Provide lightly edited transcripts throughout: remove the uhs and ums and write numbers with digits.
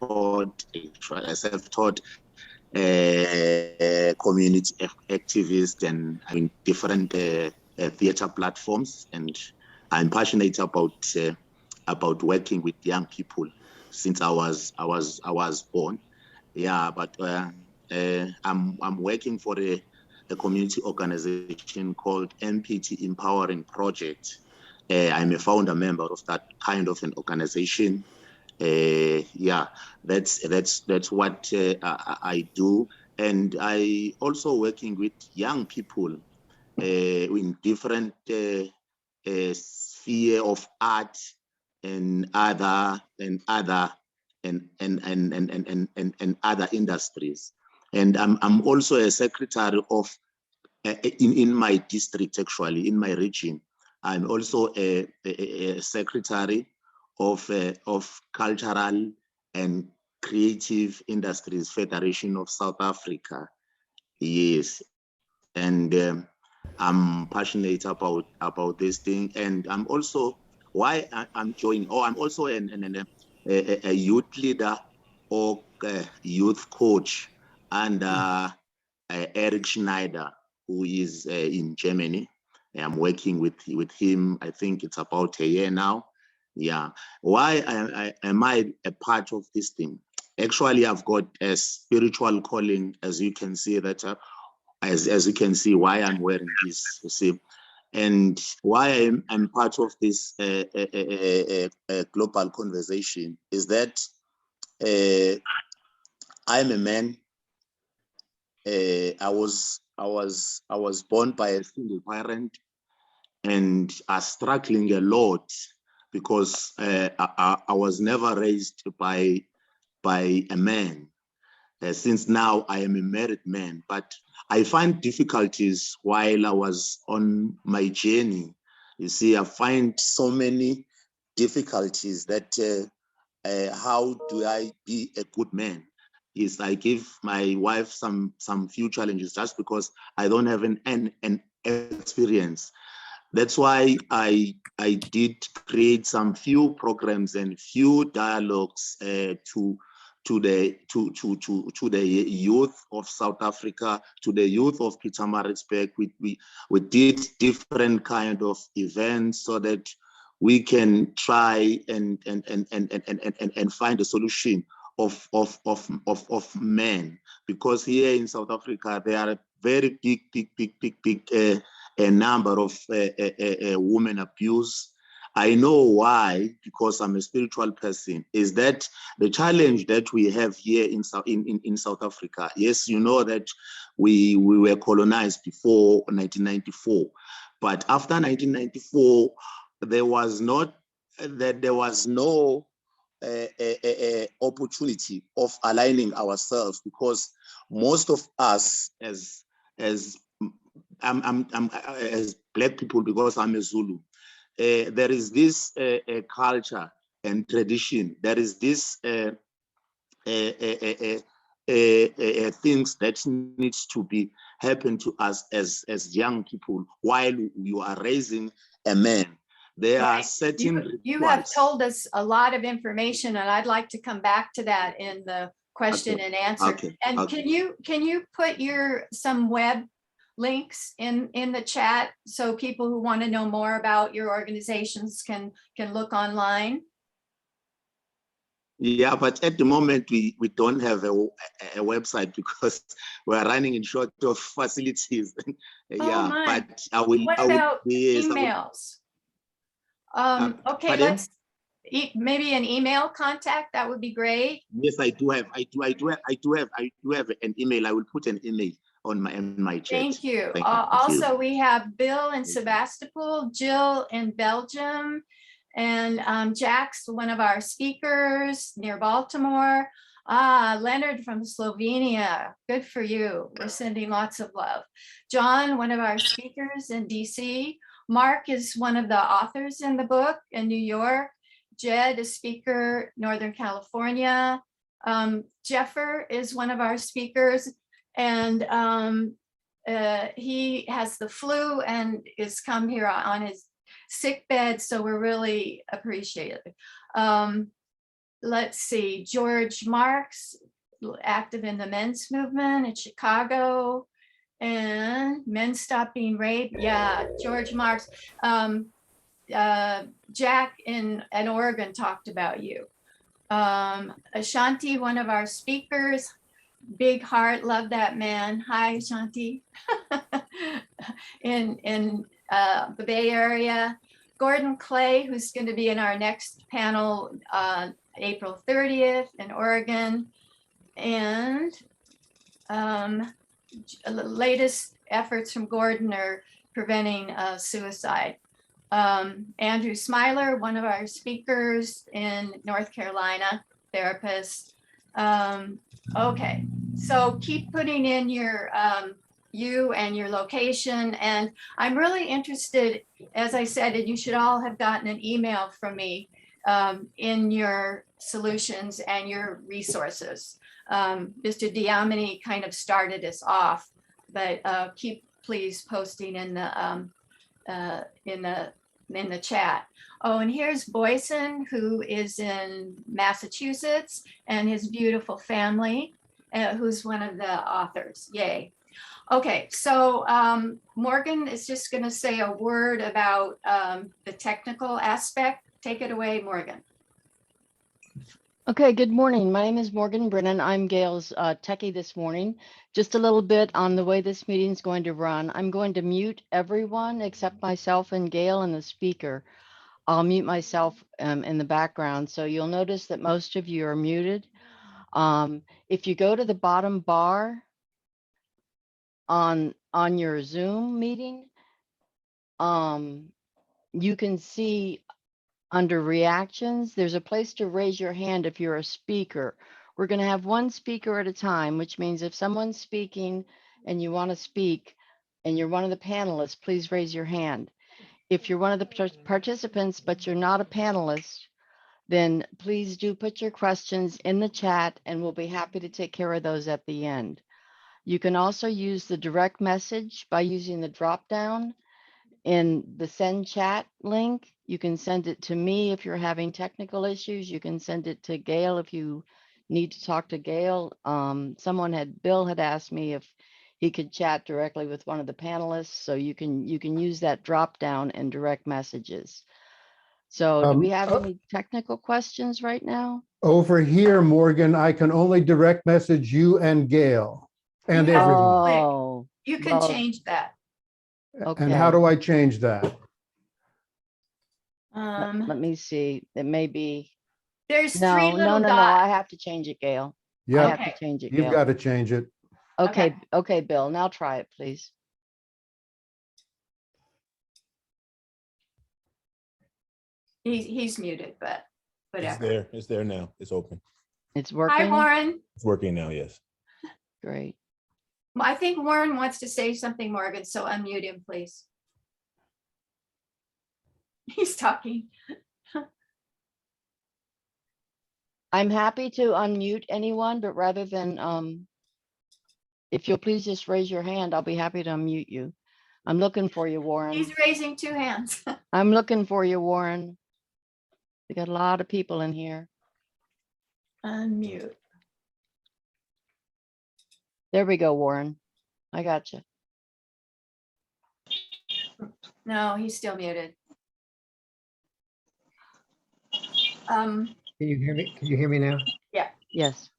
self-taught community activist, and I mean different theater platforms, and I'm passionate about working with young people since I was born. Yeah, but I'm working for a community organization called MPT Empowering Project. I'm a founder member of that kind of an organization. Yeah, that's what I do, and I also working with young people in different sphere of art and other other industries. And I'm also a secretary of in my district, actually in my region. I'm also a secretary of Cultural and Creative Industries Federation of South Africa. Yes, and I'm passionate about this thing, and I'm also why I'm joining. Oh, I'm also a youth leader or youth coach, and Eric Schneider, who is in Germany. I'm working with him. I think it's about a year now. Yeah. Why am I a part of this thing? Actually, I've got a spiritual calling, as you can see that. As you can see, why I'm wearing this, you see, and why I'm part of this global conversation is that I'm a man. I was born by a single parent, and I'm struggling a lot because I was never raised by a man. Since now I am a married man, but I find difficulties while I was on my journey. You see, I find so many difficulties that how do I be a good man? Is I give my wife some few challenges just because I don't have an experience. That's why I did create some few programs and few dialogues to the youth of South Africa, to the youth of Pietermaritzburg. We did different kind of events so that we can try and find a solution of men, because here in South Africa there are a very big a number of women abuse. I know why, because I'm a spiritual person, is that the challenge that we have here in South Africa. Yes, you know that we were colonized before 1994, but after 1994, there was no opportunity of aligning ourselves, because most of us as Black people, because I'm a Zulu, there is this culture and tradition. There is this things that needs to be happen to us as young people while you are raising a man. There are certain you have told us a lot of information, and I'd like to come back to that in the question and answer. And can you put some web links in the chat so people who want to know more about your organizations can look online? Yeah, but at the moment we don't have a website because we're running in short of facilities. Yeah, but I will. What about emails? Okay, let's maybe an email contact. That would be great. Yes, I do have an email. I will put an email on my chat. Thank you. Also, we have Bill in Sebastopol, Jill in Belgium, and Jack's one of our speakers near Baltimore. Leonard from Slovenia. Good for you. We're sending lots of love. John, one of our speakers in DC. Mark is one of the authors in the book in New York. Jed, a speaker, Northern California. Jeffer is one of our speakers, and he has the flu and is come here on his sick bed, so we're really appreciative. let's see, George Marks, active in the men's movement in Chicago, and Men Stop Being Raped. Yeah, George Marks. Jack in Oregon talked about you. Ashanti, one of our speakers, big heart, love that man. Hi, Ashanti. in the Bay Area. Gordon Clay, who's going to be in our next panel April 30th in Oregon. And latest efforts from Gordon are preventing suicide. Andrew Smiler, one of our speakers in North Carolina, therapist. Okay, so keep putting in your you and your location. And I'm really interested, as I said, and you should all have gotten an email from me in your solutions and your resources. Mr. Diamini kind of started us off, but keep please posting in the chat. Oh, and here's Boyson, who is in Massachusetts, and his beautiful family, who's one of the authors. Yay. Okay, so Morgan is just going to say a word about the technical aspect. Take it away, Morgan. Okay, good morning. My name is Morgan Brennan. I'm Gayle's techie this morning. Just a little bit on the way this meeting is going to run. I'm going to mute everyone except myself and Gayle and the speaker. I'll mute myself in the background. So you'll notice that most of you are muted. If you go to the bottom bar on your Zoom meeting, you can see under reactions, there's a place to raise your hand if you're a speaker. We're going to have one speaker at a time, which means if someone's speaking and you want to speak and you're one of the panelists, please raise your hand. If you're one of the participants, but you're not a panelist, then please do put your questions in the chat and we'll be happy to take care of those at the end. You can also use the direct message by using the drop down in the send chat link. You can send it to me if you're having technical issues. You can send it to Gayle if you need to talk to Gayle. Bill had asked me if he could chat directly with one of the panelists. So you can use that drop down and direct messages. So do we have any technical questions right now? Over here, Morgan, I can only direct message you and Gayle and everyone. Oh, You can well, change that. okay. And how do I change that? Let me see. It may be. There's three little No. dots. I have to change it, Gayle. Yeah, I have to change it, you've Gayle. got to change it. Okay, Bill. Now try it, please. He's muted, but whatever. It's there now. It's open. It's working. Hi, Warren. It's working now, yes. Great. I think Warren wants to say something, Morgan, so unmute him, please. He's talking. I'm happy to unmute anyone, but rather than, if you'll please just raise your hand, I'll be happy to unmute you. I'm looking for you, Warren. He's raising two hands. I'm looking for you, Warren. We got a lot of people in here. Unmute. There we go, Warren. I got you. No, he's still muted. Can you hear me? Can you hear me now? Yes.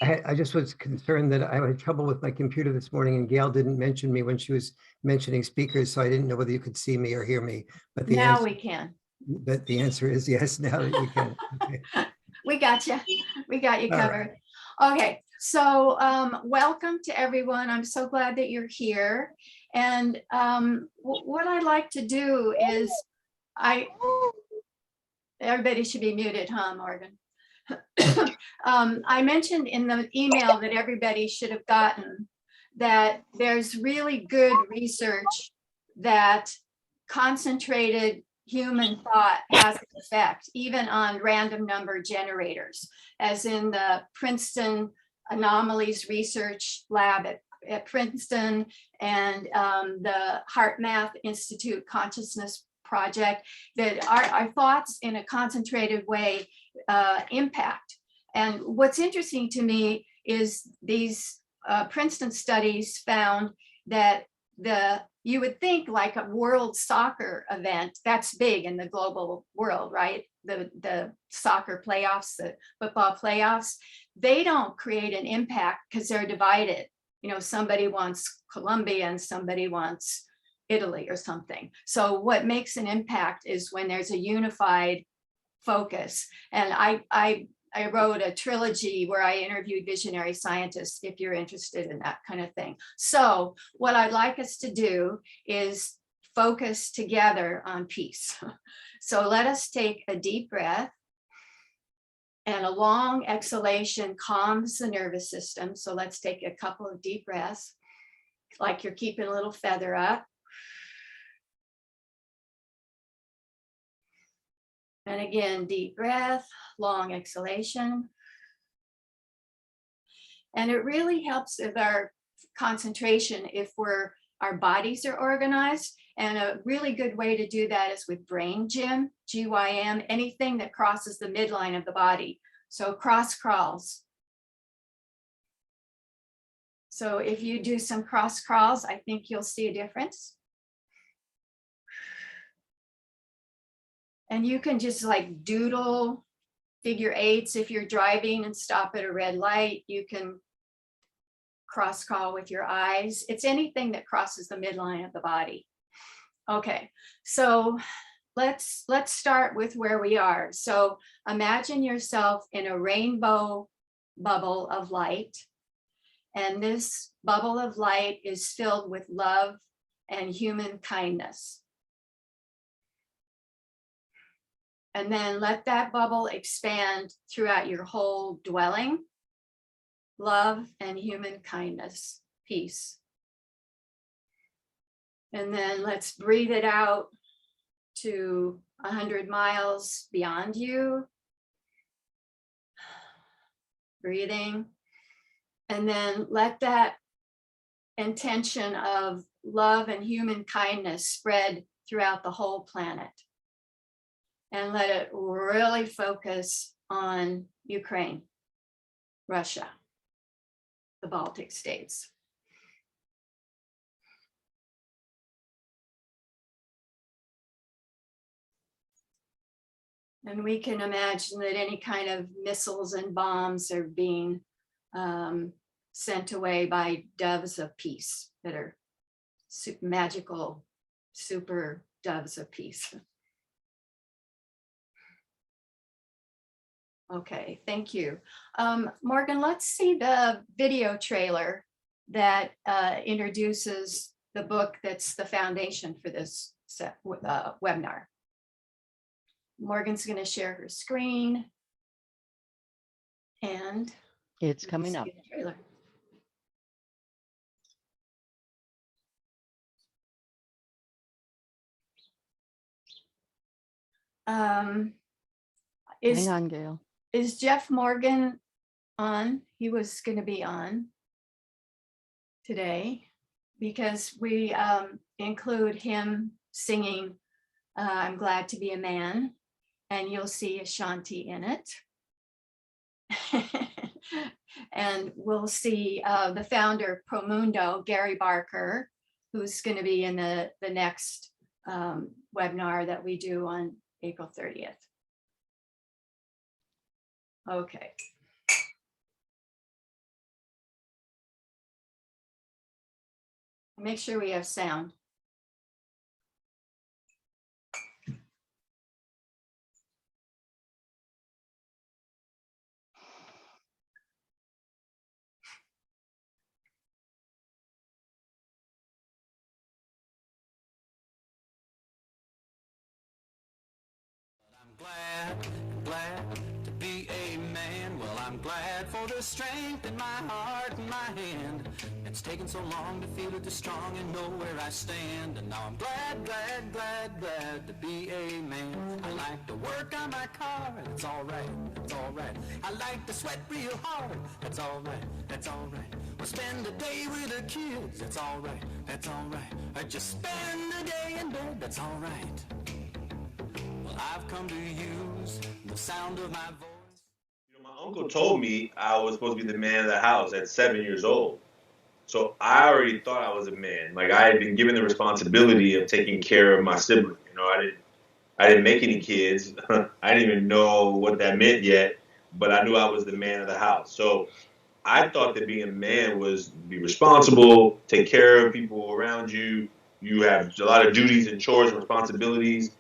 I just was concerned that I had trouble with my computer this morning and Gayle didn't mention me when she was mentioning speakers, so I didn't know whether you could see me or hear me. But the Now answer, we can. but the answer is yes, now that you can. Okay. We got you. We got you All covered. Okay, so welcome to everyone. I'm so glad that you're here. And what I'd like to do is, everybody should be muted, huh, Morgan? I mentioned in the email that everybody should have gotten that there's really good research that concentrated human thought has an effect, even on random number generators, as in the Princeton Anomalies Research Lab at Princeton and the HeartMath Institute Consciousness project, that our thoughts in a concentrated way impact. And what's interesting to me is these Princeton studies found that you would think like a world soccer event, that's big in the global world, right? The soccer playoffs, the football playoffs, they don't create an impact because they're divided. You know, somebody wants Colombia and somebody wants Italy or something. So what makes an impact is when there's a unified focus. And I wrote a trilogy where I interviewed visionary scientists, if you're interested in that kind of thing. So what I'd like us to do is focus together on peace. So let us take a deep breath, and a long exhalation calms the nervous system. So let's take a couple of deep breaths, like you're keeping a little feather up. And again, deep breath, long exhalation. And it really helps with our concentration if our bodies are organized. And a really good way to do that is with brain gym, GYM, anything that crosses the midline of the body. So cross crawls. So if you do some cross crawls, I think you'll see a difference. And you can just like doodle figure eights if you're driving and stop at a red light. You can cross crawl with your eyes. It's anything that crosses the midline of the body. Okay, so let's start with where we are. So imagine yourself in a rainbow bubble of light. And this bubble of light is filled with love and human kindness. And then let that bubble expand throughout your whole dwelling. Love and human kindness, peace. And then let's breathe it out to 100 miles beyond you. Breathing. And then let that intention of love and human kindness spread throughout the whole planet. And let it really focus on Ukraine, Russia, the Baltic states. And we can imagine that any kind of missiles and bombs are being sent away by doves of peace that are magical, super doves of peace. Okay, thank you. Morgan, let's see the video trailer that introduces the book that's the foundation for this webinar. Morgan's going to share her screen. And it's coming up. Trailer. Hang on, Gayle. Is Jeff Morgan on? He was going to be on today because we include him singing I'm Glad to Be a Man, and you'll see Ashanti in it. And we'll see the founder of Promundo, Gary Barker, who's going to be in the next webinar that we do on April 30th. Okay. Make sure we have sound. Glad to be a man. Well, I'm glad for the strength in my heart and my hand. It's taken so long to feel it this strong and know where I stand. And now I'm glad to be a man. I like to work on my car, it's alright. I like to sweat real hard, that's alright. We'll spend a day with the kids, that's alright. I just spend a day in bed, that's alright. I've come to use the sound of my voice. My uncle told me I was supposed to be the man of the house at 7 years old. So I already thought I was a man. Like, I had been given the responsibility of taking care of my sibling. I didn't make any kids. I didn't even know what that meant yet, but I knew I was the man of the house. So I thought that being a man was be responsible, take care of people around you. You have a lot of duties and chores and responsibilities.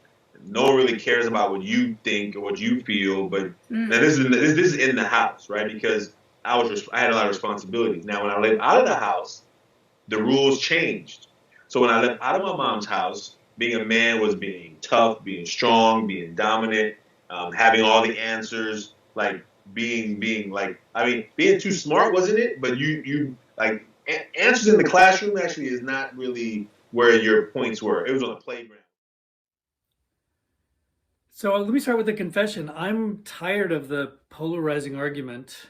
No one really cares about what you think or what you feel. But now this is in the house, right? Because I had a lot of responsibilities. Now, when I lived out of the house, the rules changed. So when I left out of my mom's house, being a man was being tough, being strong, being dominant, having all the answers, like being too smart wasn't it? But you like answers in the classroom actually is not really where your points were. It was on the playground. So let me start with a confession. I'm tired of the polarizing argument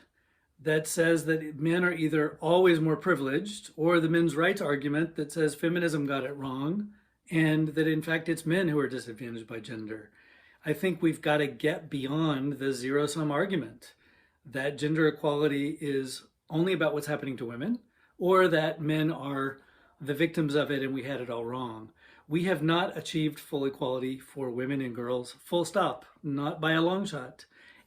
that says that men are either always more privileged, or the men's rights argument that says feminism got it wrong, and that in fact it's men who are disadvantaged by gender. I think we've got to get beyond the zero-sum argument that gender equality is only about what's happening to women, or that men are the victims of it and we had it all wrong. We have not achieved full equality for women and girls, full stop, not by a long shot.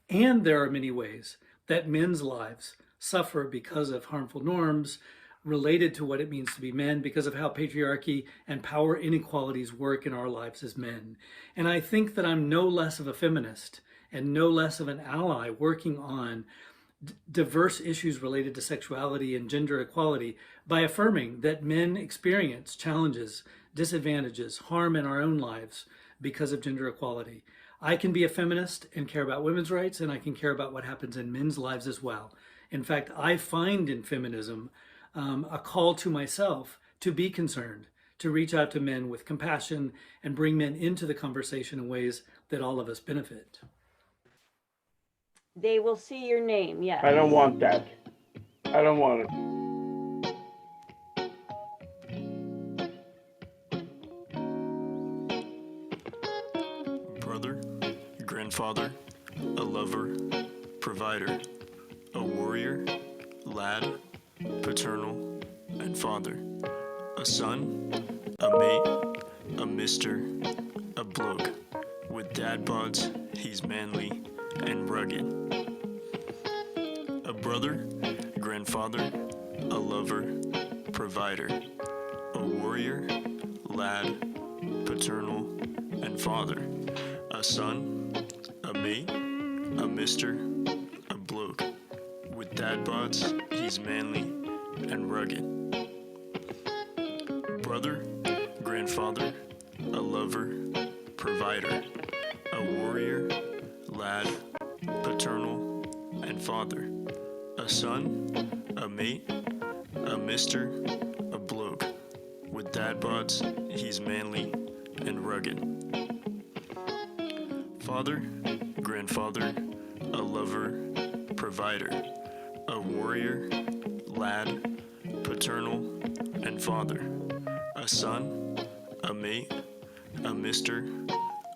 And there are many ways that men's lives suffer because of harmful norms related to what it means to be men, because of how patriarchy and power inequalities work in our lives as men. And I think that I'm no less of a feminist and no less of an ally working on diverse issues related to sexuality and gender equality by affirming that men experience challenges, disadvantages, harm in our own lives because of gender equality. I can be a feminist and care about women's rights, and I can care about what happens in men's lives as well. In fact, I find in feminism a call to myself to be concerned, to reach out to men with compassion and bring men into the conversation in ways that all of us benefit. They will see your name, yes. I don't want that. I don't want it. Brother, grandfather, a lover, provider, a warrior, lad, paternal, and father, a son, a mate, a mister, a bloke. With dad bods, he's manly and rugged. A brother, grandfather, a lover, provider, a warrior, lad, paternal, and father, a son, a mate, a mister, a bloke. With dad bods, he's manly and rugged. Brother, grandfather, a lover, provider, a warrior, lad, paternal, and father, a son, a mate, a mister, a bloke. With dad bods, he's manly and rugged. Father, grandfather, a lover, provider, a warrior, lad, paternal, and father, a son, a mate, a mister,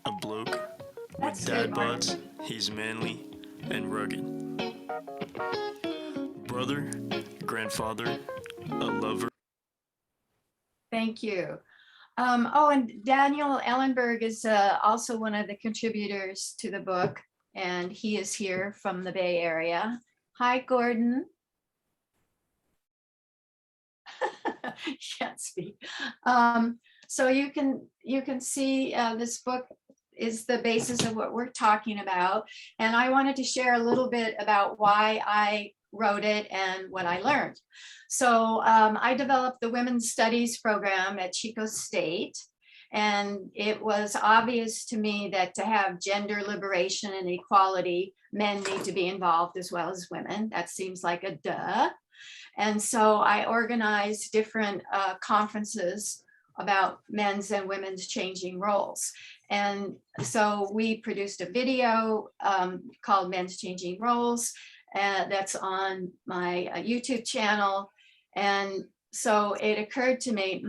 a bloke. With dad bods, he's manly and rugged. Brother, grandfather, a lover. Thank you. And Daniel Ellenberg is also one of the contributors to the book, and he is here from the Bay Area. Hi, Gordon. Can't speak. So you can see this book is the basis of what we're talking about. And I wanted to share a little bit about why I wrote it and what I learned. So I developed the Women's Studies program at Chico State. And it was obvious to me that to have gender liberation and equality, men need to be involved as well as women. That seems like a duh. And so I organized different conferences about men's and women's changing roles. And so we produced a video called Men's Changing Roles. That's on my YouTube channel. And so it occurred to me,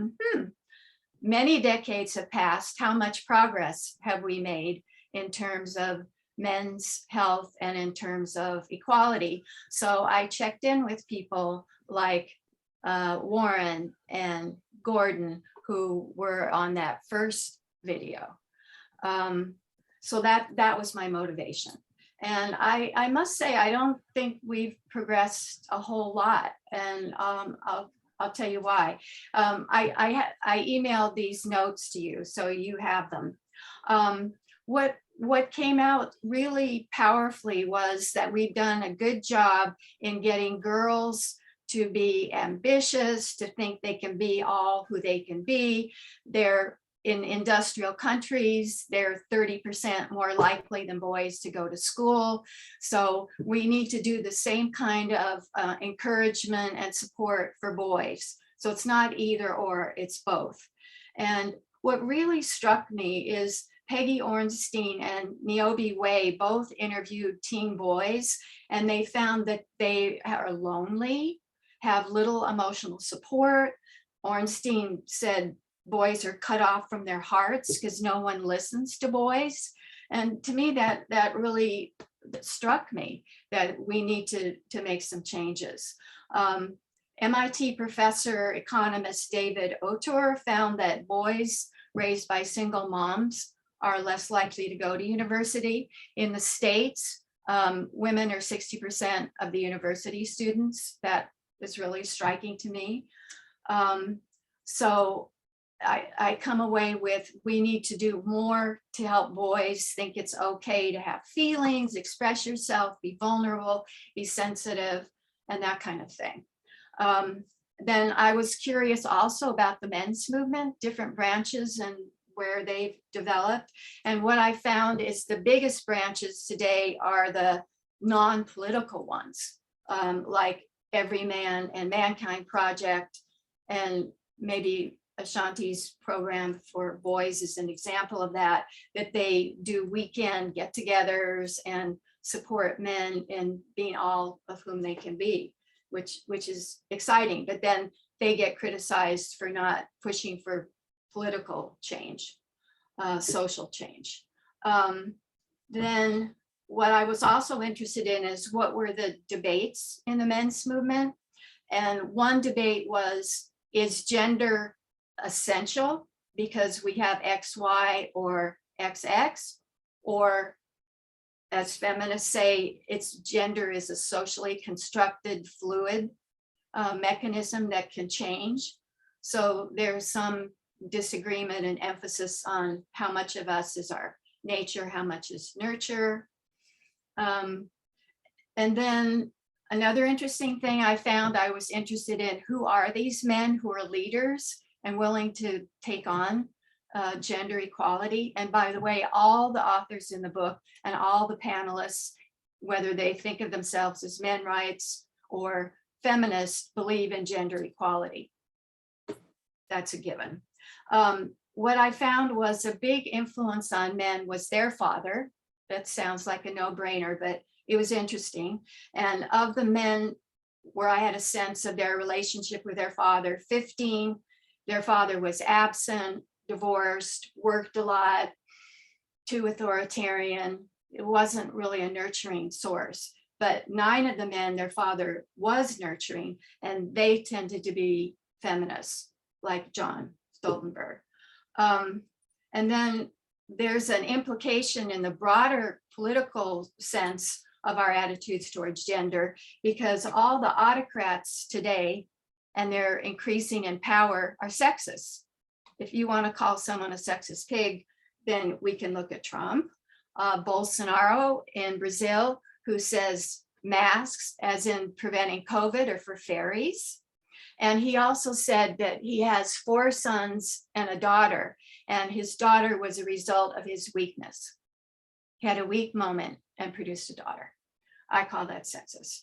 many decades have passed. How much progress have we made in terms of men's health and in terms of equality. So I checked in with people like Warren and Gordon, who were on that first video. So that was my motivation. And I must say, I don't think we've progressed a whole lot. And I'll tell you why. I emailed these notes to you, so you have them. What came out really powerfully was that we've done a good job in getting girls to be ambitious, to think they can be all who they can be. They're in industrial countries, they're 30% more likely than boys to go to school. So we need to do the same kind of encouragement and support for boys. So it's not either or, it's both. And what really struck me is Peggy Ornstein and Niobe Way both interviewed teen boys, and they found that they are lonely, have little emotional support. Ornstein said boys are cut off from their hearts because no one listens to boys. And to me, that really struck me, that we need to make some changes. MIT professor economist David Autor found that boys raised by single moms are less likely to go to university. In the States, women are 60% of the university students. That is really striking to me. So I come away with, we need to do more to help boys think it's okay to have feelings, express yourself, be vulnerable, be sensitive, and that kind of thing. Then I was curious also about the men's movement, different branches and where they've developed. And what I found is the biggest branches today are the non-political ones, like Every Man and Mankind Project, and maybe Ashanti's program for boys is an example of that they do weekend get-togethers and support men in being all of whom they can be, which is exciting. But then they get criticized for not pushing for political change, social change. Then what I was also interested in is what were the debates in the men's movement. And one debate was, is gender essential because we have XY or XX, or as feminists say, it's gender is a socially constructed fluid mechanism that can change. So there's some disagreement and emphasis on how much of us is our nature, how much is nurture. And then another interesting thing I found, I was interested in, who are these men who are leaders and willing to take on gender equality? And by the way, all the authors in the book and all the panelists, whether they think of themselves as men rights or feminists, believe in gender equality. That's a given. What I found was a big influence on men was their father. That sounds like a no-brainer, but it was interesting. And of the men where I had a sense of their relationship with their father, 15, their father was absent, divorced, worked a lot, too authoritarian. It wasn't really a nurturing source. But 9 of the men, their father was nurturing, and they tended to be feminists, like John Stoltenberg. And then there's an implication in the broader political sense of our attitudes towards gender, because all the autocrats today, and they're increasing in power, are sexist. If you want to call someone a sexist pig, then we can look at Trump. Bolsonaro in Brazil, who says masks, as in preventing COVID, are for fairies. And he also said that he has 4 sons and a daughter, and his daughter was a result of his weakness. He had a weak moment and produced a daughter. I call that sexist.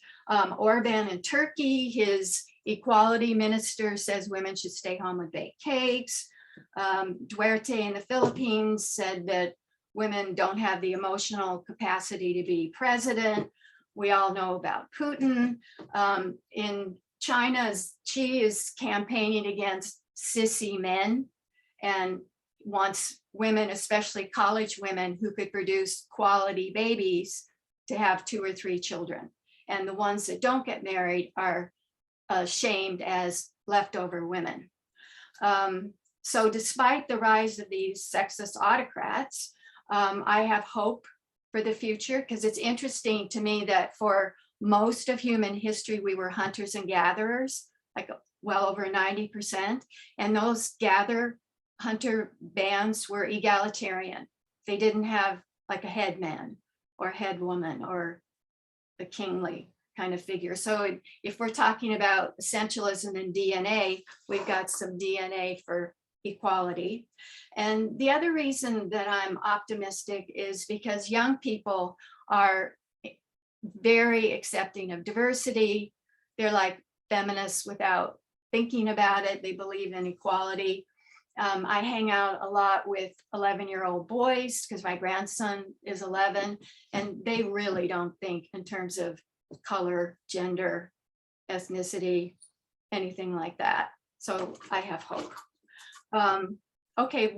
Orban in Turkey, his equality minister says women should stay home and bake cakes. Duarte in the Philippines said that women don't have the emotional capacity to be president. We all know about Putin. In China, Xi is campaigning against sissy men, and wants women, especially college women who could produce quality babies, to have 2 or 3 children. And the ones that don't get married are shamed as leftover women. So despite the rise of these sexist autocrats, I have hope for the future, because it's interesting to me that for most of human history, we were hunters and gatherers, like well over 90%. And those hunter bands were egalitarian. They didn't have like a head man or head woman or the kingly kind of figure. So if we're talking about essentialism and DNA, we've got some DNA for equality. And the other reason that I'm optimistic is because young people are very accepting of diversity. They're like feminists without thinking about it. They believe in equality. I hang out a lot with 11-year-old boys because my grandson is 11, and they really don't think in terms of color, gender, ethnicity, anything like that. So I have hope. Okay,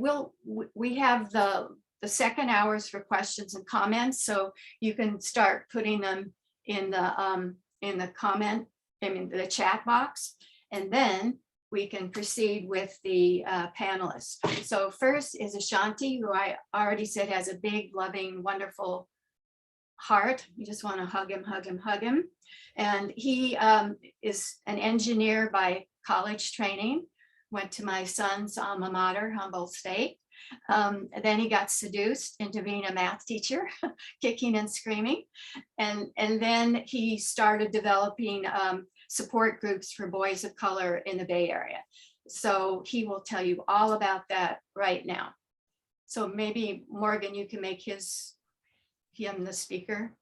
we have the second hours for questions and comments, so you can start putting them in the chat box, and then we can proceed with the panelists. So first is Ashanti, who I already said has a big, loving, wonderful heart. You just want to hug him, hug him, hug him. And he is an engineer by college training, went to my son's alma mater, Humboldt State. Then he got seduced into being a math teacher, kicking and screaming. And then he started developing support groups for boys of color in the Bay Area. So he will tell you all about that right now. So maybe Morgan, you can make him the speaker.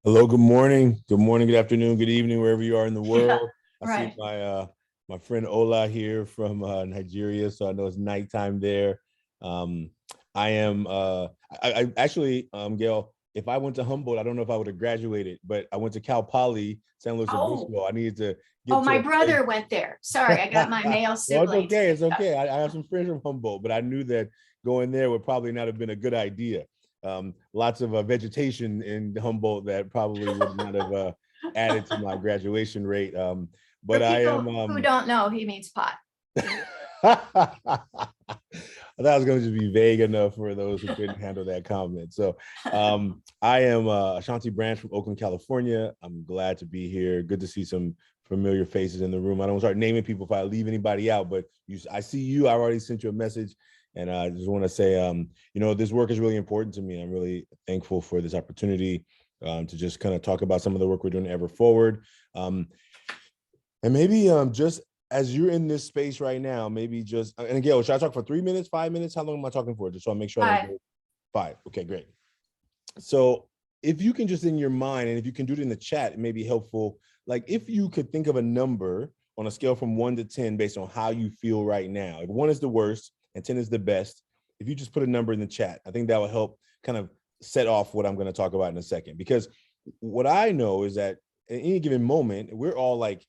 Hello, good morning, good afternoon, good evening, wherever you are in the world. Right. I see my friend Ola here from Nigeria, so I know it's nighttime there. I am, I actually, Gayle, if I went to Humboldt, I don't know if I would have graduated, but I went to Cal Poly, San Luis Obispo. I needed to get my brother went there. Sorry, I got my male siblings. No, it's okay, it's okay. I have some friends from Humboldt, but I knew that going there would probably not have been a good idea. Lots of vegetation in Humboldt that probably would not have added to my graduation rate. But For I people am who don't know, he means pot. I thought I was going to just be vague enough for those who couldn't handle that comment. So I am Ashanti Branch from Oakland, California. I'm glad to be here. Good to see some familiar faces in the room. I don't start naming people if I leave anybody out, but I see you. I already sent you a message. And I just want to say, this work is really important to me. I'm really thankful for this opportunity to just kind of talk about some of the work we're doing ever forward. And maybe just as you're in this space right now, maybe just, and again, should I talk for 3 minutes, 5 minutes? How long am I talking for? Just so I make sure I don't go 5. Okay, great. So if you can just in your mind, and if you can do it in the chat, it may be helpful. Like if you could think of a number on a scale from 1 to 10 based on how you feel right now. If 1 is the worst and 10 is the best, if you just put a number in the chat, I think that will help kind of set off what I'm going to talk about in a second. Because what I know is that at any given moment, we're all like,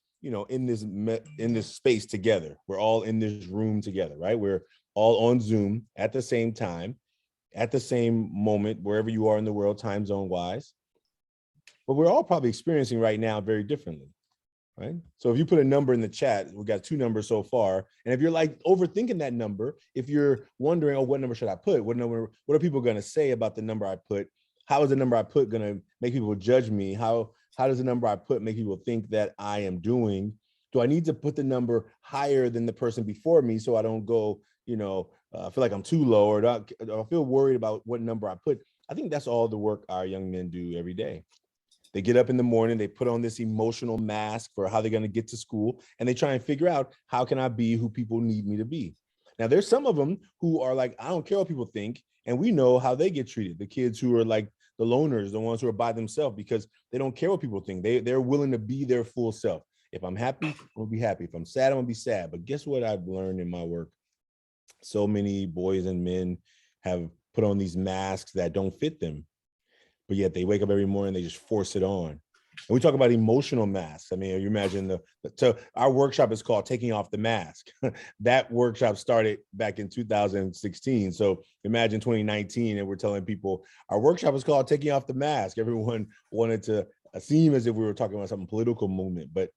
in this space together. We're all in this room together, right? We're all on Zoom at the same time, at the same moment, wherever you are in the world, time zone wise. But we're all probably experiencing right now very differently, right? So if you put a number in the chat, we got 2 numbers so far. And if you're like overthinking that number, if you're wondering, oh, what number should I put? What are people going to say about the number I put? How is the number I put going to make people judge me? How does the number I put make people think that I am doing? Do I need to put the number higher than the person before me so I don't go, feel like I'm too low or I feel worried about what number I put? I think that's all the work our young men do every day. They get up in the morning, they put on this emotional mask for how they're going to get to school, and they try and figure out, how can I be who people need me to be? Now, there's some of them who are like, I don't care what people think, and we know how they get treated. The kids who are like the loners, the ones who are by themselves because they don't care what people think. They're willing to be their full self. If I'm happy, I'm gonna be happy. If I'm sad, I'm gonna be sad. But guess what I've learned in my work? So many boys and men have put on these masks that don't fit them, but yet they wake up every morning, they just force it on. And we talk about emotional masks. I mean, you imagine so our workshop is called Taking Off the Mask. That workshop started back in 2016. So imagine 2019 and we're telling people our workshop is called Taking Off the Mask. Everyone wanted to seem as if we were talking about some political movement. But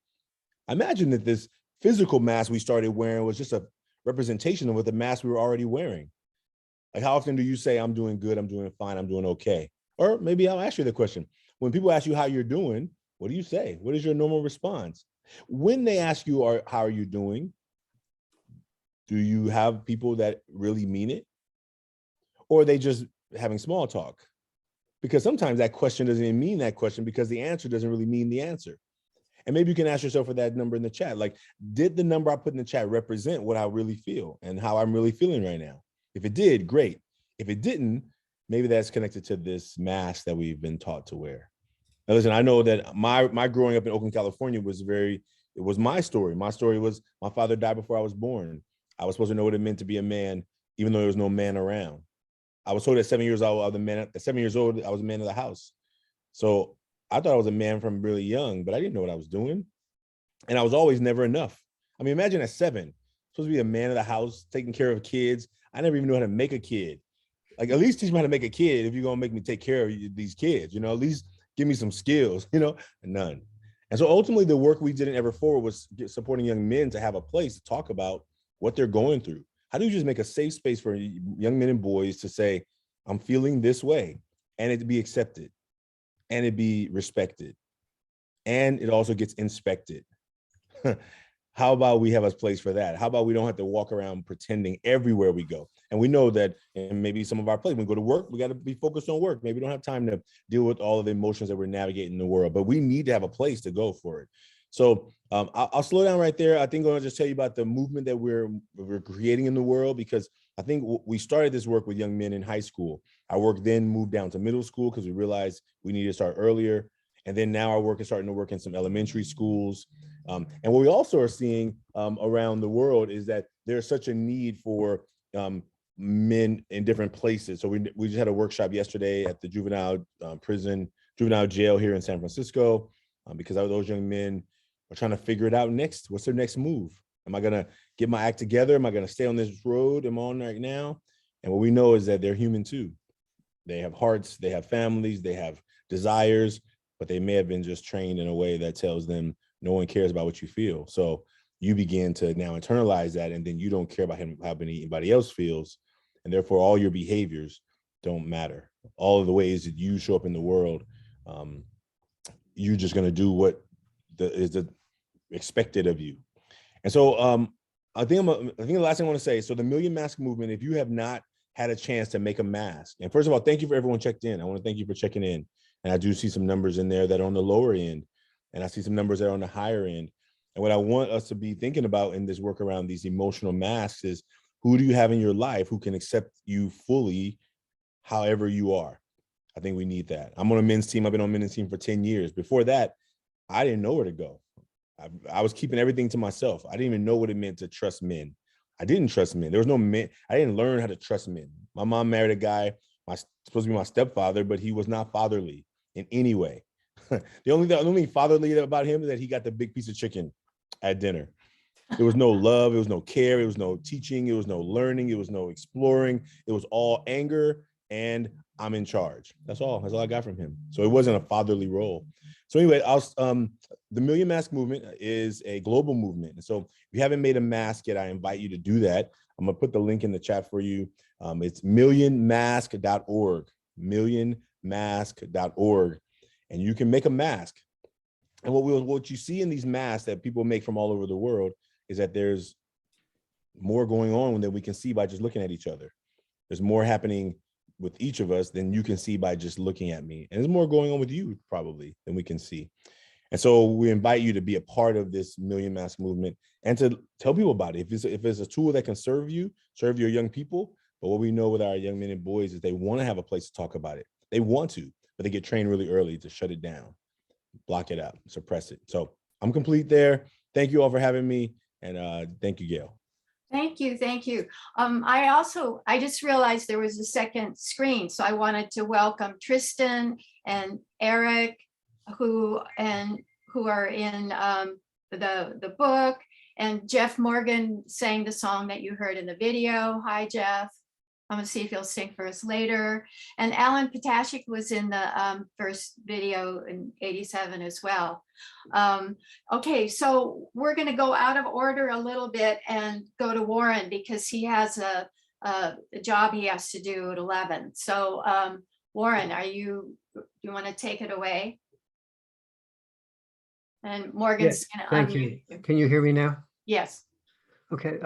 imagine that this physical mask we started wearing was just a representation of the mask we were already wearing. Like, how often do you say, I'm doing good, I'm doing fine, I'm doing okay? Or maybe I'll ask you the question. When people ask you how you're doing, what do you say? What is your normal response? When they ask you, how are you doing? Do you have people that really mean it? Or are they just having small talk? Because sometimes that question doesn't even mean that question because the answer doesn't really mean the answer. And maybe you can ask yourself for that number in the chat. Like, did the number I put in the chat represent what I really feel and how I'm really feeling right now? If it did, great. If it didn't, maybe that's connected to this mask that we've been taught to wear. Now, listen, I know that my growing up in Oakland, California it was my story. My story was my father died before I was born. I was supposed to know what it meant to be a man, even though there was no man around. I was told at 7 years old, at 7 years old, I was a man of the house. So I thought I was a man from really young, but I didn't know what I was doing. And I was always never enough. I mean, imagine at 7, supposed to be a man of the house, taking care of kids. I never even knew how to make a kid. Like, at least teach me how to make a kid if you're gonna make me take care of these kids, at least give me some skills, none. And so ultimately the work we did in Ever Forward was supporting young men to have a place to talk about what they're going through. How do you just make a safe space for young men and boys to say, I'm feeling this way, and it be accepted, and it be respected, and it also gets inspected. How about we have a place for that? How about we don't have to walk around pretending everywhere we go? And we know that in maybe some of our places, when we go to work, we got to be focused on work. Maybe we don't have time to deal with all of the emotions that we're navigating in the world, but we need to have a place to go for it. So I'll slow down right there. I think I'm going to just tell you about the movement that we're creating in the world, because I think we started this work with young men in high school. Our work then moved down to middle school because we realized we needed to start earlier. And then now our work is starting to work in some elementary schools. And what we also are seeing around the world is that there's such a need for men in different places. So we just had a workshop yesterday at the juvenile jail here in San Francisco, because those young men are trying to figure it out next. What's their next move? Am I gonna get my act together? Am I gonna stay on this road I'm on right now? And what we know is that they're human too. They have hearts, they have families, they have desires, but they may have been just trained in a way that tells them no one cares about what you feel. So you begin to now internalize that, and then you don't care about how anybody else feels. And therefore all your behaviors don't matter. All of the ways that you show up in the world, you're just gonna do what is expected of you. And so I think the last thing I want to say, so the Million Mask Movement, if you have not had a chance to make a mask, and first of all, thank you for everyone checked in. I want to thank you for checking in. And I do see some numbers in there that are on the lower end, and I see some numbers that are on the higher end. And what I want us to be thinking about in this work around these emotional masks is, who do you have in your life who can accept you fully, however you are? I think we need that. I'm on a men's team. I've been on a men's team for 10 years. Before that, I didn't know where to go. I was keeping everything to myself. I didn't even know what it meant to trust men. I didn't trust men. There was no men. I didn't learn how to trust men. My mom married a guy, supposed to be my stepfather, but he was not fatherly in any way. The only thing fatherly about him is that he got the big piece of chicken at dinner. There was no love. There was no care. There was no teaching. There was no learning. There was no exploring. It was all anger and I'm in charge. That's all I got from him. So it wasn't a fatherly role. So anyway, the Million Mask Movement is a global movement. And so if you haven't made a mask yet, I invite you to do that. I'm gonna put the link in the chat for you. It's millionmask.org, millionmask.org. And you can make a mask. And what you see in these masks that people make from all over the world is that there's more going on than we can see by just looking at each other. There's more happening with each of us than you can see by just looking at me. And there's more going on with you probably than we can see. And so we invite you to be a part of this Million Mask Movement and to tell people about it. If it's a tool that can serve your young people. But what we know with our young men and boys is they want to have a place to talk about it. They want to, but they get trained really early to shut it down, block it out, suppress it. So I'm complete there. Thank you all for having me. And thank you, Gayle. Thank you. Thank you. I just realized there was a second screen. So I wanted to welcome Tristan and Eric, who are in the book, and Jeff Morgan sang the song that you heard in the video. Hi, Jeff. I'm gonna see if he'll sing for us later. And Alan Potashik was in the first video in '87 as well. Okay, so we're gonna go out of order a little bit and go to Warren because he has a job he has to do at 11. So Warren, you wanna take it away? And Morgan's gonna Thank unmute you. you. Can you hear me now? Yes. Okay,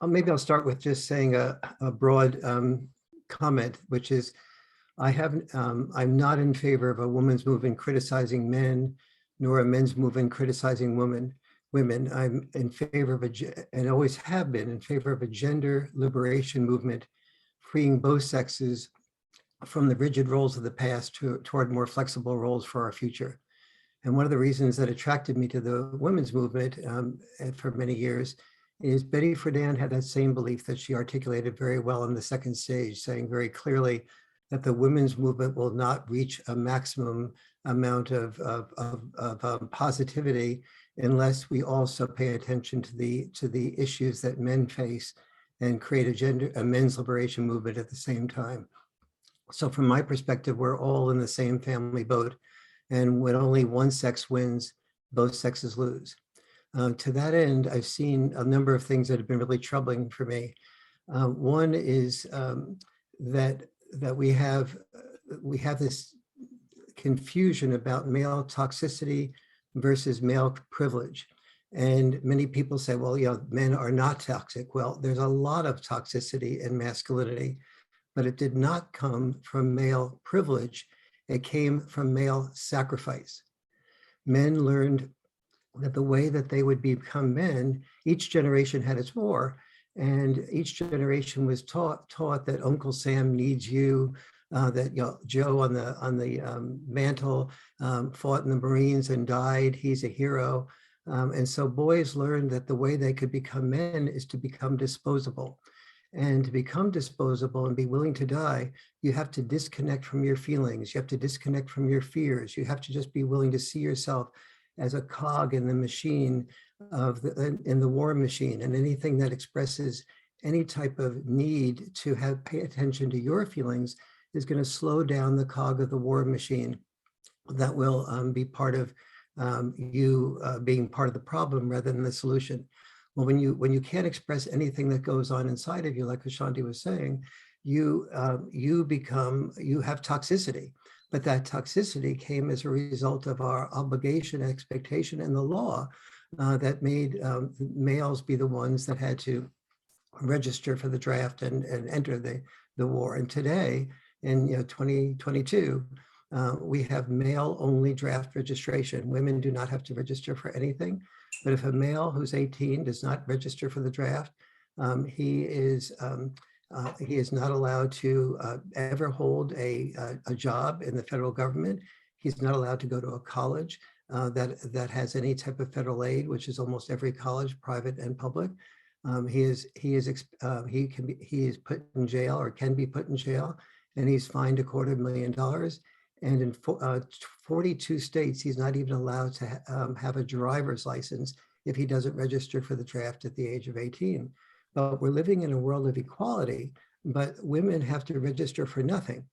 maybe I'll start with just saying a broad comment, which is I'm not in favor of a women's movement criticizing men, nor a men's movement criticizing women. I'm in favor of and always have been in favor of a gender liberation movement, freeing both sexes from the rigid roles of the past toward more flexible roles for our future. And one of the reasons that attracted me to the women's movement for many years is Betty Friedan had that same belief that she articulated very well in the second stage, saying very clearly that the women's movement will not reach a maximum amount of positivity unless we also pay attention to the issues that men face and create a men's liberation movement at the same time. So from my perspective, we're all in the same family boat. And when only one sex wins, both sexes lose. To that end, I've seen a number of things that have been really troubling for me. One is that we have this confusion about male toxicity versus male privilege. And many people say, well, men are not toxic. Well, there's a lot of toxicity in masculinity, but it did not come from male privilege. It came from male sacrifice. Men learned that the way that they would become men, each generation had its war, and each generation was taught that Uncle Sam needs you, that Joe on the mantle fought in the Marines and died. He's a hero, and so boys learned that the way they could become men is to become disposable. And to become disposable and be willing to die, you have to disconnect from your feelings. You have to disconnect from your fears. You have to just be willing to see yourself as a cog in the machine in the war machine. And anything that expresses any type of need to pay attention to your feelings is going to slow down the cog of the war machine. That will be part of you being part of the problem rather than the solution. Well, when you can't express anything that goes on inside of you, like Ashanti was saying, you have toxicity. But that toxicity came as a result of our obligation, expectation, and the law that made males be the ones that had to register for the draft and enter the war. And today, in 2022, we have male-only draft registration. Women do not have to register for anything. But if a male who's 18 does not register for the draft, he is not allowed to ever hold a job in the federal government. He's not allowed to go to a college that has any type of federal aid, which is almost every college, private and public. He is put in jail or can be put in jail, and he's fined $250,000. And in 42 states, he's not even allowed to have a driver's license if he doesn't register for the draft at the age of 18. But we're living in a world of equality, but women have to register for nothing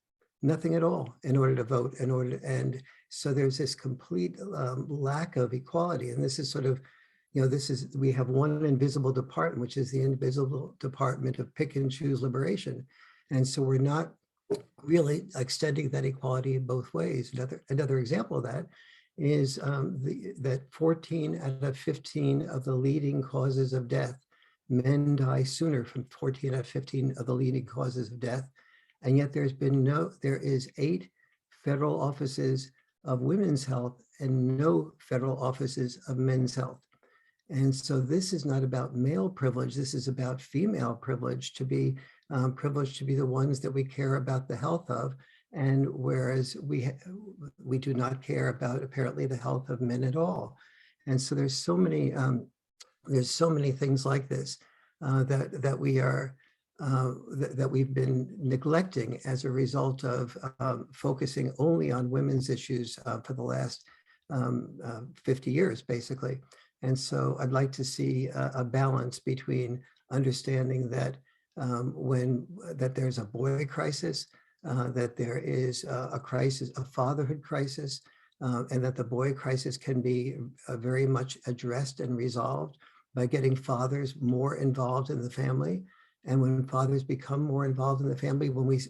at all in order to vote, and so there's this complete lack of equality. And this is sort of, we have one invisible department, which is the invisible department of pick and choose liberation. And so we're not really extending that equality in both ways. Another example of that is that 14 out of 15 of the leading causes of death, men die sooner from 14 out of 15 of the leading causes of death. And yet there is 8 federal offices of women's health and no federal offices of men's health. And so this is not about male privilege. This is about female privilege, to be privileged to be the ones that we care about the health of. And whereas we do not care about apparently the health of men at all. And so there's so many things like this that we've been neglecting as a result of focusing only on women's issues for the last 50 years, basically. And so I'd like to see a balance between understanding that that there's a boy crisis, that there is a crisis, a fatherhood crisis, and that the boy crisis can be very much addressed and resolved by getting fathers more involved in the family. And when fathers become more involved in the family, when we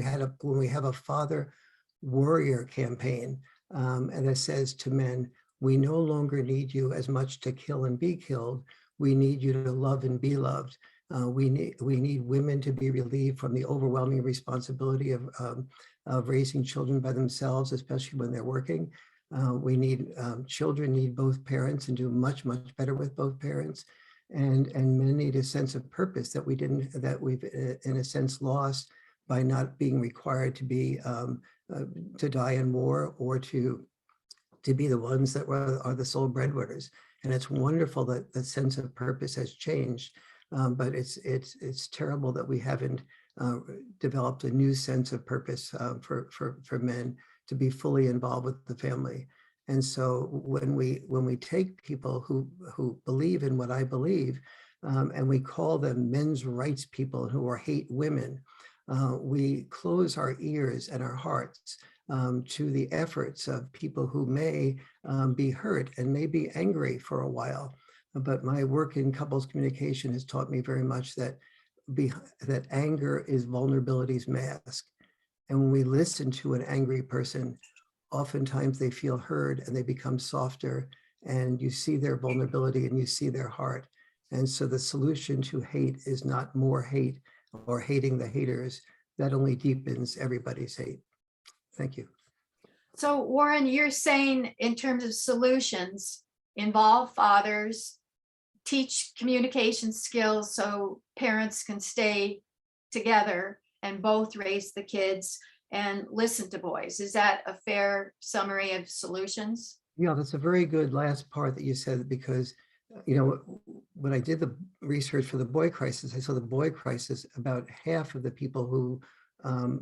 have a father warrior campaign, and that says to men, we no longer need you as much to kill and be killed. We need you to love and be loved. We need women to be relieved from the overwhelming responsibility of raising children by themselves, especially when they're working. Children need both parents and do much, much better with both parents. And men need a sense of purpose that we've in a sense lost by not being required to be to die in war or to be the ones that are the sole breadwinners. And it's wonderful that the sense of purpose has changed, but it's terrible that we haven't developed a new sense of purpose for men to be fully involved with the family. And so when we take people who believe in what I believe, and we call them men's rights people who hate women, we close our ears and our hearts to the efforts of people who may be hurt and may be angry for a while. But my work in couples communication has taught me very much that anger is vulnerability's mask. And when we listen to an angry person, oftentimes they feel heard and they become softer, and you see their vulnerability and you see their heart. And so the solution to hate is not more hate or hating the haters. That only deepens everybody's hate. Thank you. So Warren, you're saying in terms of solutions, involve fathers, teach communication skills so parents can stay together and both raise the kids, and listen to boys. Is that a fair summary of solutions? Yeah, that's a very good last part that you said, because when I did the research for the boy crisis, I saw the boy crisis, about half of the people who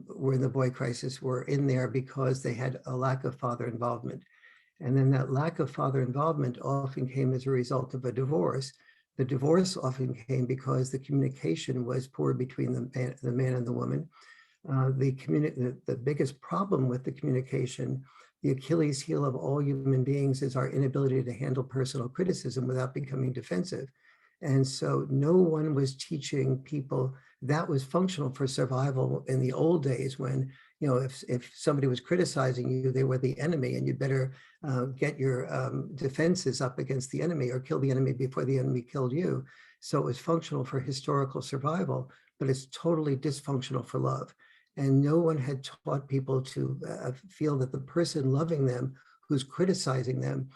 were in the boy crisis were in there because they had a lack of father involvement. And then that lack of father involvement often came as a result of a divorce. The divorce often came because the communication was poor between the man and the woman. The biggest problem with the communication, the Achilles heel of all human beings, is our inability to handle personal criticism without becoming defensive. And so no one was teaching people. That was functional for survival in the old days when, if somebody was criticizing you, they were the enemy, and you better get your defenses up against the enemy or kill the enemy before the enemy killed you. So it was functional for historical survival, but it's totally dysfunctional for love. And no one had taught people to feel that the person loving them, who's criticizing them,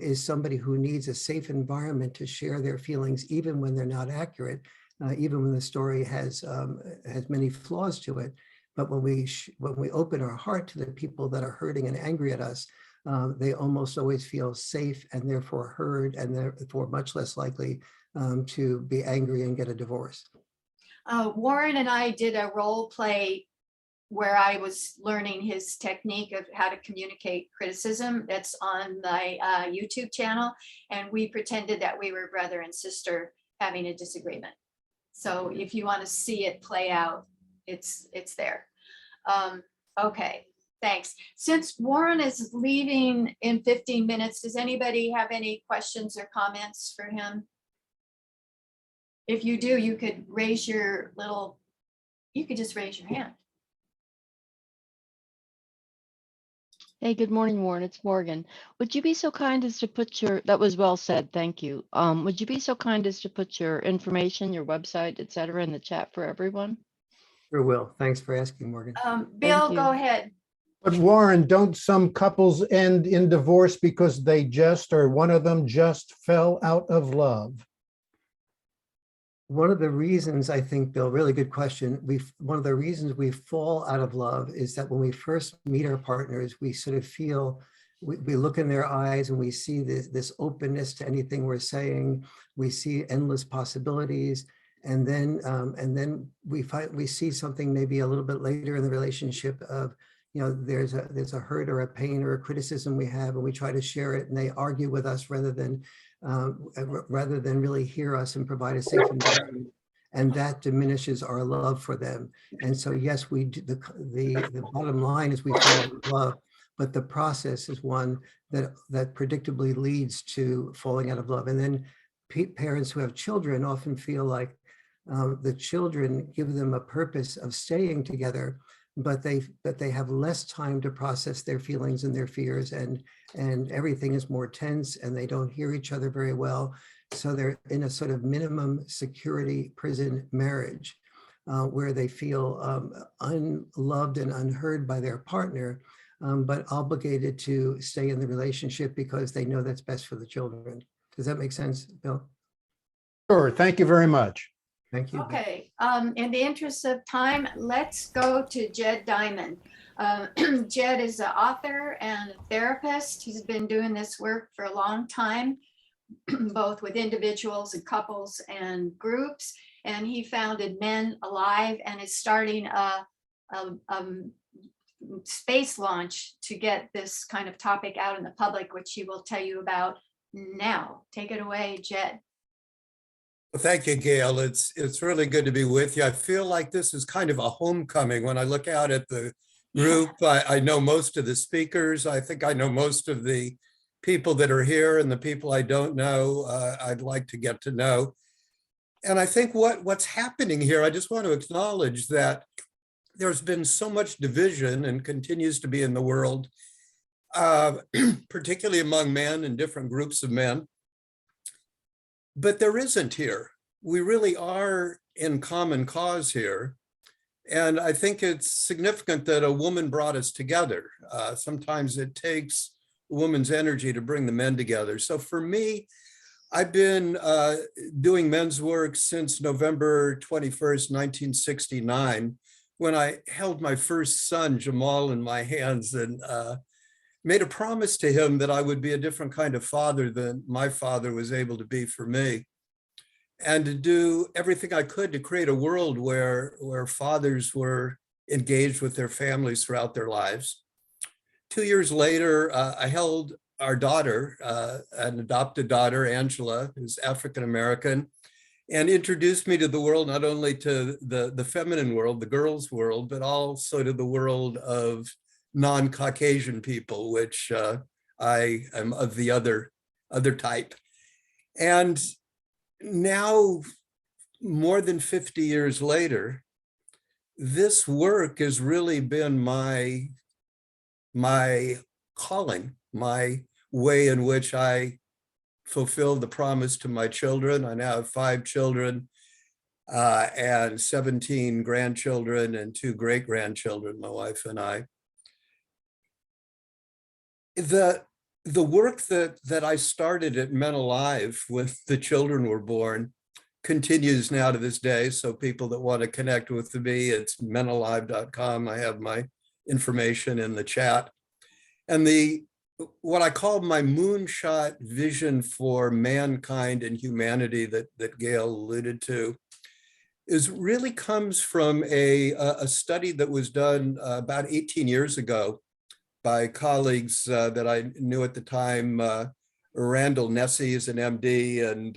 is somebody who needs a safe environment to share their feelings, even when they're not accurate, even when the story has many flaws to it. But when we open our heart to the people that are hurting and angry at us, they almost always feel safe and therefore heard, and therefore much less likely to be angry and get a divorce. Warren and I did a role play where I was learning his technique of how to communicate criticism. That's on my YouTube channel. And we pretended that we were brother and sister having a disagreement. So if you want to see it play out, it's there. Okay, thanks. Since Warren is leaving in 15 minutes, does anybody have any questions or comments for him? If you do, you could raise your you could just raise your hand. Hey, good morning, Warren. It's Morgan. Would you be so kind as to put that was well said, thank you. Would you be so kind as to put your information, your website, et cetera, in the chat for everyone? Sure will. Thanks for asking, Morgan. Bill, go ahead. But Warren, don't some couples end in divorce because one of them just fell out of love? One of the reasons, I think, Bill, really good question. One of the reasons we fall out of love is that when we first meet our partners, we sort of feel, we look in their eyes and we see this openness to anything we're saying. We see endless possibilities. And then we see something maybe a little bit later in the relationship of, there's a hurt or a pain or a criticism we have, and we try to share it, and they argue with us rather than really hear us and provide a safe environment. And that diminishes our love for them. And so, yes, we do, the bottom line is we fall in love, but the process is one that predictably leads to falling out of love. And then parents who have children often feel like the children give them a purpose of staying together, but they have less time to process their feelings and their fears, and everything is more tense, and they don't hear each other very well. So they're in a sort of minimum security prison marriage where they feel unloved and unheard by their partner, but obligated to stay in the relationship because they know that's best for the children. Does that make sense, Bill? Sure, thank you very much. Thank you. Okay, in the interest of time, let's go to Jed Diamond. Jed is an author and a therapist. He's been doing this work for a long time, both with individuals and couples and groups. And he founded Men Alive and is starting a space launch to get this kind of topic out in the public, which he will tell you about now. Take it away, Jed. Well, thank you, Gayle. It's really good to be with you. I feel like this is kind of a homecoming. When I look out at the group, I know most of the speakers. I think I know most of the people that are here, and the people I don't know, I'd like to get to know. And I think what's happening here, I just want to acknowledge that there's been so much division and continues to be in the world, particularly among men and different groups of men. But there isn't here. We really are in common cause here. And I think it's significant that a woman brought us together. Sometimes it takes a woman's energy to bring the men together. So for me, I've been doing men's work since November 21st, 1969, when I held my first son, Jamal, in my hands and made a promise to him that I would be a different kind of father than my father was able to be for me, and to do everything I could to create a world where fathers were engaged with their families throughout their lives. 2 years later, I held our daughter, an adopted daughter, Angela, who's African-American, and introduced me to the world, not only to the feminine world, the girls' world, but also to the world of non-Caucasian people, which I am of the other type. And now, more than 50 years later, this work has really been my calling, my way in which I fulfill the promise to my children. I now have 5 children and 17 grandchildren and 2 great-grandchildren, my wife and I. The work that I started at Men Alive when the children were born continues now to this day. So people that want to connect with me, it's menalive.com. I have my information in the chat. And what I call my moonshot vision for mankind and humanity that Gayle alluded to is really comes from a study that was done about 18 years ago by colleagues that I knew at the time. Randall Nessie is an MD and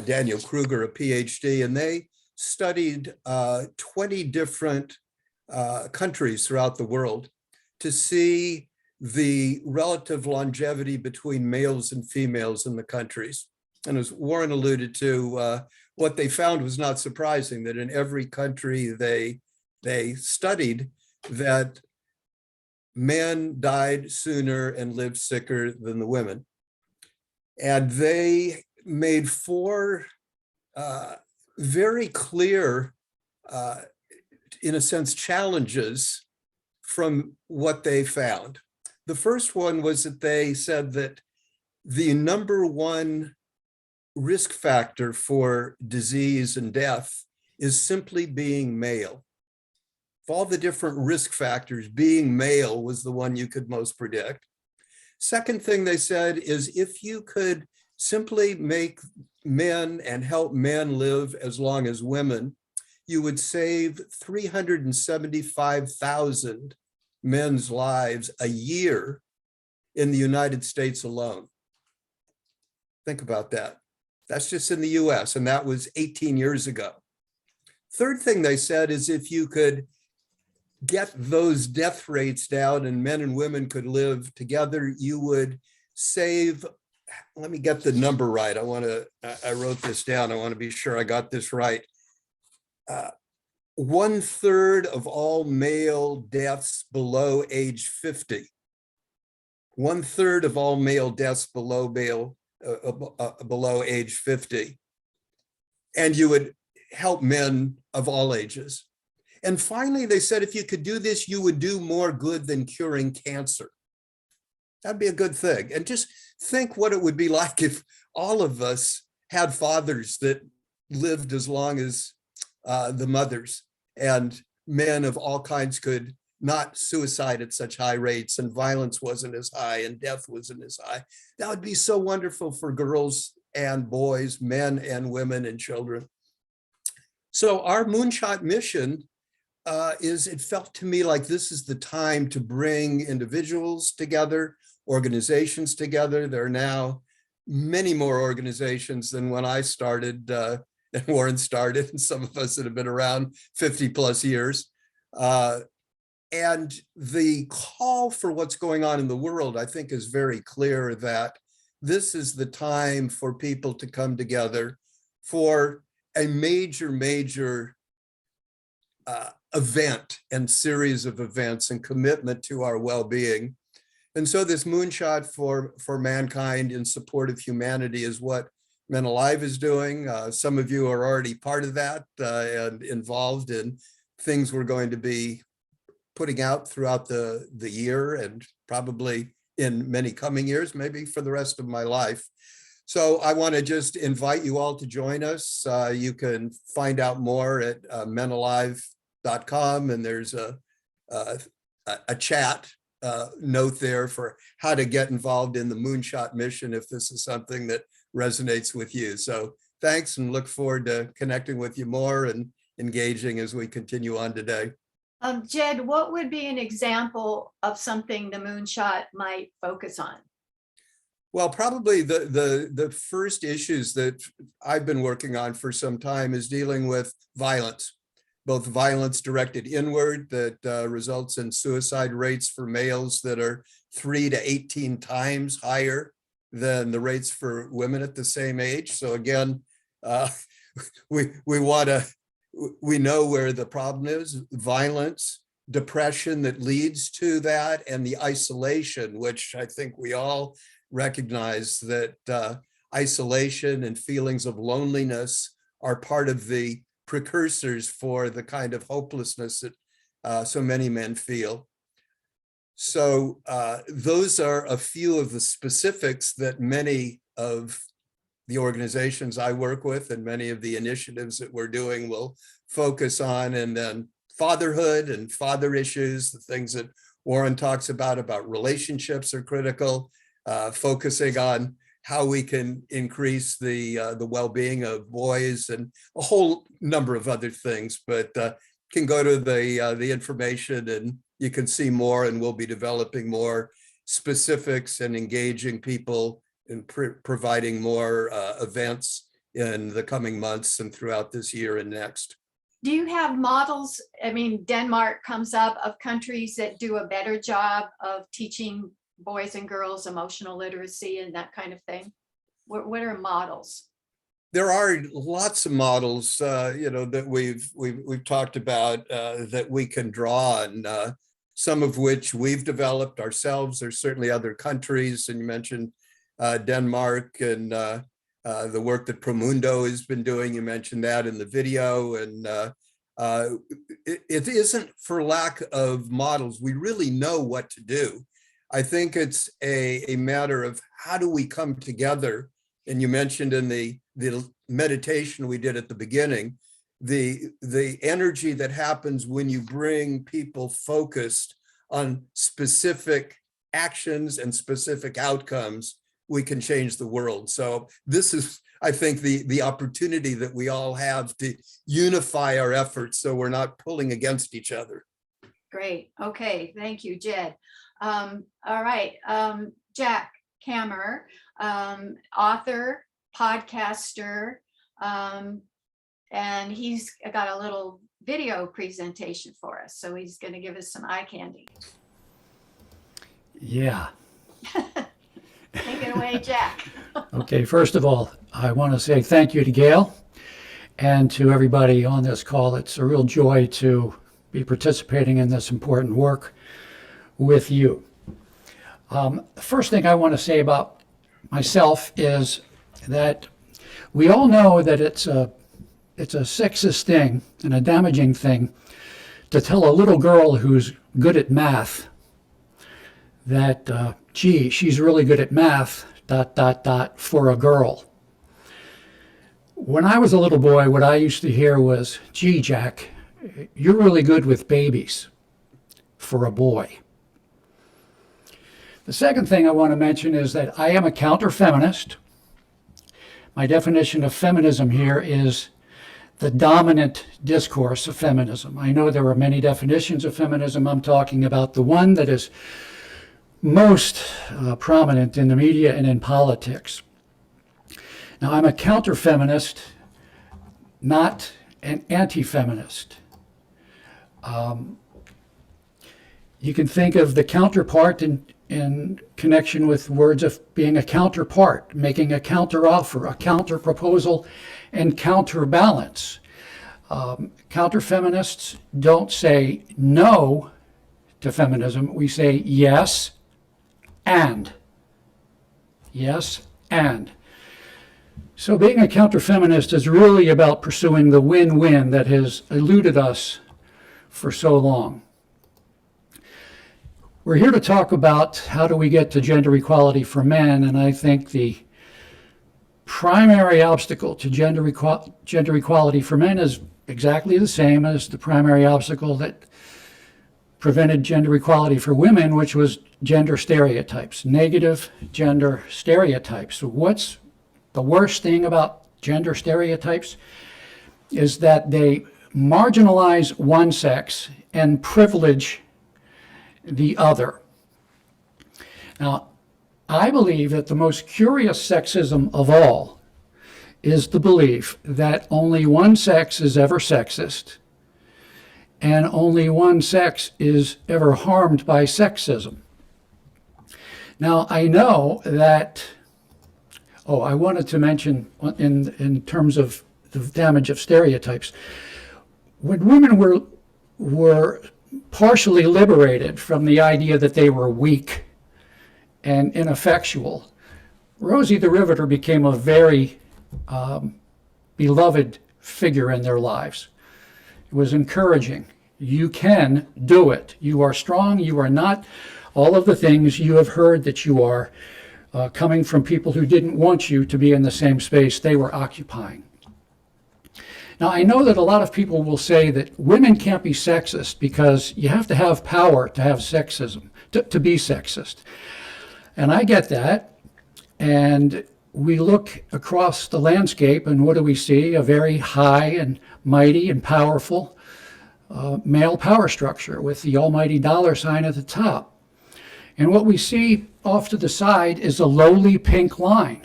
Daniel Kruger, a PhD, and they studied 20 different countries throughout the world to see the relative longevity between males and females in the countries. And as Warren alluded to, what they found was not surprising, that in every country they studied, that men died sooner and lived sicker than the women. And they made 4 very clear, in a sense, challenges from what they found. The first one was that they said that the #1 risk factor for disease and death is simply being male. Of all the different risk factors, being male was the one you could most predict. Second thing they said is if you could simply make men and help men live as long as women, you would save 375,000 men's lives a year in the United States alone. Think about that. That's just in the US, and that was 18 years ago. Third thing they said is if you could get those death rates down and men and women could live together, you would save, let me get the number right. I wrote this down. I want to be sure I got this right. 1/3 of all male deaths below age 50. 1/3 of all male deaths below age 50. And you would help men of all ages. And finally, they said, if you could do this, you would do more good than curing cancer. That'd be a good thing. And just think what it would be like if all of us had fathers that lived as long as the mothers, and men of all kinds could not suicide at such high rates, and violence wasn't as high, and death wasn't as high. That would be so wonderful for girls and boys, men and women and children. So our moonshot mission it felt to me like this is the time to bring individuals together, organizations together. There are now many more organizations than when I started, and Warren started, and some of us that have been around 50 plus years. And the call for what's going on in the world, I think, is very clear that this is the time for people to come together for a major event and series of events and commitment to our well-being. And so this moonshot for mankind in support of humanity is what Men Alive is doing. Some of you are already part of that and involved in things we're going to be putting out throughout the year and probably in many coming years, maybe for the rest of my life. So I want to just invite you all to join us. You can find out more at menalive.com, and there's a chat note there for how to get involved in the Moonshot mission if this is something that resonates with you. So thanks, and look forward to connecting with you more and engaging as we continue on today. Jed, what would be an example of something the Moonshot might focus on? Well, probably the first issues that I've been working on for some time is dealing with violence, both violence directed inward that results in suicide rates for males that are 3 to 18 times higher than the rates for women at the same age. So again, we know where the problem is: violence, depression that leads to that, and the isolation, which I think we all recognize that isolation and feelings of loneliness are part of the precursors for the kind of hopelessness that so many men feel. So those are a few of the specifics that many of the organizations I work with and many of the initiatives that we're doing will focus on. And then fatherhood and father issues, the things that Warren talks about relationships are critical, focusing on how we can increase the well-being of boys and a whole number of other things, but can go to the information and you can see more, and we'll be developing more specifics and engaging people and providing more events in the coming months and throughout this year and next. Do you have models? I mean, Denmark comes up, of countries that do a better job of teaching boys and girls emotional literacy and that kind of thing? What are models? There are lots of models, that we've talked about that we can draw on. Some of which we've developed ourselves. There's certainly other countries, and you mentioned Denmark and the work that Promundo has been doing. You mentioned that in the video, and it isn't for lack of models. We really know what to do. I think it's a matter of how do we come together. And you mentioned in the meditation we did at the beginning, the energy that happens when you bring people focused on specific actions and specific outcomes, we can change the world. So this is, I think, the opportunity that we all have to unify our efforts so we're not pulling against each other. Great. Okay. Thank you, Jed. All right. Jack Kammer, author, podcaster, and he's got a little video presentation for us. So he's going to give us some eye candy. Yeah. Take it away, Jack. Okay, first of all, I want to say thank you to Gayle and to everybody on this call. It's a real joy to be participating in this important work with you. The first thing I want to say about myself is that we all know that it's a sexist thing and a damaging thing to tell a little girl who's good at math that, gee, she's really good at math, ... for a girl. When I was a little boy, what I used to hear was, gee, Jack, you're really good with babies, for a boy. The second thing I want to mention is that I am a counter-feminist. My definition of feminism here is the dominant discourse of feminism. I know there are many definitions of feminism. I'm talking about the one that is most prominent in the media and in politics. Now, I'm a counter-feminist, not an anti-feminist. You can think of the counterpart in connection with words of being a counterpart, making a counteroffer, a counter-proposal, and counterbalance. Counter-feminists don't say no to feminism. We say yes and. Yes and. So being a counter-feminist is really about pursuing the win-win that has eluded us for so long. We're here to talk about how do we get to gender equality for men, and I think the primary obstacle to gender equality for men is exactly the same as the primary obstacle that prevented gender equality for women, which was gender stereotypes, negative gender stereotypes. So what's the worst thing about gender stereotypes is that they marginalize one sex and privilege the other. Now, I believe that the most curious sexism of all is the belief that only one sex is ever sexist and only one sex is ever harmed by sexism. Now, I know that, I wanted to mention in terms of the damage of stereotypes, when women were partially liberated from the idea that they were weak and ineffectual, Rosie the Riveter became a very beloved figure in their lives. It was encouraging. You can do it. You are strong. You are not all of the things you have heard that you are, coming from people who didn't want you to be in the same space they were occupying. Now, I know that a lot of people will say that women can't be sexist because you have to have power to have sexism, to be sexist. And I get that. And we look across the landscape and what do we see? A very high and mighty and powerful male power structure with the almighty dollar sign at the top. And what we see off to the side is a lowly pink line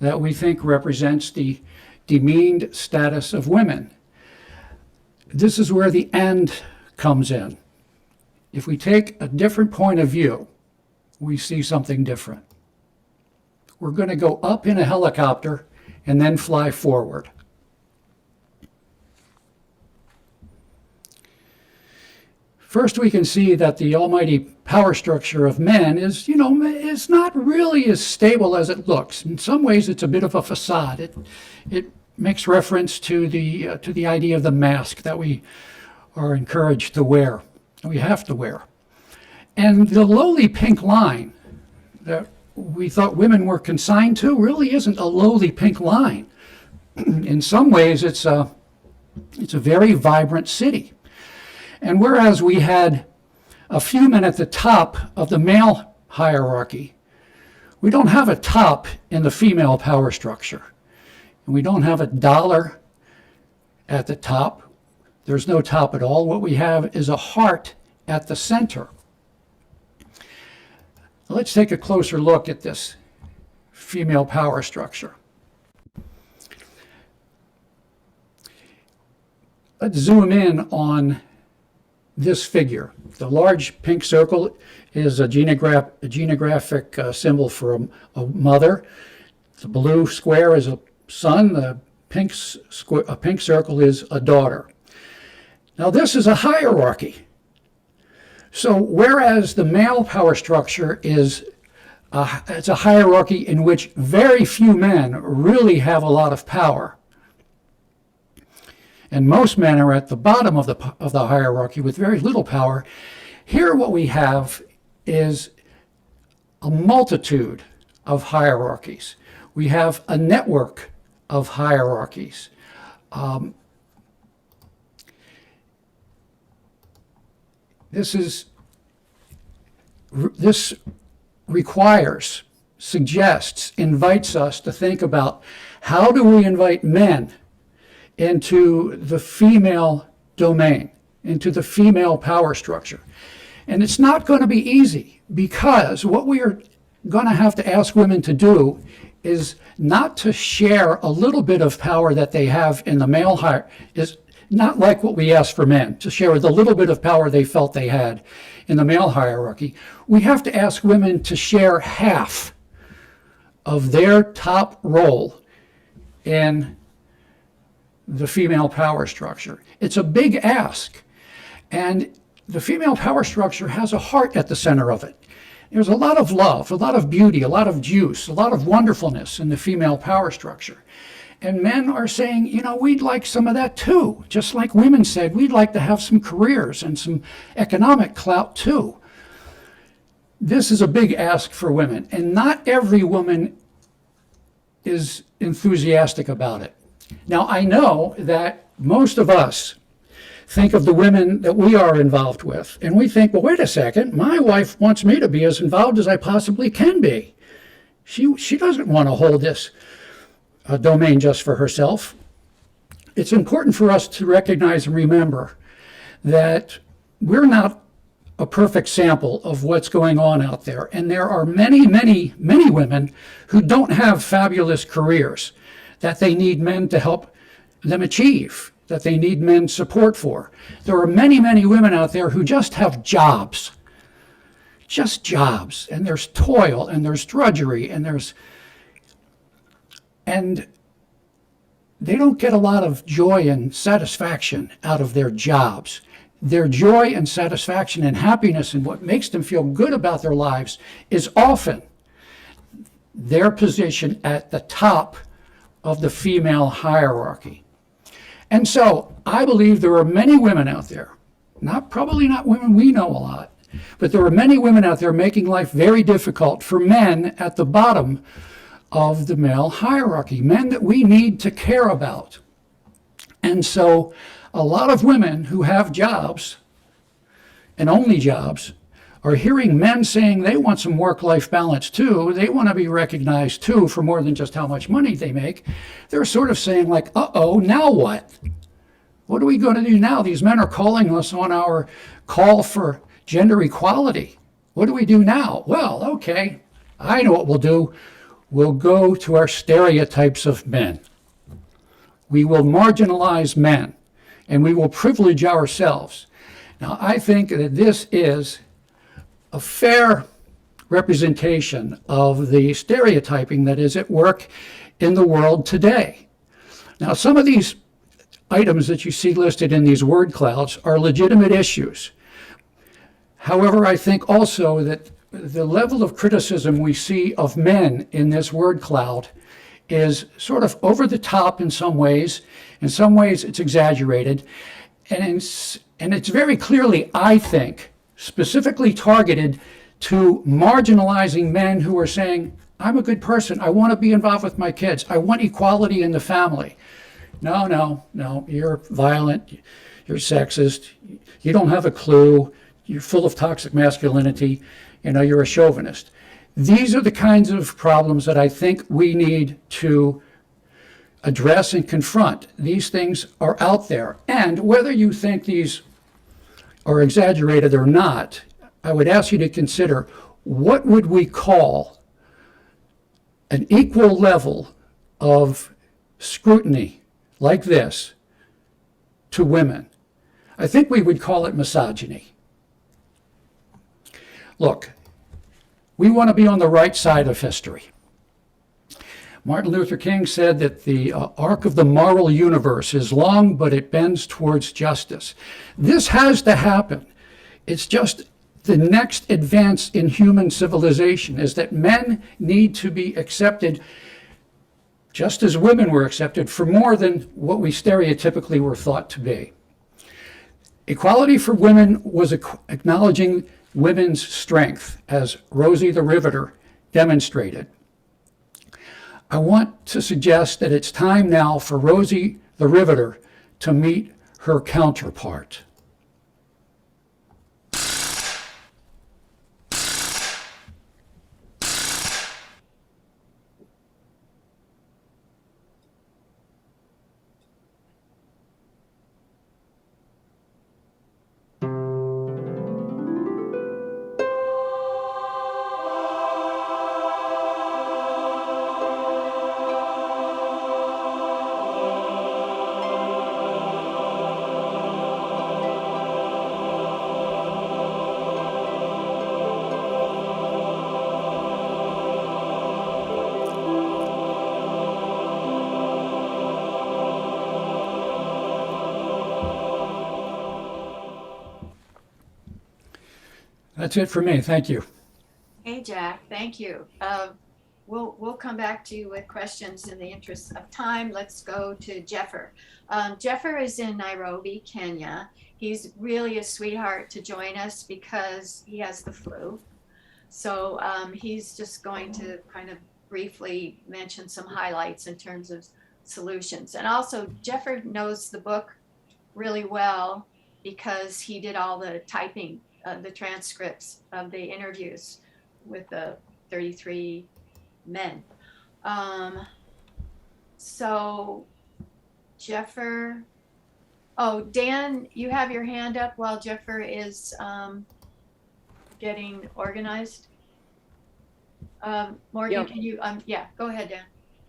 that we think represents the demeaned status of women. This is where the end comes in. If we take a different point of view, we see something different. We're going to go up in a helicopter and then fly forward. First, we can see that the almighty power structure of men is, is not really as stable as it looks. In some ways, it's a bit of a facade. It makes reference to the idea of the mask that we are encouraged to wear, and we have to wear. And the lowly pink line that we thought women were consigned to really isn't a lowly pink line. In some ways, it's a very vibrant city. And whereas we had a few men at the top of the male hierarchy, we don't have a top in the female power structure. And we don't have a dollar at the top. There's no top at all. What we have is a heart at the center. Let's take a closer look at this female power structure. Let's zoom in on this figure. The large pink circle is a genographic symbol for a mother. The blue square is a son. The pink circle is a daughter. Now this is a hierarchy. So whereas the male power structure is it's a hierarchy in which very few men really have a lot of power, and most men are at the bottom of the hierarchy with very little power, here what we have is a multitude of hierarchies. We have a network of hierarchies. This requires, suggests, invites us to think about how do we invite men into the female domain, into the female power structure. And it's not going to be easy, because what we are going to have to ask women to do is not to share a little bit of power that they have in the male hierarchy, is not like what we asked for men, to share the little bit of power they felt they had in the male hierarchy. We have to ask women to share half of their top role in the female power structure. It's a big ask. And the female power structure has a heart at the center of it. There's a lot of love, a lot of beauty, a lot of juice, a lot of wonderfulness in the female power structure. And men are saying, you know, we'd like some of that too. Just like women said, we'd like to have some careers and some economic clout too. This is a big ask for women, and not every woman is enthusiastic about it. Now, I know that most of us think of the women that we are involved with, and we think, well, wait a second, my wife wants me to be as involved as I possibly can be. She doesn't want to hold this domain just for herself. It's important for us to recognize and remember that we're not a perfect sample of what's going on out there. And there are many, many, many women who don't have fabulous careers that they need men to help them achieve, that they need men's support for. There are many, many women out there who just have jobs, just jobs. And there's toil, and there's drudgery, and they don't get a lot of joy and satisfaction out of their jobs. Their joy and satisfaction and happiness and what makes them feel good about their lives is often their position at the top of the female hierarchy. And so I believe there are many women out there, probably not women we know a lot, but there are many women out there making life very difficult for men at the bottom of the male hierarchy, men that we need to care about. And so a lot of women who have jobs, and only jobs, are hearing men saying they want some work-life balance too. They want to be recognized too for more than just how much money they make. They're sort of saying like, uh-oh, now what? What are we going to do now? These men are calling us on our call for gender equality. What do we do now? Well, okay, I know what we'll do. We'll go to our stereotypes of men. We will marginalize men, and we will privilege ourselves. Now, I think that this is a fair representation of the stereotyping that is at work in the world today. Now, some of these items that you see listed in these word clouds are legitimate issues. However, I think also that the level of criticism we see of men in this word cloud is sort of over the top in some ways. In some ways, it's exaggerated. And it's very clearly, I think, specifically targeted to marginalizing men who are saying, I'm a good person. I want to be involved with my kids. I want equality in the family. No, you're violent. You're sexist. You don't have a clue. You're full of toxic masculinity. You're a chauvinist. These are the kinds of problems that I think we need to address and confront. These things are out there. And whether you think these are exaggerated or not, I would ask you to consider, what would we call an equal level of scrutiny like this to women? I think we would call it misogyny. Look, we want to be on the right side of history. Martin Luther King said that the arc of the moral universe is long, but it bends towards justice. This has to happen. It's just the next advance in human civilization is that men need to be accepted just as women were accepted for more than what we stereotypically were thought to be. Equality for women was acknowledging women's strength, as Rosie the Riveter demonstrated. I want to suggest that it's time now for Rosie the Riveter to meet her counterpart. That's it for me. Thank you. Hey, Jack, thank you. We'll come back to you with questions in the interest of time. Let's go to Jeffer. Jeffer is in Nairobi, Kenya. He's really a sweetheart to join us because he has the flu. So he's just going to kind of briefly mention some highlights in terms of solutions. And also, Jeffer knows the book really well because he did all the typing, the transcripts of the interviews with the 33 men. So Jeffer, oh, Dan, you have your hand up while Jeffer is getting organized. Morgan, can you, yeah, go ahead, Dan.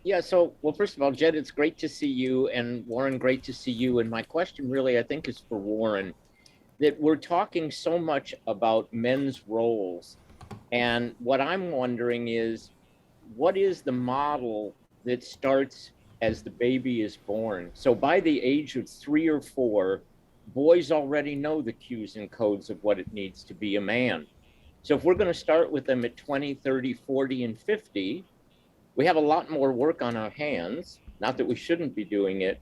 Yeah, so, well, first of all, Jed, it's great to see you, and Warren, great to see you. And my question really, I think, is for Warren, that we're talking so much about men's roles. And what I'm wondering is, what is the model that starts as the baby is born? So by the age of 3 or 4, boys already know the cues and codes of what it needs to be a man. So if we're going to start with them at 20, 30, 40, and 50, we have a lot more work on our hands. Not that we shouldn't be doing it,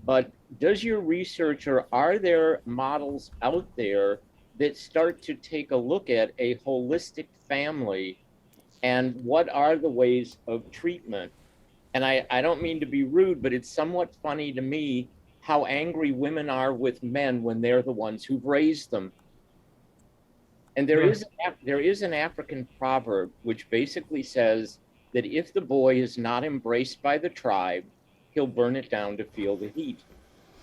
but does your research, or are there models out there that start to take a look at a holistic family, and what are the ways of treatment? And I don't mean to be rude, but it's somewhat funny to me how angry women are with men when they're the ones who've raised them. And there is an African proverb which basically says that if the boy is not embraced by the tribe, he'll burn it down to feel the heat.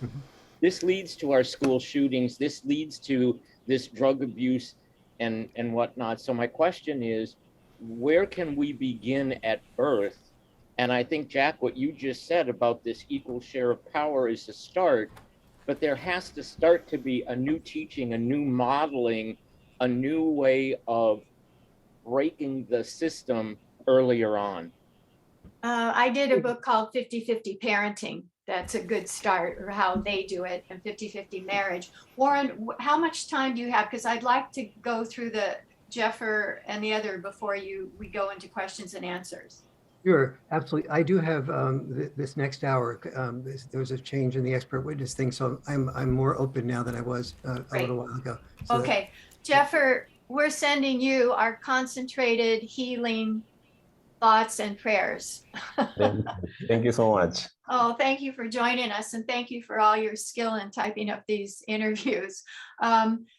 Mm-hmm. This leads to our school shootings. This leads to this drug abuse and whatnot. So my question is, where can we begin at birth? And I think, Jack, what you just said about this equal share of power is a start, but there has to start to be a new teaching, a new modeling, a new way of breaking the system earlier on. I did a book called 50-50 Parenting. That's a good start, or how they do it, and 50-50 Marriage. Warren, how much time do you have? Because I'd like to go through the Jeffer and the other before we go into questions and answers. Sure, absolutely. I do have this next hour. There was a change in the expert witness thing, so I'm more open now than I was a little while ago. So okay, Jeffer, we're sending you our concentrated healing thoughts and prayers. Thank you so much. Oh, thank you for joining us, and thank you for all your skill in typing up these interviews.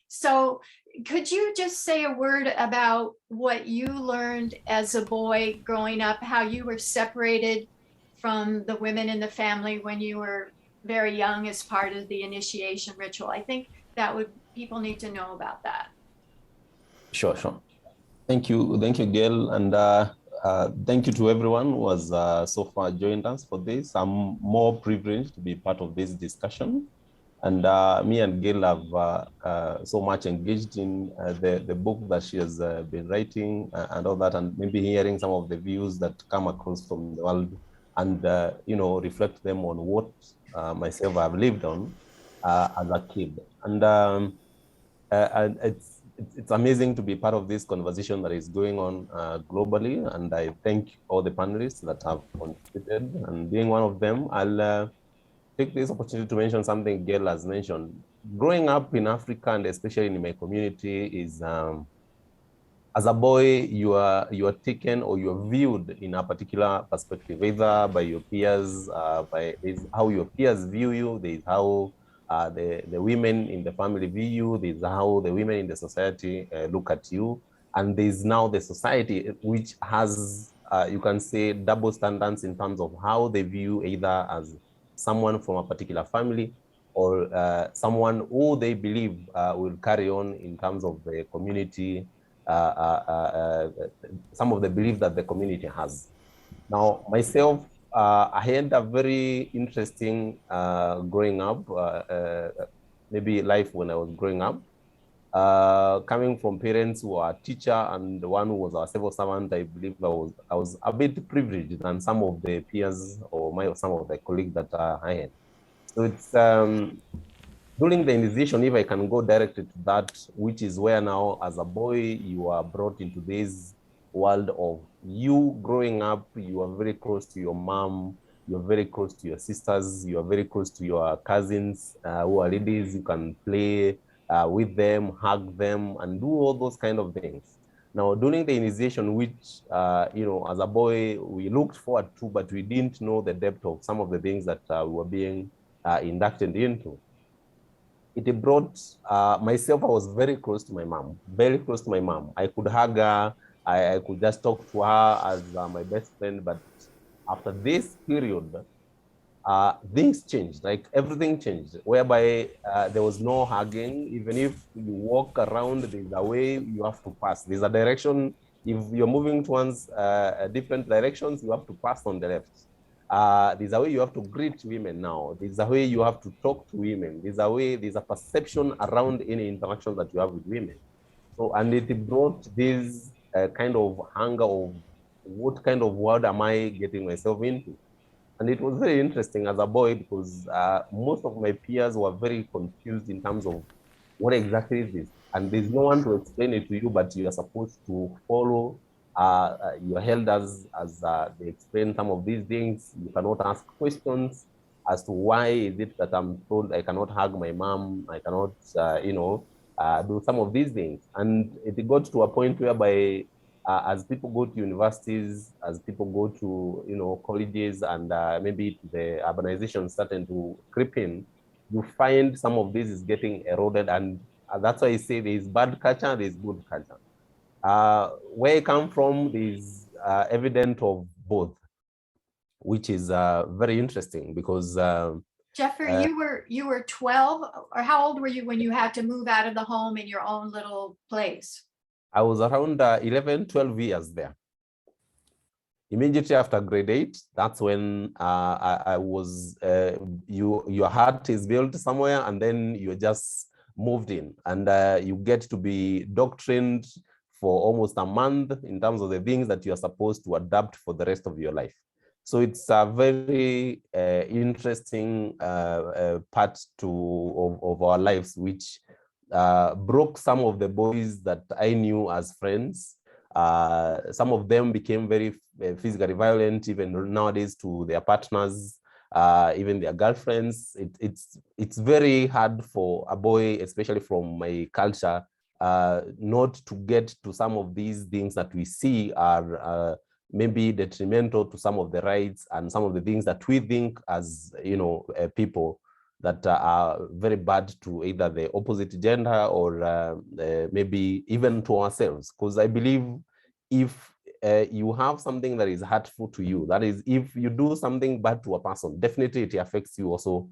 So could you just say a word about what you learned as a boy growing up, how you were separated from the women in the family when you were very young as part of the initiation ritual? I think that would people need to know about that. Sure. Thank you, Gayle, and thank you to everyone who has so far joined us for this. I'm more privileged to be part of this discussion, and me and Gayle have so much engaged in the book that she has been writing and all that, and maybe hearing some of the views that come across from the world, and reflect them on what myself I've lived on as a kid, and it's amazing to be part of this conversation that is going on globally, and I thank all the panelists that have contributed, and being one of them, I'll take this opportunity to mention something Gayle has mentioned. Growing up in Africa, and especially in my community, is as a boy, you are taken or you are viewed in a particular perspective, either by your peers, by how your peers view you, there is how the women in the family view you, there is how the women in the society look at you, and there is now the society which has, you can say, double standards in terms of how they view either as someone from a particular family or someone who they believe will carry on in terms of the community, some of the belief that the community has. Now, myself, I had a very interesting growing up, maybe life when I was growing up, coming from parents who are a teacher and the one who was a civil servant. I believe I was a bit privileged than some of the peers or some of the colleagues that I had. So it's during the initiation, if I can go directly to that, which is where now as a boy, you are brought into this world of you growing up, you are very close to your mom, you're very close to your sisters, you are very close to your cousins who are ladies. You can play with them, hug them, and do all those kind of things. Now, during the initiation, which, as a boy, we looked forward to, but we didn't know the depth of some of the things that we were being inducted into. It brought myself, I was very close to my mom, very close to my mom. I could hug her, I could just talk to her as my best friend. But after this period, things changed, like everything changed, whereby there was no hugging. Even if you walk around, there's a way you have to pass. There's a direction. If you're moving towards different directions, you have to pass on the left. There's a way you have to greet women now. There's a way you have to talk to women. There's a perception around any interaction that you have with women. So, and it brought this kind of hunger of what kind of world am I getting myself into? And it was very interesting as a boy because most of my peers were very confused in terms of what exactly is this? And there's no one to explain it to you, but you are supposed to follow your elders as they explain some of these things. You cannot ask questions as to why is it that I'm told I cannot hug my mom, I cannot, do some of these things. And it got to a point whereby as people go to universities, as people go to, colleges, and maybe the urbanization starting to creep in, you find some of this is getting eroded. And that's why I say there is bad culture, there is good culture. Where I come from is evident of both, which is very interesting because Jeffrey, you were 12, or how old were you when you had to move out of the home in your own little place? I was around 11, 12 years there. Immediately after grade 8, that's when I was, your heart is built somewhere and then you're just moved in, and you get to be doctrined for almost a month in terms of the things that you are supposed to adapt for the rest of your life. So it's a very interesting part of our lives, which broke some of the boys that I knew as friends. Some of them became very physically violent, even nowadays, to their partners, even their girlfriends. It's very hard for a boy, especially from my culture, not to get to some of these things that we see are maybe detrimental to some of the rights and some of the things that we think as people that are very bad to either the opposite gender or maybe even to ourselves. Because I believe if you have something that is hurtful to you, that is, if you do something bad to a person, definitely it affects you also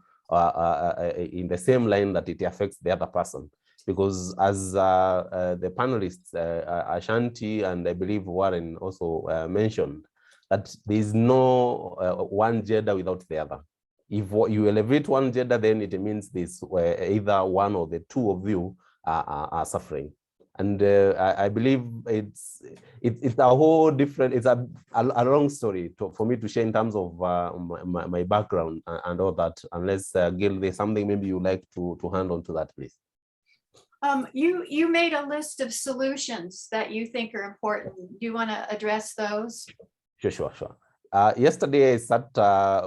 in the same line that it affects the other person. because as the panelists, Ashanti and I believe Warren also mentioned, that there is no one gender without the other. If you elevate one gender, then it means this either one or the two of you are suffering. And I believe it's a whole different, it's a long story for me to share in terms of my background and all that, unless Gayle, there's something maybe you like to hand on to that, please. You made a list of solutions that you think are important. Do you want to address those? Sure. Yesterday, I sat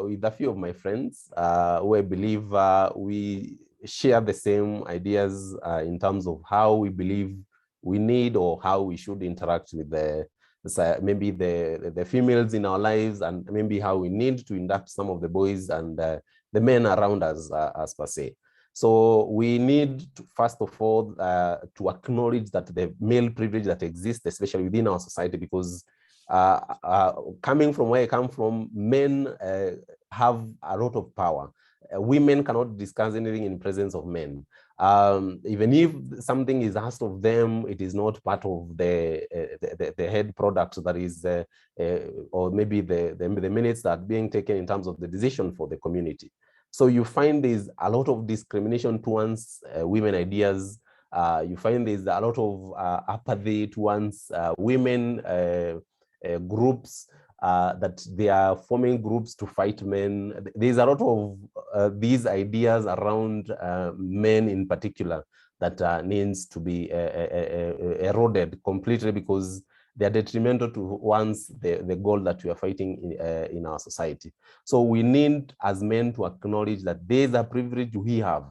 with a few of my friends who I believe we share the same ideas in terms of how we believe we need or how we should interact with maybe the females in our lives, and maybe how we need to induct some of the boys and the men around us as per se. So we need to, first of all, to acknowledge that the male privilege that exists, especially within our society, because coming from where I come from, men have a lot of power. Women cannot discuss anything in presence of men. Even if something is asked of them, it is not part of the head product that is, or maybe the minutes that are being taken in terms of the decision for the community. So you find there's a lot of discrimination towards women ideas. You find there's a lot of apathy towards women groups, that they are forming groups to fight men. There's a lot of these ideas around men in particular that needs to be eroded completely, because they are detrimental to the goal that we are fighting in our society. So we need as men to acknowledge that there's a privilege we have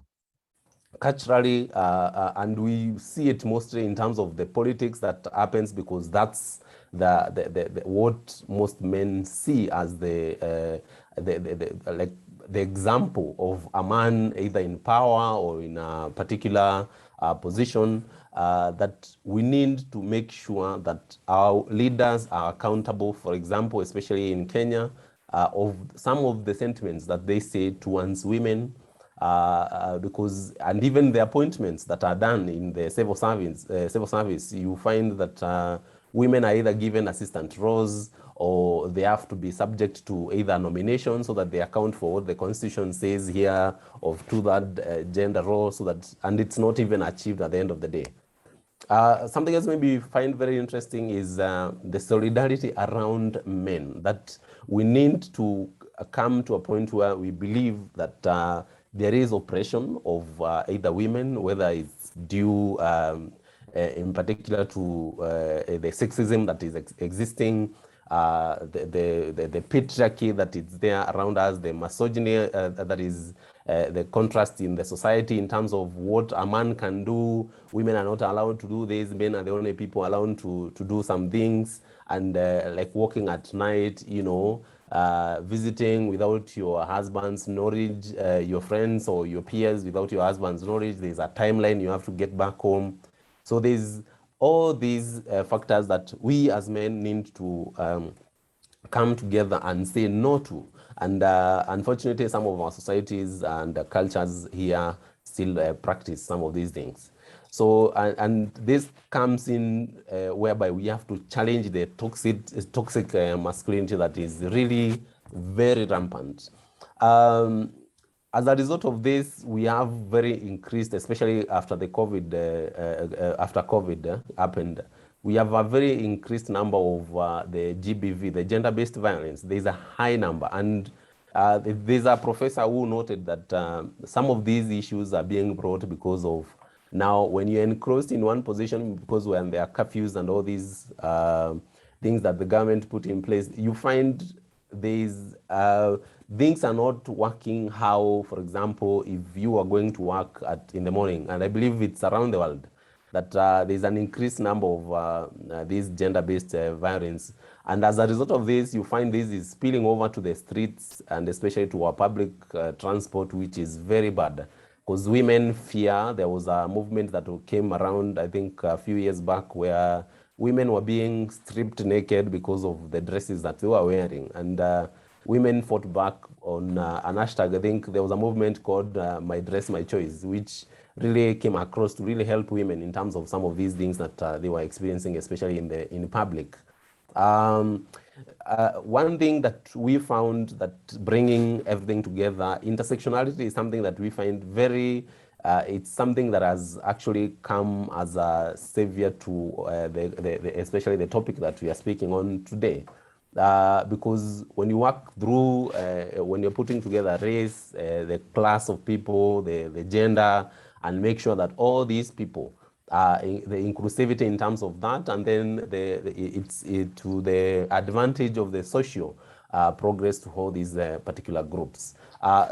culturally, and we see it mostly in terms of the politics that happens, because that's what most men see as the example of a man either in power or in a particular position, that we need to make sure that our leaders are accountable, for example, especially in Kenya, of some of the sentiments that they say towards women, because, and even the appointments that are done in the civil service, you find that women are either given assistant roles, or they have to be subject to either nomination so that they account for what the constitution says here of two-third gender role, so that, and it's not even achieved at the end of the day. Something else maybe you find very interesting is the solidarity around men, that we need to come to a point where we believe that there is oppression of either women, whether it's due in particular to the sexism that is existing, the patriarchy that is there around us, the misogyny that is the contrast in the society in terms of what a man can do. Women are not allowed to do this. Men are the only people allowed to do some things, and like walking at night, you know, visiting without your husband's knowledge, your friends or your peers without your husband's knowledge. There's a timeline you have to get back home. So there's all these factors that we as men need to come together and say no to. And unfortunately, some of our societies and cultures here still practice some of these things. So, and this comes in whereby we have to challenge the toxic masculinity that is really very rampant. As a result of this, we have very increased, especially after the COVID happened, we have a very increased number of the GBV, the gender-based violence. There's a high number, and there's a professor who noted that some of these issues are being brought because of now when you're encroached in one position, because when there are curfews and all these things that the government put in place, you find these things are not working how, for example, if you are going to work in the morning, and I believe it's around the world, that there's an increased number of these gender-based violence. And as a result of this, you find this is spilling over to the streets and especially to our public transport, which is very bad. Because women fear, there was a movement that came around, I think, a few years back, where women were being stripped naked because of the dresses that they were wearing. And women fought back on an hashtag. I think there was a movement called My Dress, My Choice, which really came across to really help women in terms of some of these things that they were experiencing, especially in public. One thing that we found that bringing everything together, intersectionality is something that we find very, it's something that has actually come as a savior to especially the topic that we are speaking on today. Because when you work through, when you're putting together race, the class of people, the gender, and make sure that all these people, the inclusivity in terms of that, and then it's to the advantage of the social progress to all these particular groups.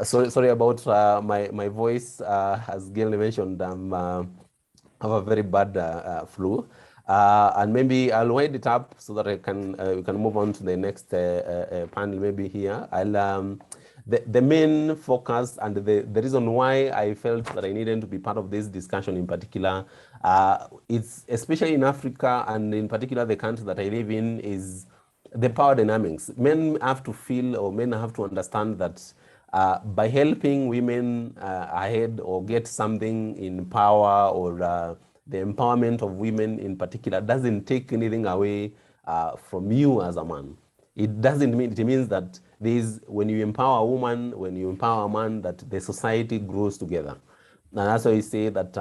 Sorry about my voice. As Gayle mentioned, have a very bad flu. And maybe I'll wind it up so that we can move on to the next panel maybe here. The main focus and the reason why I felt that I needed to be part of this discussion in particular, it's especially in Africa and in particular the country that I live in, is the power dynamics. Men have to feel, or men have to understand that by helping women ahead or get something in power, or the empowerment of women in particular, doesn't take anything away from you as a man. It doesn't mean, it means that when you empower a woman, when you empower a man, that the society grows together. And that's why I say that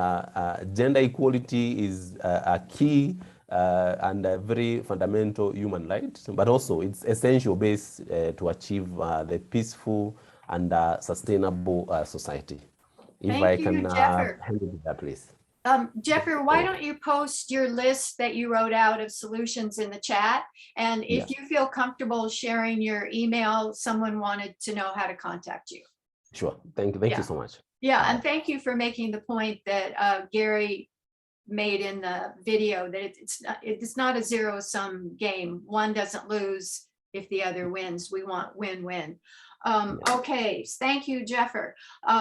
gender equality is a key and a very fundamental human right, but also it's essential base to achieve the peaceful and sustainable society. If Thank I you, can Jeffer. hand it to that, please. Jeffer, why don't you post your list that you wrote out of solutions in the chat? And if you feel comfortable sharing your email, someone wanted to know how to contact you. Sure. Thank you so much. Yeah, and thank you for making the point that Gary made in the video, that it's not a zero-sum game. One doesn't lose if the other wins. We want win-win. Okay, thank you, Jeffer.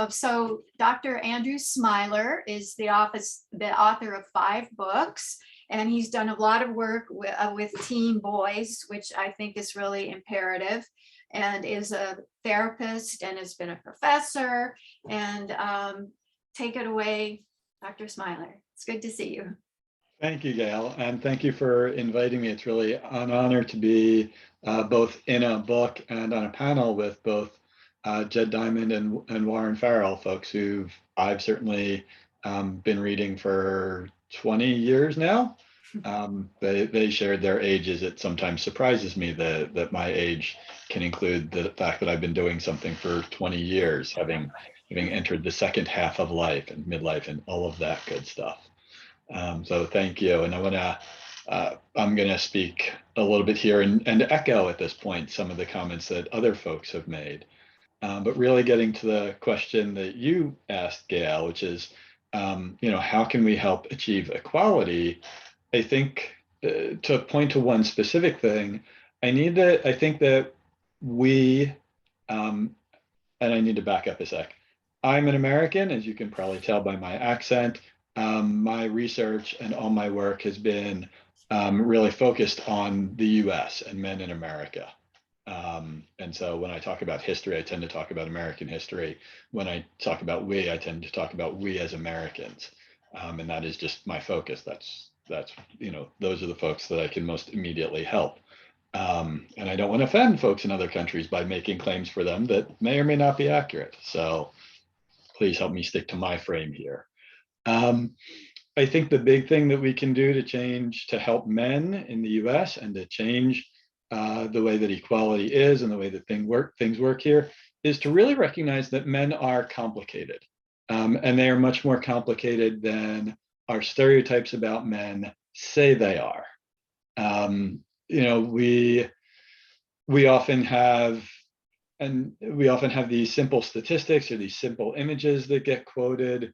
So Dr. Andrew Smiler is the author of 5 books, and he's done a lot of work with teen boys, which I think is really imperative, and is a therapist and has been a professor. And take it away, Dr. Smiler. It's good to see you. Thank you, Gayle, and thank you for inviting me. It's really an honor to be both in a book and on a panel with both Jed Diamond and Warren Farrell, folks who I've certainly been reading for 20 years now. They shared their ages. It sometimes surprises me that my age can include the fact that I've been doing something for 20 years, having entered the second half of life and midlife and all of that good stuff. So thank you. And I'm gonna speak a little bit here and echo at this point some of the comments that other folks have made. But really getting to the question that you asked, Gayle, which is, how can we help achieve equality? I think to point to one specific thing, I think that we, and I need to back up a sec. I'm an American, as you can probably tell by my accent. My research and all my work has been really focused on the US and men in America. And so when I talk about history, I tend to talk about American history. When I talk about we, I tend to talk about we as Americans. And that is just my focus. That's those are the folks that I can most immediately help. And I don't want to offend folks in other countries by making claims for them that may or may not be accurate. So please help me stick to my frame here. I think the big thing that we can do to help men in the US and to change the way that equality is and the way that things work here is to really recognize that men are complicated. And they are much more complicated than our stereotypes about men say they are. We often have these simple statistics or these simple images that get quoted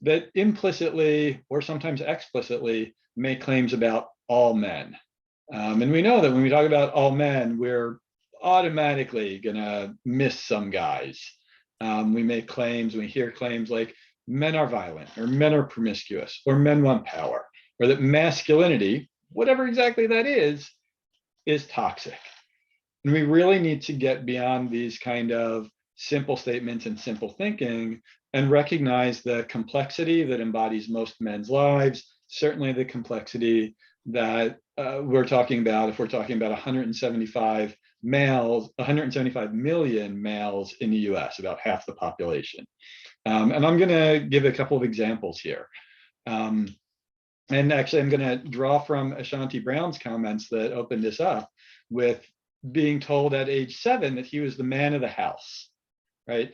that implicitly or sometimes explicitly make claims about all men. And we know that when we talk about all men, we're automatically gonna miss some guys. We make claims, we hear claims like men are violent, or men are promiscuous, or men want power, or that masculinity, whatever exactly that is toxic. And we really need to get beyond these kind of simple statements and simple thinking and recognize the complexity that embodies most men's lives, certainly the complexity that we're talking about if we're talking about 175 million males in the US, about half the population. And I'm going to give a couple of examples here. And actually, I'm going to draw from Ashanti Brown's comments that opened this up with being told at age 7 that he was the man of the house, right?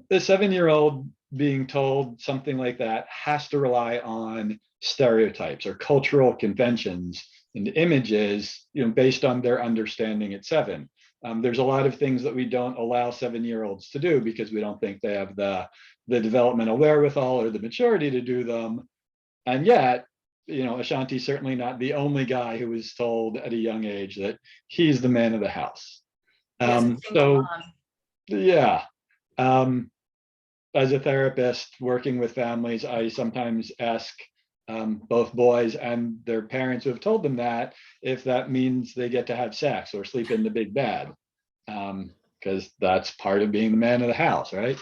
The 7-year-old being told something like that has to rely on stereotypes or cultural conventions and images, based on their understanding at 7. There's a lot of things that we don't allow 7-year-olds to do because we don't think they have the developmental wherewithal or the maturity to do them. And yet, Ashanti's certainly not the only guy who was told at a young age that he's the man of the house. As a therapist working with families, I sometimes ask both boys and their parents who have told them that if that means they get to have sex or sleep in the big bed, because that's part of being the man of the house, right?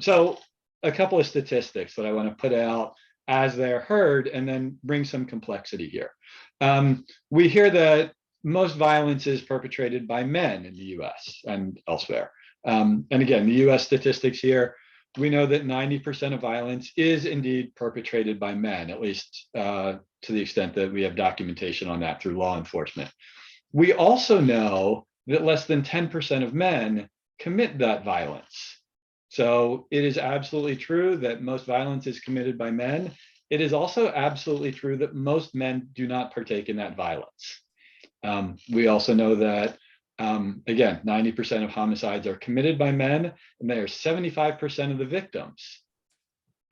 So a couple of statistics that I want to put out as they're heard and then bring some complexity here. We hear that most violence is perpetrated by men in the US and elsewhere. And again, the US statistics here, we know that 90% of violence is indeed perpetrated by men, at least to the extent that we have documentation on that through law enforcement. We also know that less than 10% of men commit that violence. So it is absolutely true that most violence is committed by men. It is also absolutely true that most men do not partake in that violence. We also know that, again, 90% of homicides are committed by men, and they are 75% of the victims.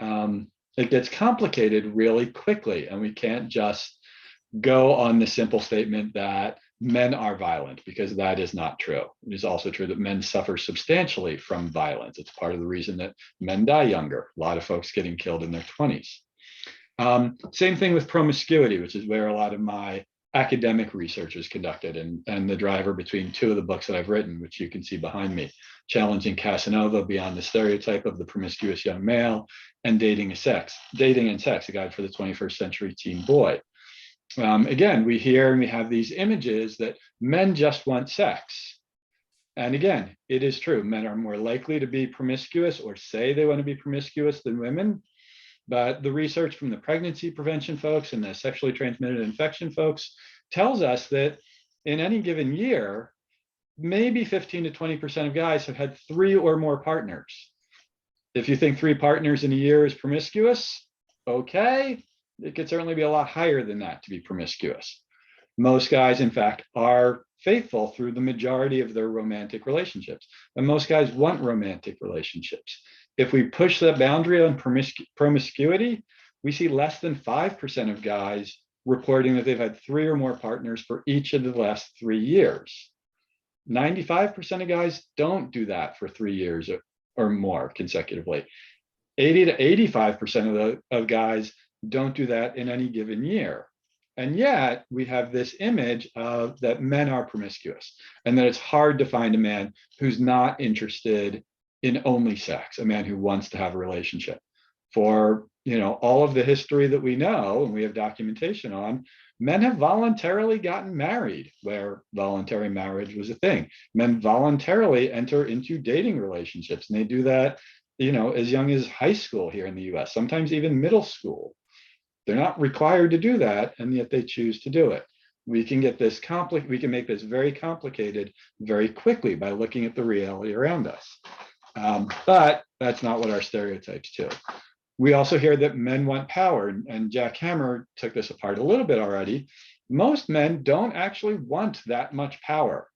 It gets complicated really quickly, and we can't just go on the simple statement that men are violent, because that is not true. It is also true that men suffer substantially from violence. It's part of the reason that men die younger. A lot of folks getting killed in their 20s. Same thing with promiscuity, which is where a lot of my academic research is conducted, and the driver between two of the books that I've written, which you can see behind me, Challenging Casanova Beyond the Stereotype of the Promiscuous Young Male, and Dating and Sex, A Guide for the 21st Century Teen Boy. Again, we hear and we have these images that men just want sex. And again, it is true, men are more likely to be promiscuous or say they want to be promiscuous than women. But the research from the pregnancy prevention folks and the sexually transmitted infection folks tells us that in any given year, maybe 15 to 20% of guys have had 3 or more partners. If you think 3 partners in a year is promiscuous, okay, it could certainly be a lot higher than that to be promiscuous. Most guys, in fact, are faithful through the majority of their romantic relationships. And most guys want romantic relationships. If we push that boundary on promiscuity, we see less than 5% of guys reporting that they've had 3 or more partners for each of the last 3 years. 95% of guys don't do that for 3 years or more consecutively. 80 to 85% of guys don't do that in any given year. And yet we have this image of that men are promiscuous and that it's hard to find a man who's not interested in only sex, a man who wants to have a relationship. For all of the history that we know and we have documentation on, men have voluntarily gotten married where voluntary marriage was a thing. Men voluntarily enter into dating relationships, and they do that as young as high school here in the US, sometimes even middle school. They're not required to do that, and yet they choose to do it. We can get this we can make this very complicated very quickly by looking at the reality around us. But that's not what our stereotypes do. We also hear that men want power, and Jack Kammer took this apart a little bit already. Most men don't actually want that much power.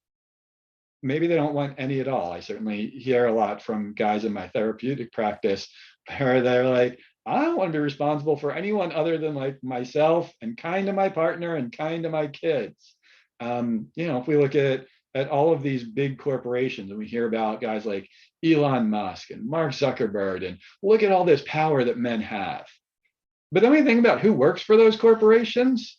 Maybe they don't want any at all. I certainly hear a lot from guys in my therapeutic practice where they're like, I don't want to be responsible for anyone other than like myself and kind of my partner and kind of my kids. If we look at all of these big corporations and we hear about guys like Elon Musk and Mark Zuckerberg, and look at all this power that men have. But then we think about who works for those corporations.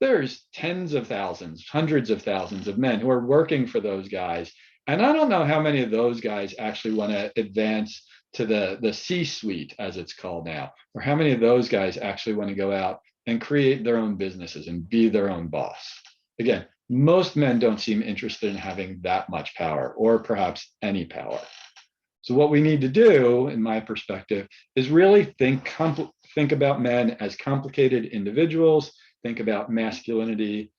there's tens of thousands, hundreds of thousands of men who are working for those guys. And I don't know how many of those guys actually want to advance to the C-suite, as it's called now, or how many of those guys actually want to go out and create their own businesses and be their own boss. Again, most men don't seem interested in having that much power, or perhaps any power. So what we need to do, in my perspective, is really think about men as complicated individuals, think about masculinity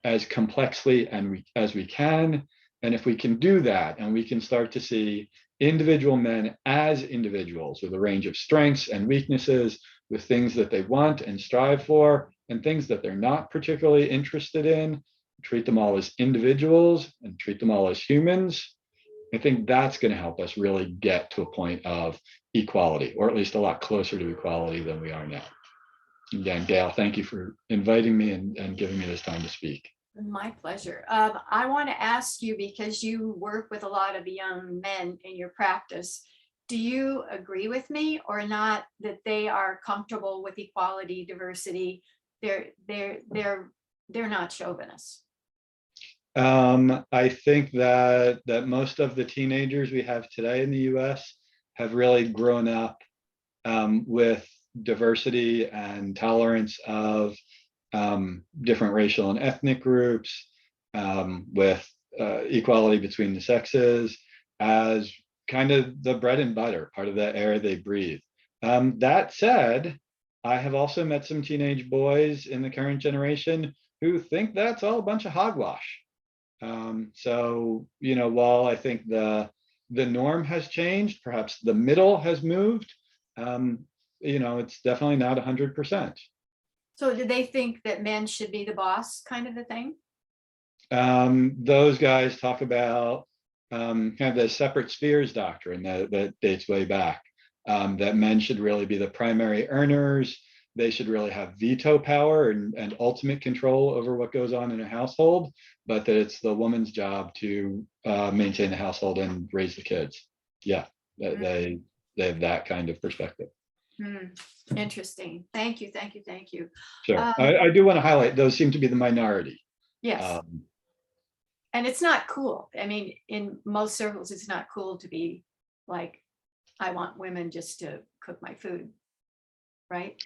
as complexly as we can. And if we can do that, and we can start to see individual men as individuals with a range of strengths and weaknesses, with things that they want and strive for, and things that they're not particularly interested in, treat them all as individuals and treat them all as humans, I think that's going to help us really get to a point of equality, or at least a lot closer to equality than we are now. Again, Gayle, thank you for inviting me and giving me this time to speak. My pleasure. I want to ask you, because you work with a lot of young men in your practice, do you agree with me or not that they are comfortable with equality, diversity? They're not chauvinists. I think that most of the teenagers we have today in the US have really grown up with diversity and tolerance of different racial and ethnic groups, with equality between the sexes as kind of the bread and butter, part of the air they breathe. That said, I have also met some teenage boys in the current generation who think that's all a bunch of hogwash. So, while I think the norm has changed, perhaps the middle has moved, it's definitely not 100%. So do they think that men should be the boss, kind of a thing? Those guys talk about kind of the separate spheres doctrine that dates way back, that men should really be the primary earners. They should really have veto power and ultimate control over what goes on in a household, but that it's the woman's job to maintain the household and raise the kids. Yeah, they have that kind of perspective. Interesting. Thank you. Sure. I do want to highlight those seem to be the minority. Yes. And it's not cool. I mean, in most circles, it's not cool to be like, I want women just to cook my food, right?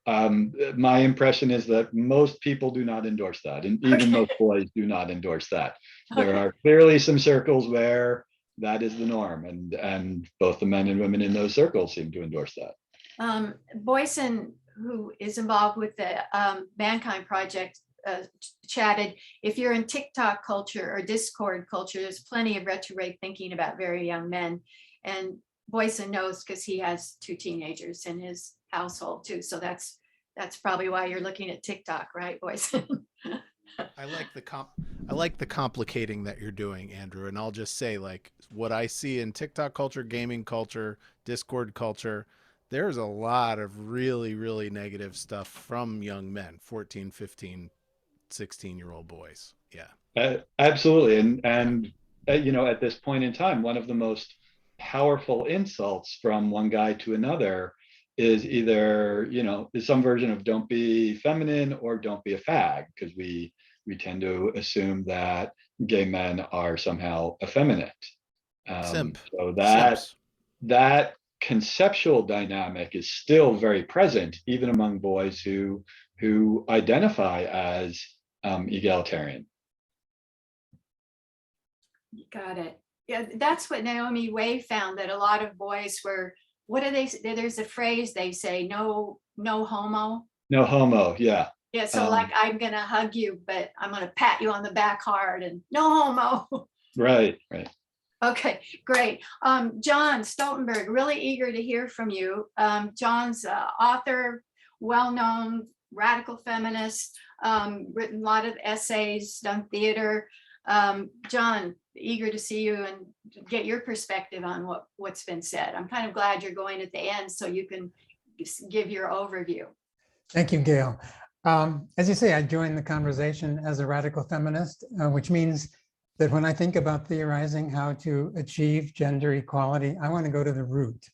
My impression is that most people do not endorse that, and even most boys do not endorse that. There are clearly some circles where that is the norm, and both the men and women in those circles seem to endorse that. Boyson, who is involved with the Mankind Project, chatted, if you're in TikTok culture or Discord culture, there's plenty of retrograde thinking about very young men. And Boyson knows because he has 2 teenagers in his household too. So that's probably why you're looking at TikTok, right, Boyson? I like the complicating that you're doing, Andrew. And I'll just say, like, what I see in TikTok culture, gaming culture, Discord culture, there's a lot of really, really negative stuff from young men, 14, 15, 16-year-old boys. Yeah. Absolutely. And at this point in time, one of the most powerful insults from one guy to another is either, is some version of don't be feminine or don't be a fag, because we tend to assume that gay men are somehow effeminate. Simp. So Simps. that conceptual dynamic is still very present, even among boys who identify as egalitarian. Got it. Yeah, that's what Naomi Way found, that a lot of boys were, what do they say? There's a phrase they say, no homo. No homo, yeah. Yeah, so like, I'm gonna hug you, but I'm gonna pat you on the back hard, and no homo. Right. Okay, great. John Stoltenberg, really eager to hear from you. John's author, well-known radical feminist, written a lot of essays, done theater. John, eager to see you and get your perspective on what's been said. I'm kind of glad you're going at the end so you can give your overview. Thank you, Gayle. As you say, I joined the conversation as a radical feminist, which means that when I think about theorizing how to achieve gender equality, I want to go to the root.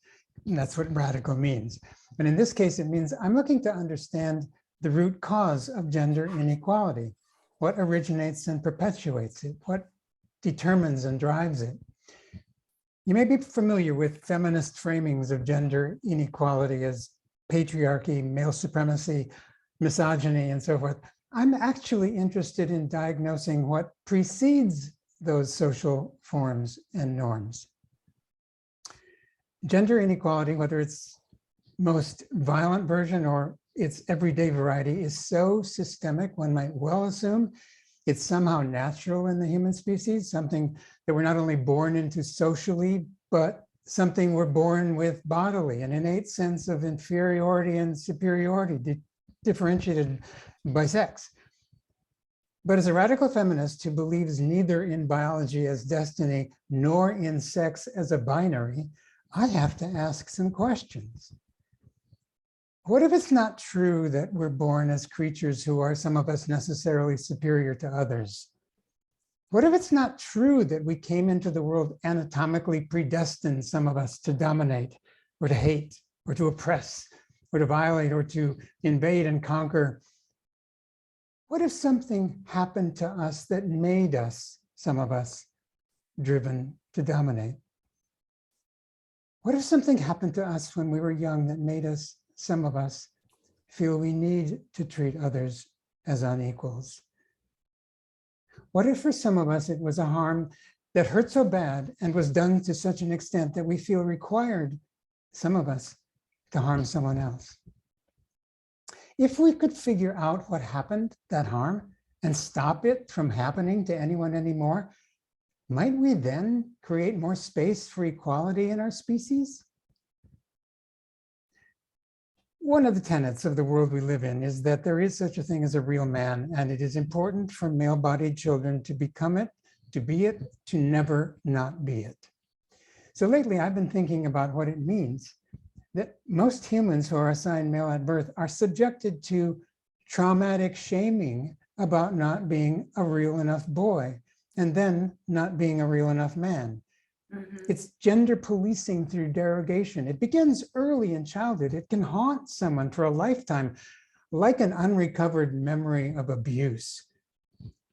And that's what radical means. And in this case, it means I'm looking to understand the root cause of gender inequality? What originates and perpetuates it? What determines and drives it? You may be familiar with feminist framings of gender inequality as patriarchy, male supremacy, misogyny, and so forth. I'm actually interested in diagnosing what precedes those social forms and norms. Gender inequality, whether its most violent version or its everyday variety, is so systemic, one might well assume it's somehow natural in the human species, something that we're not only born into socially, but something we're born with bodily, an innate sense of inferiority and superiority differentiated by sex. But as a radical feminist who believes neither in biology as destiny nor in sex as a binary, I have to ask some questions. What if it's not true that we're born as creatures who are, some of us, necessarily superior to others? What if it's not true that we came into the world anatomically predestined, some of us, to dominate or to hate or to oppress or to violate or to invade and conquer? What if something happened to us that made us, some of us, driven to dominate? What if something happened to us when we were young that made us, some of us, feel we need to treat others as unequals? What if for some of us it was a harm that hurt so bad and was done to such an extent that we feel required, some of us, to harm someone else? If we could figure out what happened, that harm, and stop it from happening to anyone anymore, might we then create more space for equality in our species? One of the tenets of the world we live in is that there is such a thing as a real man, and it is important for male-bodied children to become it, to be it, to never not be it. So lately, I've been thinking about what it means that most humans who are assigned male at birth are subjected to traumatic shaming about not being a real enough boy and then not being a real enough man. It's gender policing through derogation. It begins early in childhood. It can haunt someone for a lifetime, like an unrecovered memory of abuse.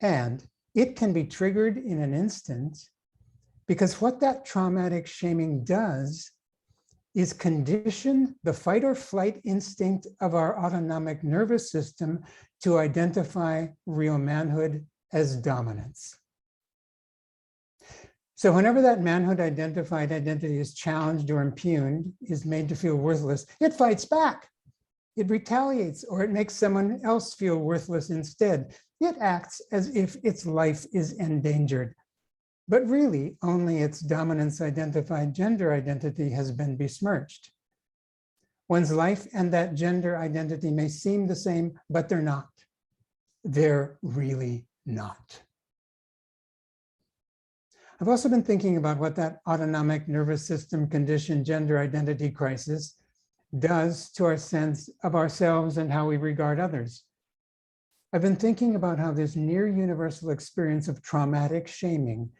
And it can be triggered in an instant, because what that traumatic shaming does is condition the fight or flight instinct of our autonomic nervous system to identify real manhood as dominance. So whenever that manhood identified identity is challenged or impugned, is made to feel worthless, it fights back. It retaliates, or it makes someone else feel worthless instead. It acts as if its life is endangered, but really only its dominance identified gender identity has been besmirched. One's life and that gender identity may seem the same, but they're not. They're really not. I've also been thinking about what that autonomic nervous system conditioned gender identity crisis does to our sense of ourselves and how we regard others. I've been thinking about how this near universal experience of traumatic shaming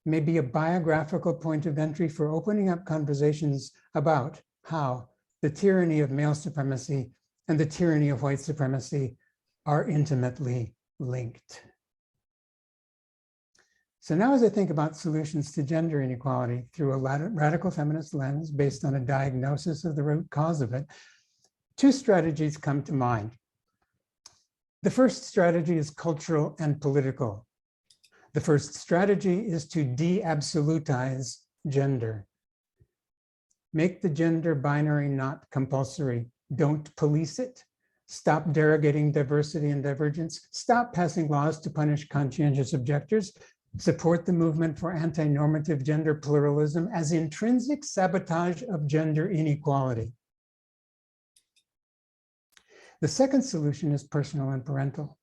may be a biographical point of entry for opening up conversations about how the tyranny of male supremacy and the tyranny of white supremacy are intimately linked. So now as I think about solutions to gender inequality through a radical feminist lens based on a diagnosis of the root cause of it, two strategies come to mind. The first strategy is cultural and political. The first strategy is to de-absolutize gender. Make the gender binary not compulsory. Don't police it. Stop derogating diversity and divergence. Stop passing laws to punish conscientious objectors. Support the movement for anti-normative gender pluralism as intrinsic sabotage of gender inequality. The second solution is personal and parental.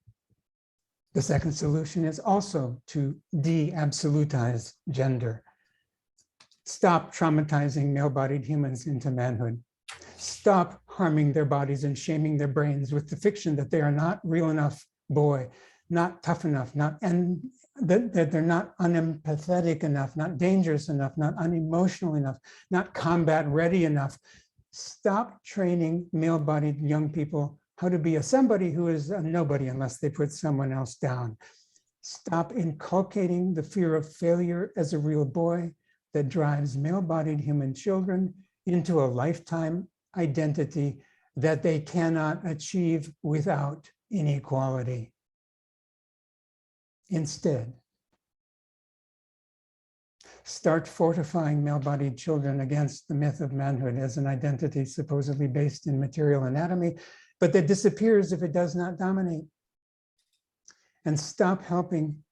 The second solution is also to de-absolutize gender. Stop traumatizing male-bodied humans into manhood. Stop harming their bodies and shaming their brains with the fiction that they are not real enough boy, not tough enough, that they're not unempathetic enough, not dangerous enough, not unemotional enough, not combat ready enough. Stop training male-bodied young people how to be a somebody who is a nobody unless they put someone else down. Stop inculcating the fear of failure as a real boy that drives male-bodied human children into a lifetime identity that they cannot achieve without inequality. Instead, start fortifying male-bodied children against the myth of manhood as an identity supposedly based in material anatomy, but that disappears if it does not dominate. And start helping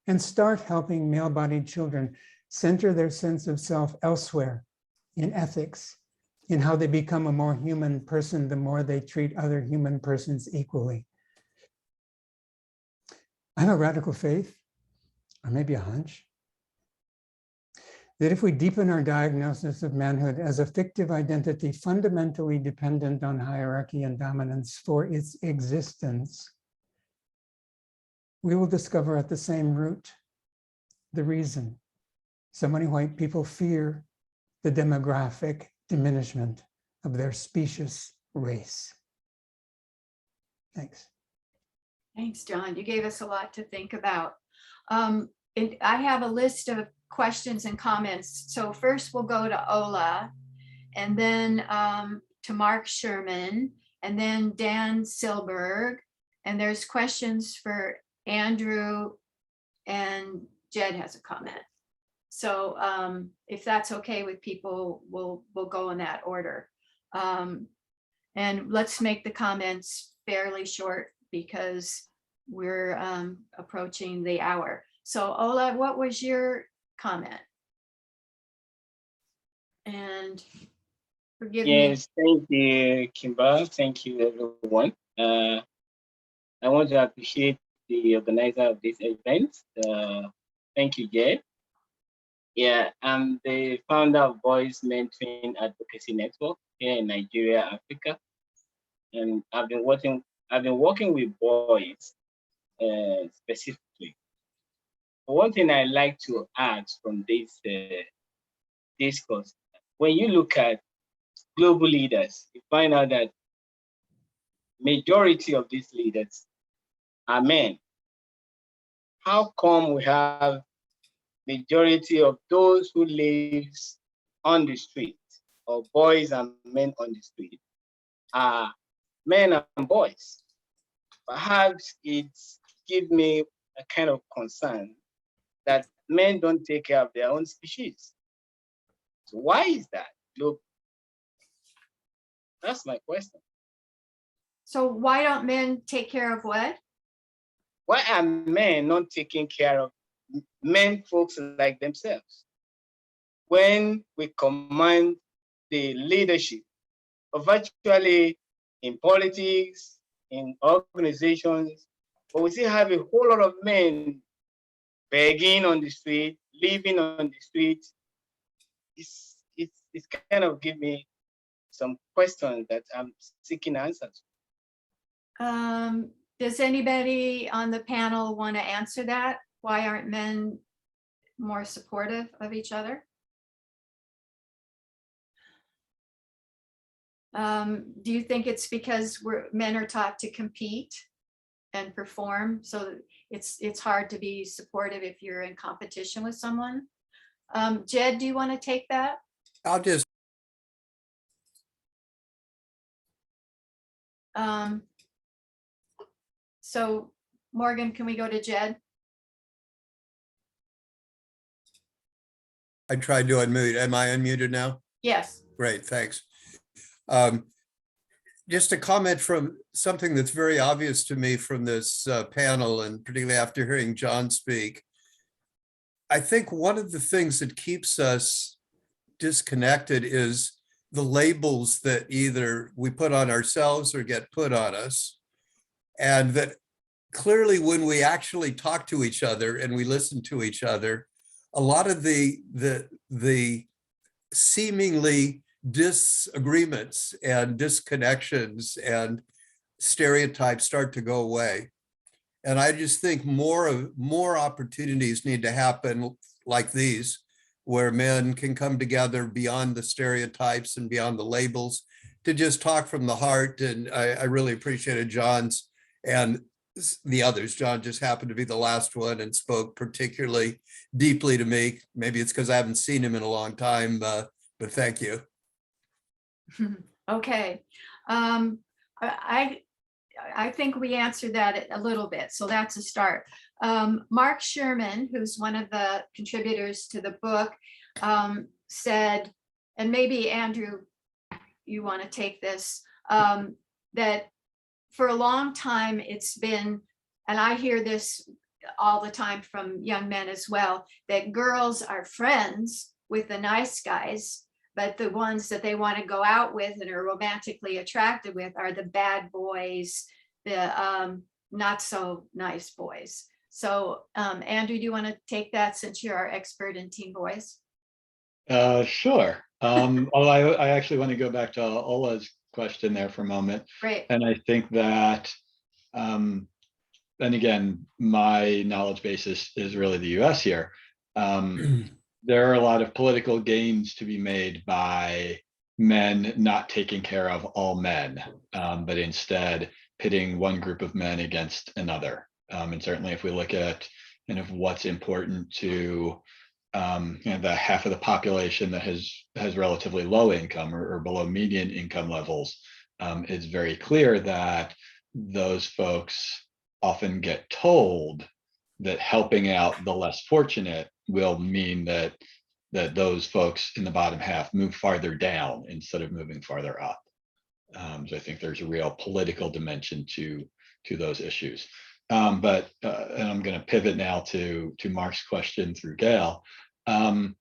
male-bodied children center their sense of self elsewhere, in ethics, in how they become a more human person the more they treat other human persons equally. I have a radical faith, or maybe a hunch, that if we deepen our diagnosis of manhood as a fictive identity fundamentally dependent on hierarchy and dominance for its existence, we will discover at the same root the reason so many white people fear the demographic diminishment of their specious race. Thanks. Thanks, John. You gave us a lot to think about. I have a list of questions and comments. So first we'll go to Ola, and then to Mark Sherman, and then Dan Silberg. And there's questions for Andrew, and Jed has a comment. So if that's okay with people, we'll go in that order. And let's make the comments fairly short because we're approaching the hour. So Ola, what was your comment? And forgive me. Yes, thank you, Kimball. Thank you, everyone. I want to appreciate the organizer of this event. Thank you, Jay. Yeah, I'm the founder of Boys Mentoring Advocacy Network here in Nigeria, Africa, and I've been working with boys specifically. One thing I like to add from this discourse, when you look at global leaders, you find out that majority of these leaders are men. How come we have majority of those who lives on the street, or boys and men on the street, are men and boys? Perhaps it's give me a kind of concern that men don't take care of their own species. So why is that? Look, that's my question. So why don't men take care of what? Why are men not taking care of men folks like themselves? When we command the leadership of virtually in politics, in organizations, but we still have a whole lot of men begging on the street, living on the street. It's kind of give me some questions that I'm seeking answers. Does anybody on the panel want to answer that? Why aren't men more supportive of each other? Do you think it's because men are taught to compete and perform, so it's hard to be supportive if you're in competition with someone? Jed, do you want to take that? I'll just. So Morgan, can we go to Jed? I tried to unmute. Am I unmuted now? Yes. Great, thanks. Just a comment from something that's very obvious to me from this panel, and particularly after hearing John speak. I think one of the things that keeps us disconnected is the labels that either we put on ourselves or get put on us. And that clearly when we actually talk to each other and we listen to each other, a lot of the seemingly disagreements and disconnections and stereotypes start to go away. And I just think more opportunities need to happen like these, where men can come together beyond the stereotypes and beyond the labels to just talk from the heart. And I really appreciated John's and the others. John just happened to be the last one and spoke particularly deeply to me. Maybe it's because I haven't seen him in a long time, but thank you. Okay. I think we answered that a little bit, so that's a start. Mark Sherman, who's one of the contributors to the book, said, and maybe Andrew, you want to take this, that for a long time it's been, and I hear this all the time from young men as well, that girls are friends with the nice guys, but the ones that they want to go out with and are romantically attracted with are the bad boys, the not so nice boys. So Andrew, do you want to take that since you're our expert in teen boys? Sure. Although I actually want to go back to Ola's question there for a moment. Great. And I think that, and again, my knowledge basis is really the US here. There are a lot of political gains to be made by men not taking care of all men, but instead pitting one group of men against another. And certainly if we look at kind of what's important to the half of the population that has relatively low income or below median income levels, it's very clear that those folks often get told that helping out the less fortunate will mean that those folks in the bottom half move farther down instead of moving farther up. So I think there's a real political dimension to those issues. But I'm going to pivot now to Mark's question through Gayle. When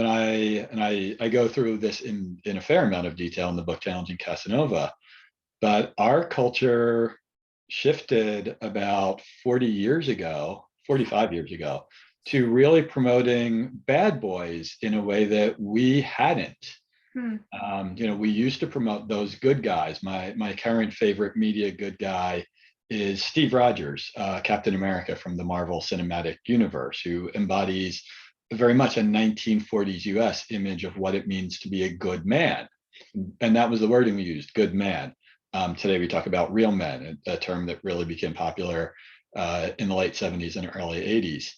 I go through this in a fair amount of detail in the book Challenging Casanova, but our culture shifted about 45 years ago, to really promoting bad boys in a way that we hadn't. We used to promote those good guys. My current favorite media good guy is Steve Rogers, Captain America from the Marvel Cinematic Universe, who embodies very much a 1940s US image of what it means to be a good man. And that was the wording we used, good man. Today we talk about real men, a term that really became popular in the late 70s and early 80s.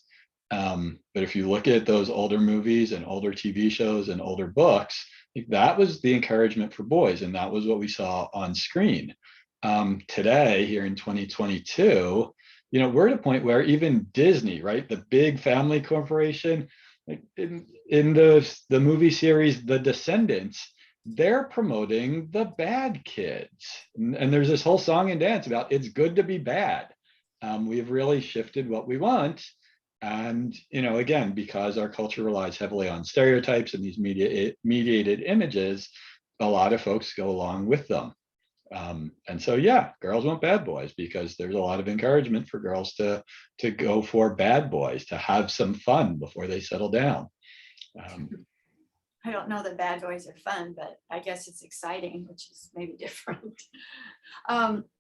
But if you look at those older movies and older TV shows and older books, that was the encouragement for boys, and that was what we saw on screen. Today, here in 2022, we're at a point where even Disney, right, the big family corporation, like in the movie series The Descendants, they're promoting the bad kids. And there's this whole song and dance about it's good to be bad. We've really shifted what we want. And, again, because our culture relies heavily on stereotypes and these mediated images, a lot of folks go along with them. And so, yeah, girls want bad boys because there's a lot of encouragement for girls to go for bad boys, to have some fun before they settle down. I don't know that bad boys are fun, but I guess it's exciting, which is maybe different.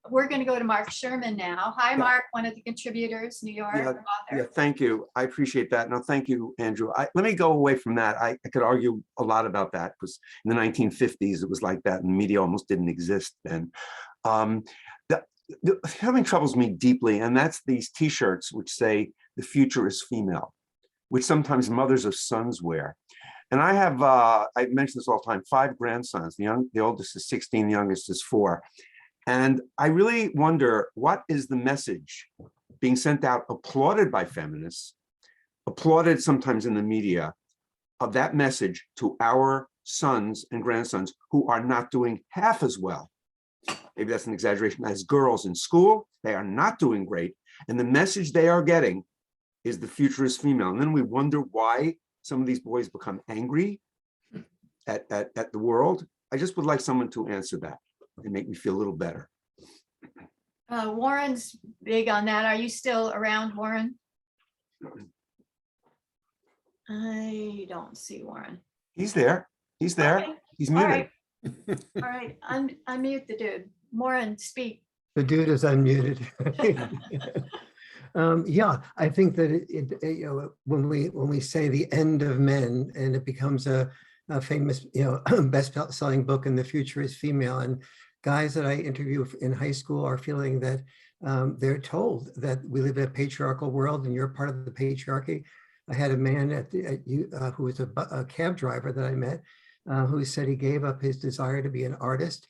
We're going to go to Mark Sherman now. Hi, Mark, one of the contributors, New York author. Yeah, thank you. I appreciate that. No, thank you, Andrew. Let me go away from that. I could argue a lot about that because in the 1950s, it was like that and media almost didn't exist then. Something troubles me deeply, and that's these T-shirts which say, "The future is female," which sometimes mothers of sons wear. And I have, I mention this all the time, 5 grandsons. The oldest is 16, the youngest is 4. And I really wonder, what is the message being sent out, applauded by feminists, applauded sometimes in the media, of that message to our sons and grandsons who are not doing half as well? Maybe that's an exaggeration, as girls in school. They are not doing great. And the message they are getting is the future is female. And then we wonder why some of these boys become angry at the world. I just would like someone to answer that and make me feel a little better. Warren's big on that. Are you still around, Warren? I don't see Warren. He's there. He's there. Okay. He's muted. All right. Unmute the dude. Warren, speak. The dude is unmuted. Yeah, I think that when we say the end of men and it becomes a famous, best-selling book, "And the Future is Female." And guys that I interview in high school are feeling that they're told that we live in a patriarchal world and you're part of the patriarchy. I had a man who was a cab driver that I met who said he gave up his desire to be an artist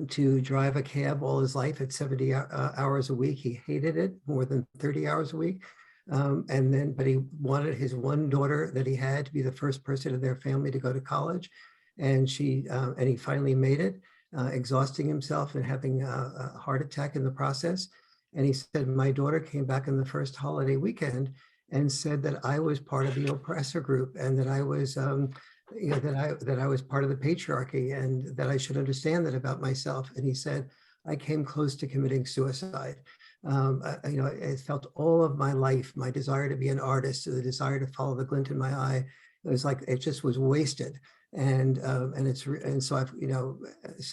to drive a cab all his life at 70 hours a week. He hated it more than 30 hours a week. But he wanted his one daughter that he had to be the first person in their family to go to college. And he finally made it, exhausting himself and having a heart attack in the process. And he said, my daughter came back in the first holiday weekend and said that I was part of the oppressor group and that I was, that I was part of the patriarchy and that I should understand that about myself. And he said, I came close to committing suicide. I felt all of my life, my desire to be an artist, the desire to follow the glint in my eye. It was like, it just was wasted. So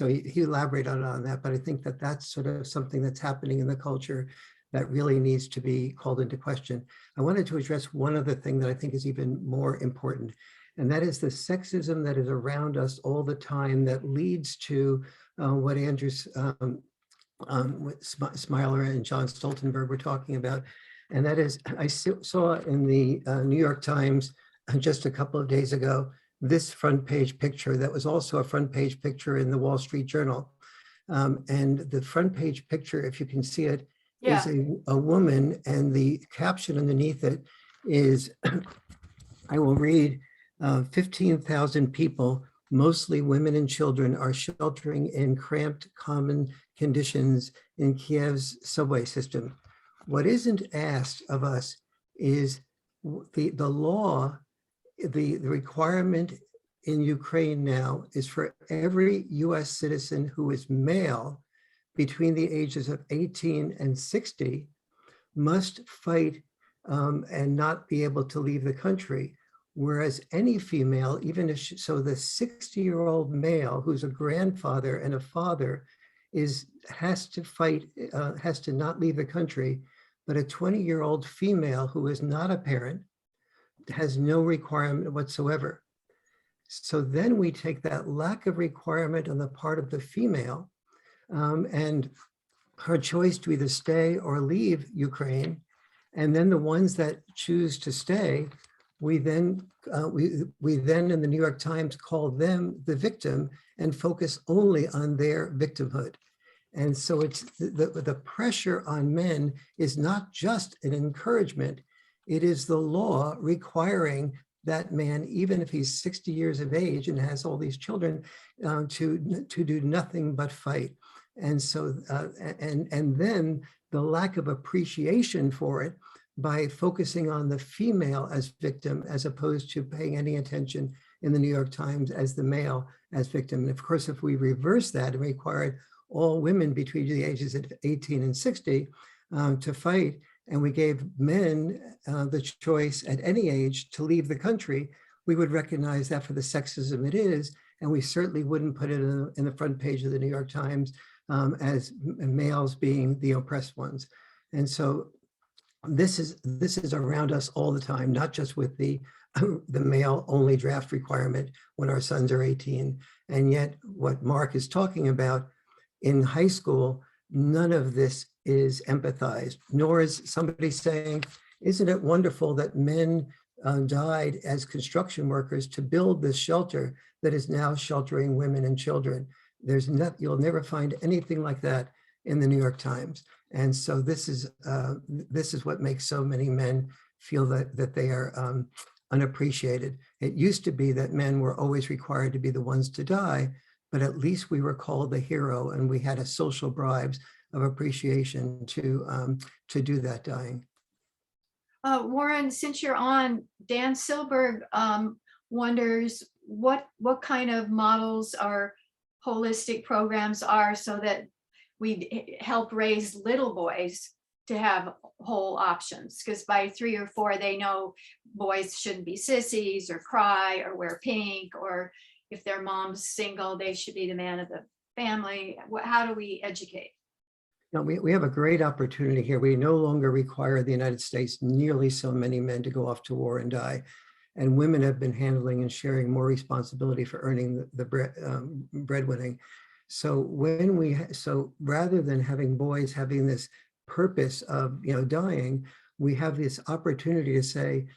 he elaborated on that, but I think that that's sort of something that's happening in the culture that really needs to be called into question. I wanted to address one other thing that I think is even more important, and that is the sexism that is around us all the time that leads to what Andrew Smiler and John Stoltenberg were talking about. And that is, I saw in the New York Times just a couple of days ago, this front page picture that was also a front page picture in the Wall Street Journal. And the front page picture, if you can see it, is a woman, and the caption underneath it is, I will read, 15,000 people, mostly women and children, are sheltering in cramped common conditions in Kiev's subway system. What isn't asked of us is the law, the requirement in Ukraine now is for every US citizen who is male between the ages of 18 and 60 must fight and not be able to leave the country. Whereas any female, even if so the 60-year-old male who's a grandfather and a father has to fight, has to not leave the country, but a 20-year-old female who is not a parent has no requirement whatsoever. So then we take that lack of requirement on the part of the female and her choice to either stay or leave Ukraine, and then the ones that choose to stay, we then in the New York Times call them the victim and focus only on their victimhood. And so it's the pressure on men is not just an encouragement, it is the law requiring that man, even if he's 60 years of age and has all these children, to do nothing but fight. And so, and then the lack of appreciation for it by focusing on the female as victim, as opposed to paying any attention in the New York Times as the male as victim. And of course, if we reverse that and required all women between the ages of 18 and 60 to fight, and we gave men the choice at any age to leave the country, we would recognize that for the sexism it is, and we certainly wouldn't put it in the front page of the New York Times as males being the oppressed ones. And so this is around us all the time, not just with the male only draft requirement when our sons are 18. And yet what Mark is talking about in high school, none of this is empathized, nor is somebody saying, isn't it wonderful that men died as construction workers to build this shelter that is now sheltering women and children? You'll never find anything like that in the New York Times. And so this is what makes so many men feel that they are unappreciated. It used to be that men were always required to be the ones to die, but at least we were called the hero and we had a social bribes of appreciation to do that dying. Warren, since you're on, Dan Silberg wonders what kind of models or holistic programs are so that we help raise little boys to have whole options, because by 3 or 4 they know boys shouldn't be sissies or cry or wear pink, or if their mom's single they should be the man of the family. How do we educate? Now, we have a great opportunity here. We no longer require the United States nearly so many men to go off to war and die. and women have been handling and sharing more responsibility for earning the breadwinning. So so rather than having boys having this purpose of, dying, we have this opportunity to say,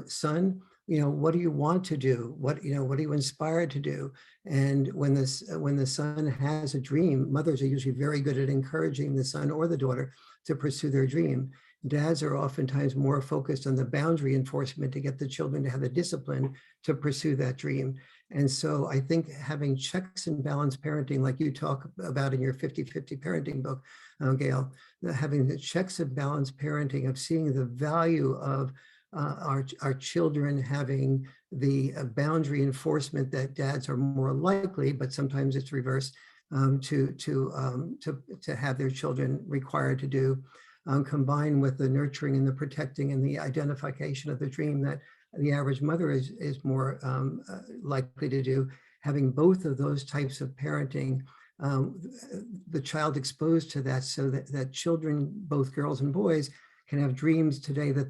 son, what do you want to do? What are you inspired to do? And when the son has a dream, mothers are usually very good at encouraging the son or the daughter to pursue their dream. Dads are oftentimes more focused on the boundary enforcement to get the children to have the discipline to pursue that dream. And so I think having checks and balance parenting, like you talk about in your 50-50 parenting book, Gayle, having the checks and balance parenting of seeing the value of our children having the boundary enforcement that dads are more likely, but sometimes it's reversed, to have their children required to do, combined with the nurturing and the protecting and the identification of the dream that the average mother is more likely to do. Having both of those types of parenting, the child exposed to that, so that children, both girls and boys, can have dreams today that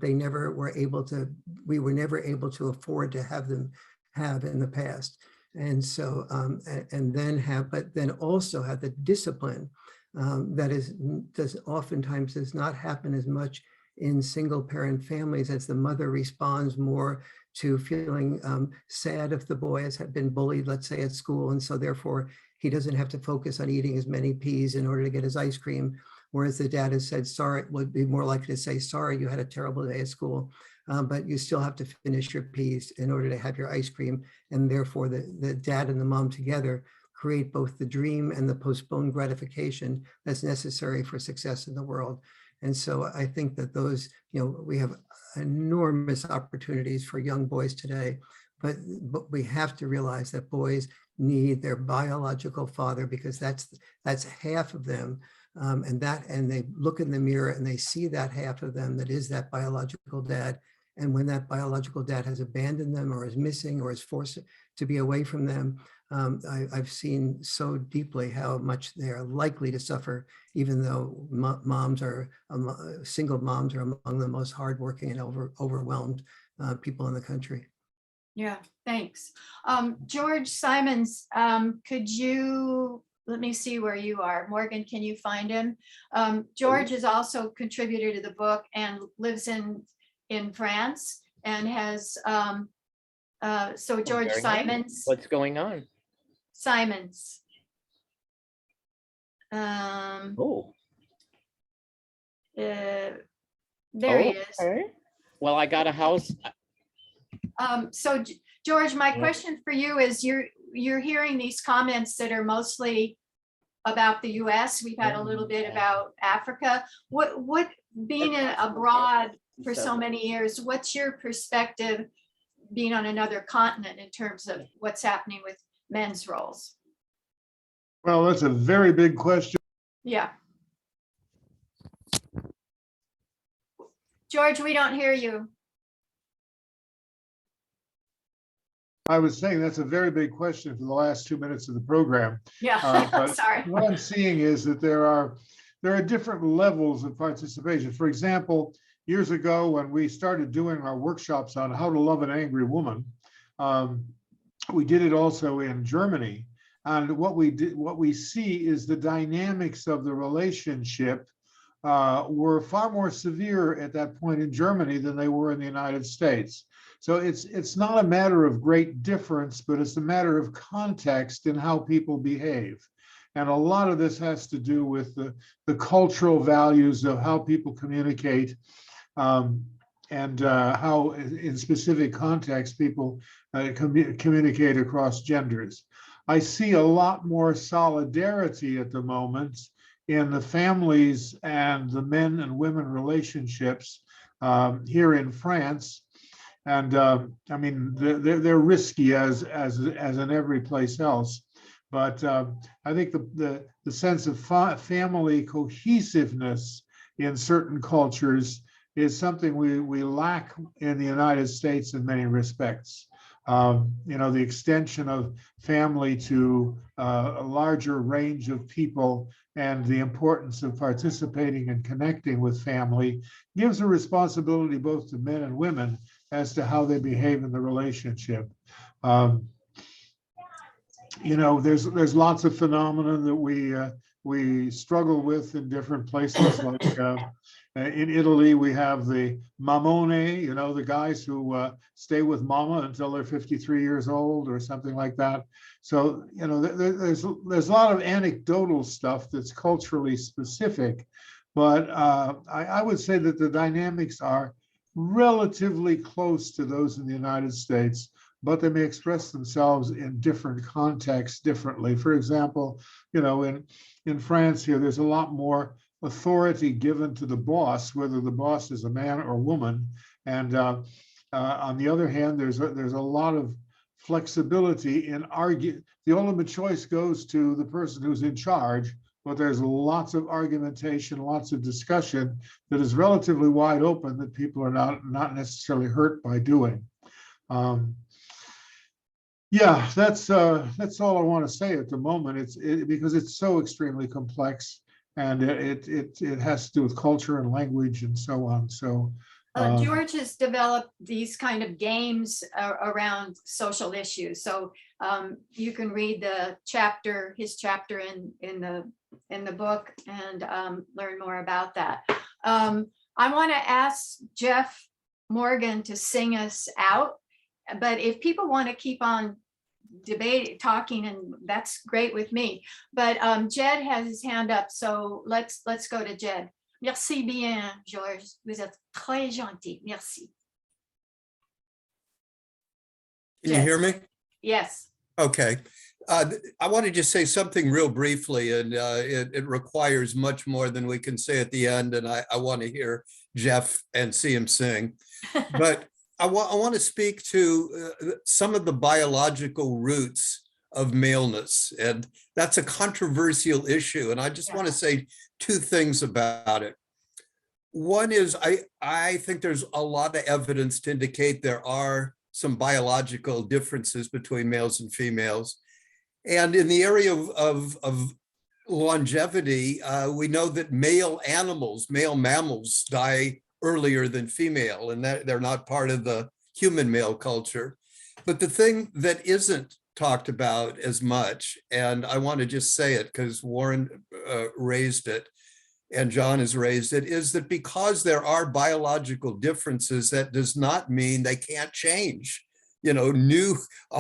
we were never able to afford to have them have in the past. And so, but then also have the discipline that oftentimes does not happen as much in single parent families, as the mother responds more to feeling sad if the boy has been bullied, let's say at school. And so therefore he doesn't have to focus on eating as many peas in order to get his ice cream. Whereas the dad has said, sorry, would be more likely to say, sorry, you had a terrible day at school, but you still have to finish your peas in order to have your ice cream. And therefore the dad and the mom together create both the dream and the postponed gratification that's necessary for success in the world. And so I think that those, we have enormous opportunities for young boys today, but we have to realize that boys need their biological father, because that's half of them. And they look in the mirror and they see that half of them that is that biological dad. And when that biological dad has abandoned them or is missing or is forced to be away from them, I've seen so deeply how much they are likely to suffer, even though single moms are among the most hardworking and overwhelmed people in the country. Yeah, thanks. George Simons, could you, let me see where you are. Morgan, can you find him? George is also a contributor to the book and lives in France and has, so George Simons. What's going on? Simons. There he is. Okay. Well, I got a house. So George, my question for you is, you're hearing these comments that are mostly about the US. We've had a little bit about Africa. What being abroad for so many years, what's your perspective being on another continent in terms of what's happening with men's roles? Well, that's a very big question. Yeah. George, we don't hear you. I was saying that's a very big question for the last 2 minutes of the program. Yeah, but sorry. What I'm seeing is that there are different levels of participation. For example, years ago when we started doing our workshops on how to love an angry woman, we did it also in Germany. And what we see is the dynamics of the relationship were far more severe at that point in Germany than they were in the United States. So it's not a matter of great difference, but it's a matter of context in how people behave. And a lot of this has to do with the cultural values of how people communicate, and how in specific contexts people communicate across genders. I see a lot more solidarity at the moment in the families and the men and women relationships here in France. And I mean, they're risky as in every place else. But I think the sense of family cohesiveness in certain cultures is something we lack in the United States in many respects. The extension of family to a larger range of people and the importance of participating and connecting with family gives a responsibility both to men and women as to how they behave in the relationship. There's lots of phenomena that we struggle with in different places. Like in Italy, we have the mamone, the guys who stay with mama until they're 53 years old or something like that. So, there's a lot of anecdotal stuff that's culturally specific, but I would say that the dynamics are relatively close to those in the United States, but they may express themselves in different contexts differently. For example, in France here, there's a lot more authority given to the boss, whether the boss is a man or woman. And on the other hand, there's a lot of flexibility in the ultimate choice goes to the person who's in charge, but there's lots of argumentation, lots of discussion that is relatively wide open that people are not necessarily hurt by doing. Yeah, that's all I want to say at the moment. Because it's so extremely complex, and it has to do with culture and language and so on. So George has developed these kind of games around social issues. So you can read his chapter in the book and learn more about that. I want to ask Jeff Morgan to sing us out. But if people want to keep on talking, and that's great with me. But Jed has his hand up, so let's go to Jed. Merci bien, Georges. Vous êtes très gentil. Merci. Can you hear me? Yes. Okay. I want to just say something real briefly, and it requires much more than we can say at the end, and I want to hear Jeff and see him sing. But I want to speak to some of the biological roots of maleness, and that's a controversial issue. And I just want to say two things about it. One is I think there's a lot of evidence to indicate there are some biological differences between males and females. And in the area of longevity, we know that male mammals die earlier than female, and that they're not part of the human male culture. But the thing that isn't talked about as much, and I want to just say it because Warren raised it and John has raised it, is that because there are biological differences, that does not mean they can't change. All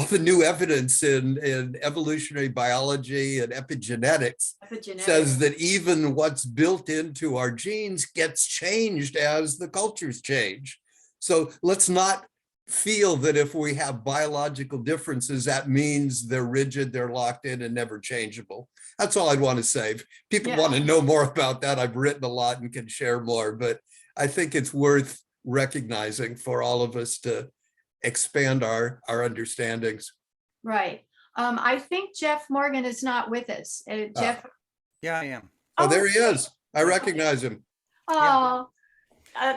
the new evidence in evolutionary biology and epigenetics says that even what's built into our genes gets changed as the cultures change. So let's not feel that if we have biological differences, that means they're rigid, they're locked in and never changeable. That's all I'd want to say. If people want to know more about that, I've written a lot and can share more, but I think it's worth recognizing for all of us to expand our understandings. Right. I think Jeff Morgan is not with us. Jeff. Yeah, I am. Oh, there he is. I recognize him. Oh,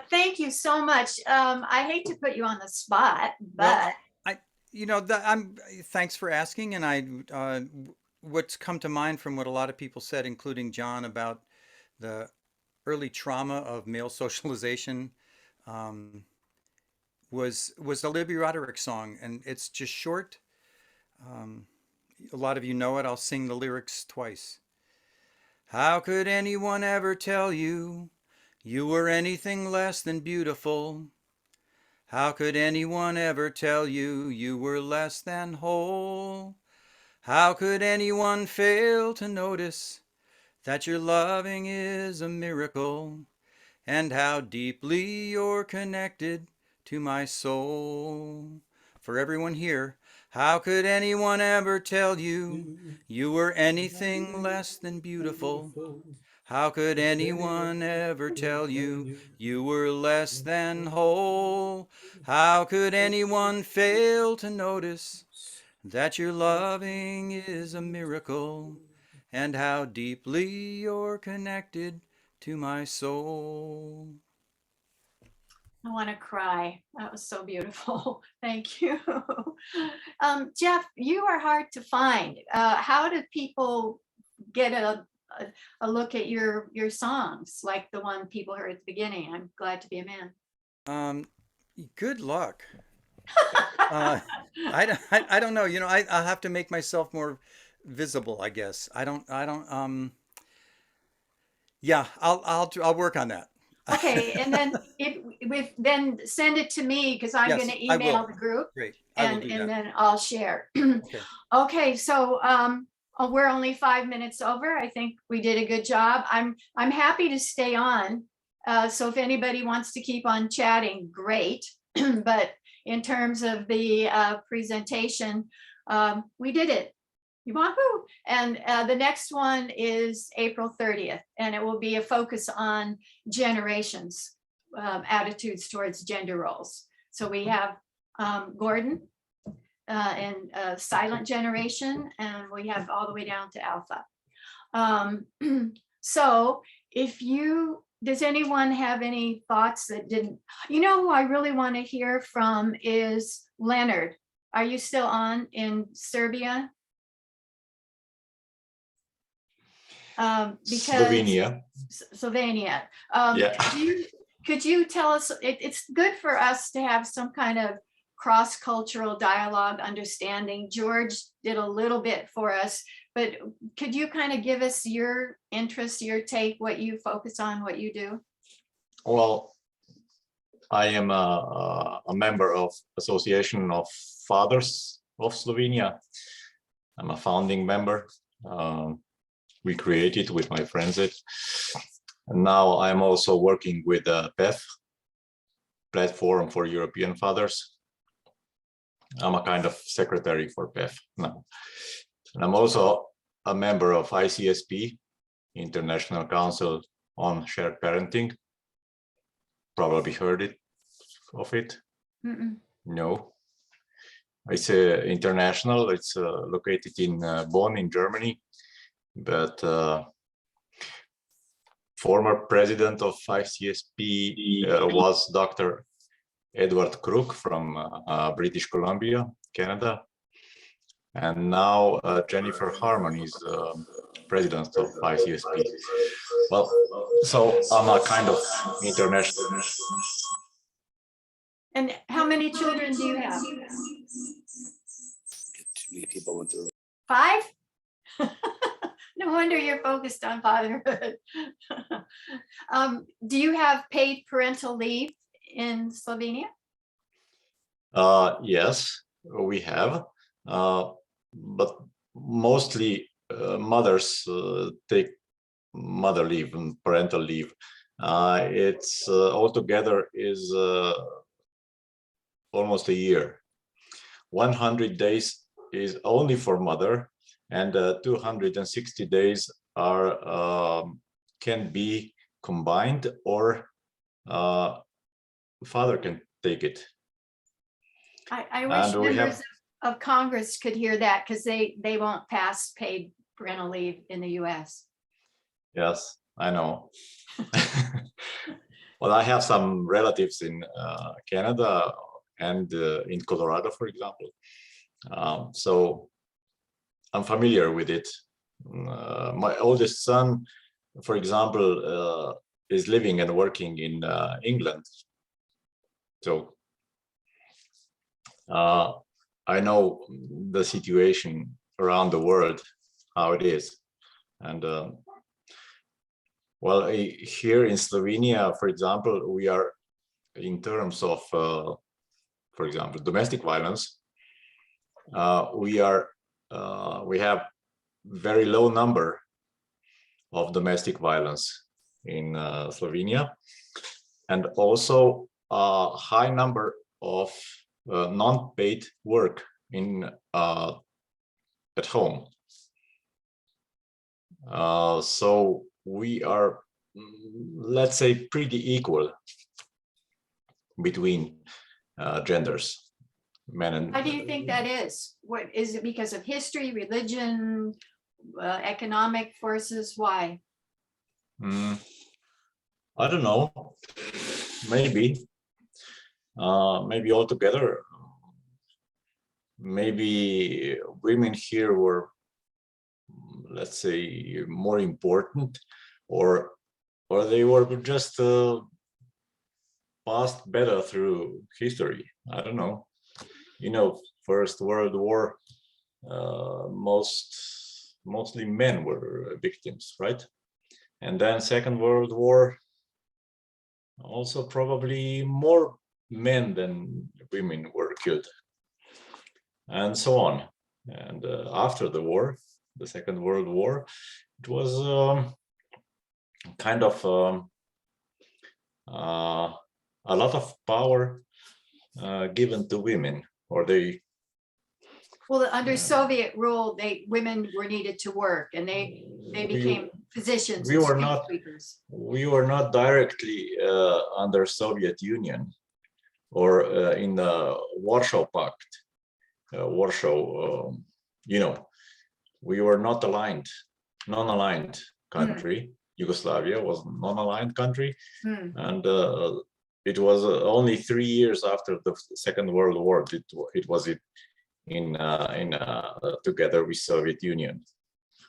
thank you so much. I hate to put you on the spot, but thanks for asking. And what's come to mind from what a lot of people said, including John, about the early trauma of male socialization, was the Libby Roderick song, and it's just short. A lot of you know it. I'll sing the lyrics twice. How could anyone ever tell you you were anything less than beautiful? How could anyone ever tell you you were less than whole? How could anyone fail to notice that your loving is a miracle, and how deeply you're connected to my soul? For everyone here, how could anyone ever tell you you were anything less than beautiful? How could anyone ever tell you you were less than whole? How could anyone fail to notice that your loving is a miracle, and how deeply you're connected to my soul? I want to cry. That was so beautiful. Thank you. Jeff, you are hard to find. How do people get a look at your songs, like the one people heard at the beginning, I'm Glad to Be a Man? Good luck. I don't know. I'll have to make myself more visible, I guess. Yeah, I'll work on that. Okay, and then then send it to me because I'm Yes, going to I email will. the group Great. I will and do and that. then I'll share. Okay. Okay, so we're only 5 minutes over. I think we did a good job. I'm happy to stay on. So if anybody wants to keep on chatting, great. But in terms of the presentation, we did it. Wahoo! And the next one is April 30th, and it will be a focus on generations, attitudes towards gender roles. So we have Gordon and silent generation, and we have all the way down to alpha. So does anyone have any thoughts that didn't, who I really want to hear from is Leonard. Are you still on in Serbia? Because Slovenia. Could you tell us, it's good for us to have some kind of cross-cultural dialogue understanding. George did a little bit for us, but could you kind of give us your interest, your take, what you focus on, what you do? Well, I am a member of Association of Fathers of Slovenia. I'm a founding member. We created with my friends it. And now I'm also working with PEF, Platform for European Fathers. I'm a kind of secretary for PEF now. And I'm also a member of ICSP, International Council on Shared Parenting. Probably heard of it. No. It's international. It's located in Bonn in Germany. But former president of ICSP was Dr. Edward Crook from British Columbia, Canada. And now Jennifer Harman is president of ICSP. Well, so I'm a kind of international. And how many children do you have? 5? No wonder you're focused on fatherhood. Do you have paid parental leave in Slovenia? Yes, we have, but mostly mothers take mother leave and parental leave. It's altogether is almost a year. 100 days is only for mother, and 260 days are can be combined, or father can take it. I wish members of Congress could hear that, because they won't pass paid parental leave in the US. Yes, I know. Well, I have some relatives in Canada and in Colorado, for example. So I'm familiar with it. My oldest son, for example, is living and working in England. So I know the situation around the world, how it is. And well, here in Slovenia, for example, we are, in terms of, for example, domestic violence, we have very low number of domestic violence in Slovenia, and also a high number of non-paid work in at home. So we are, let's say, pretty equal between genders, men and. How do you think that is? What is it? Because of history, religion, economic forces? Why? I don't know. Maybe. Maybe altogether. Maybe women here were, let's say, more important, or they were just passed better through history. I don't know. You know, First World War, mostly men were victims, right? And then Second World War, also probably more men than women were killed, and so on. And after the war, the Second World War, it was kind of a lot of power given to women, or they. Well, under Soviet rule, women were needed to work, and they became physicians. We were not directly under Soviet Union or in the Warsaw Pact. Warsaw, you know, we were not aligned, non-aligned country. Yugoslavia was a non-aligned country, and it was only 3 years after the Second World War it was together with Soviet Union,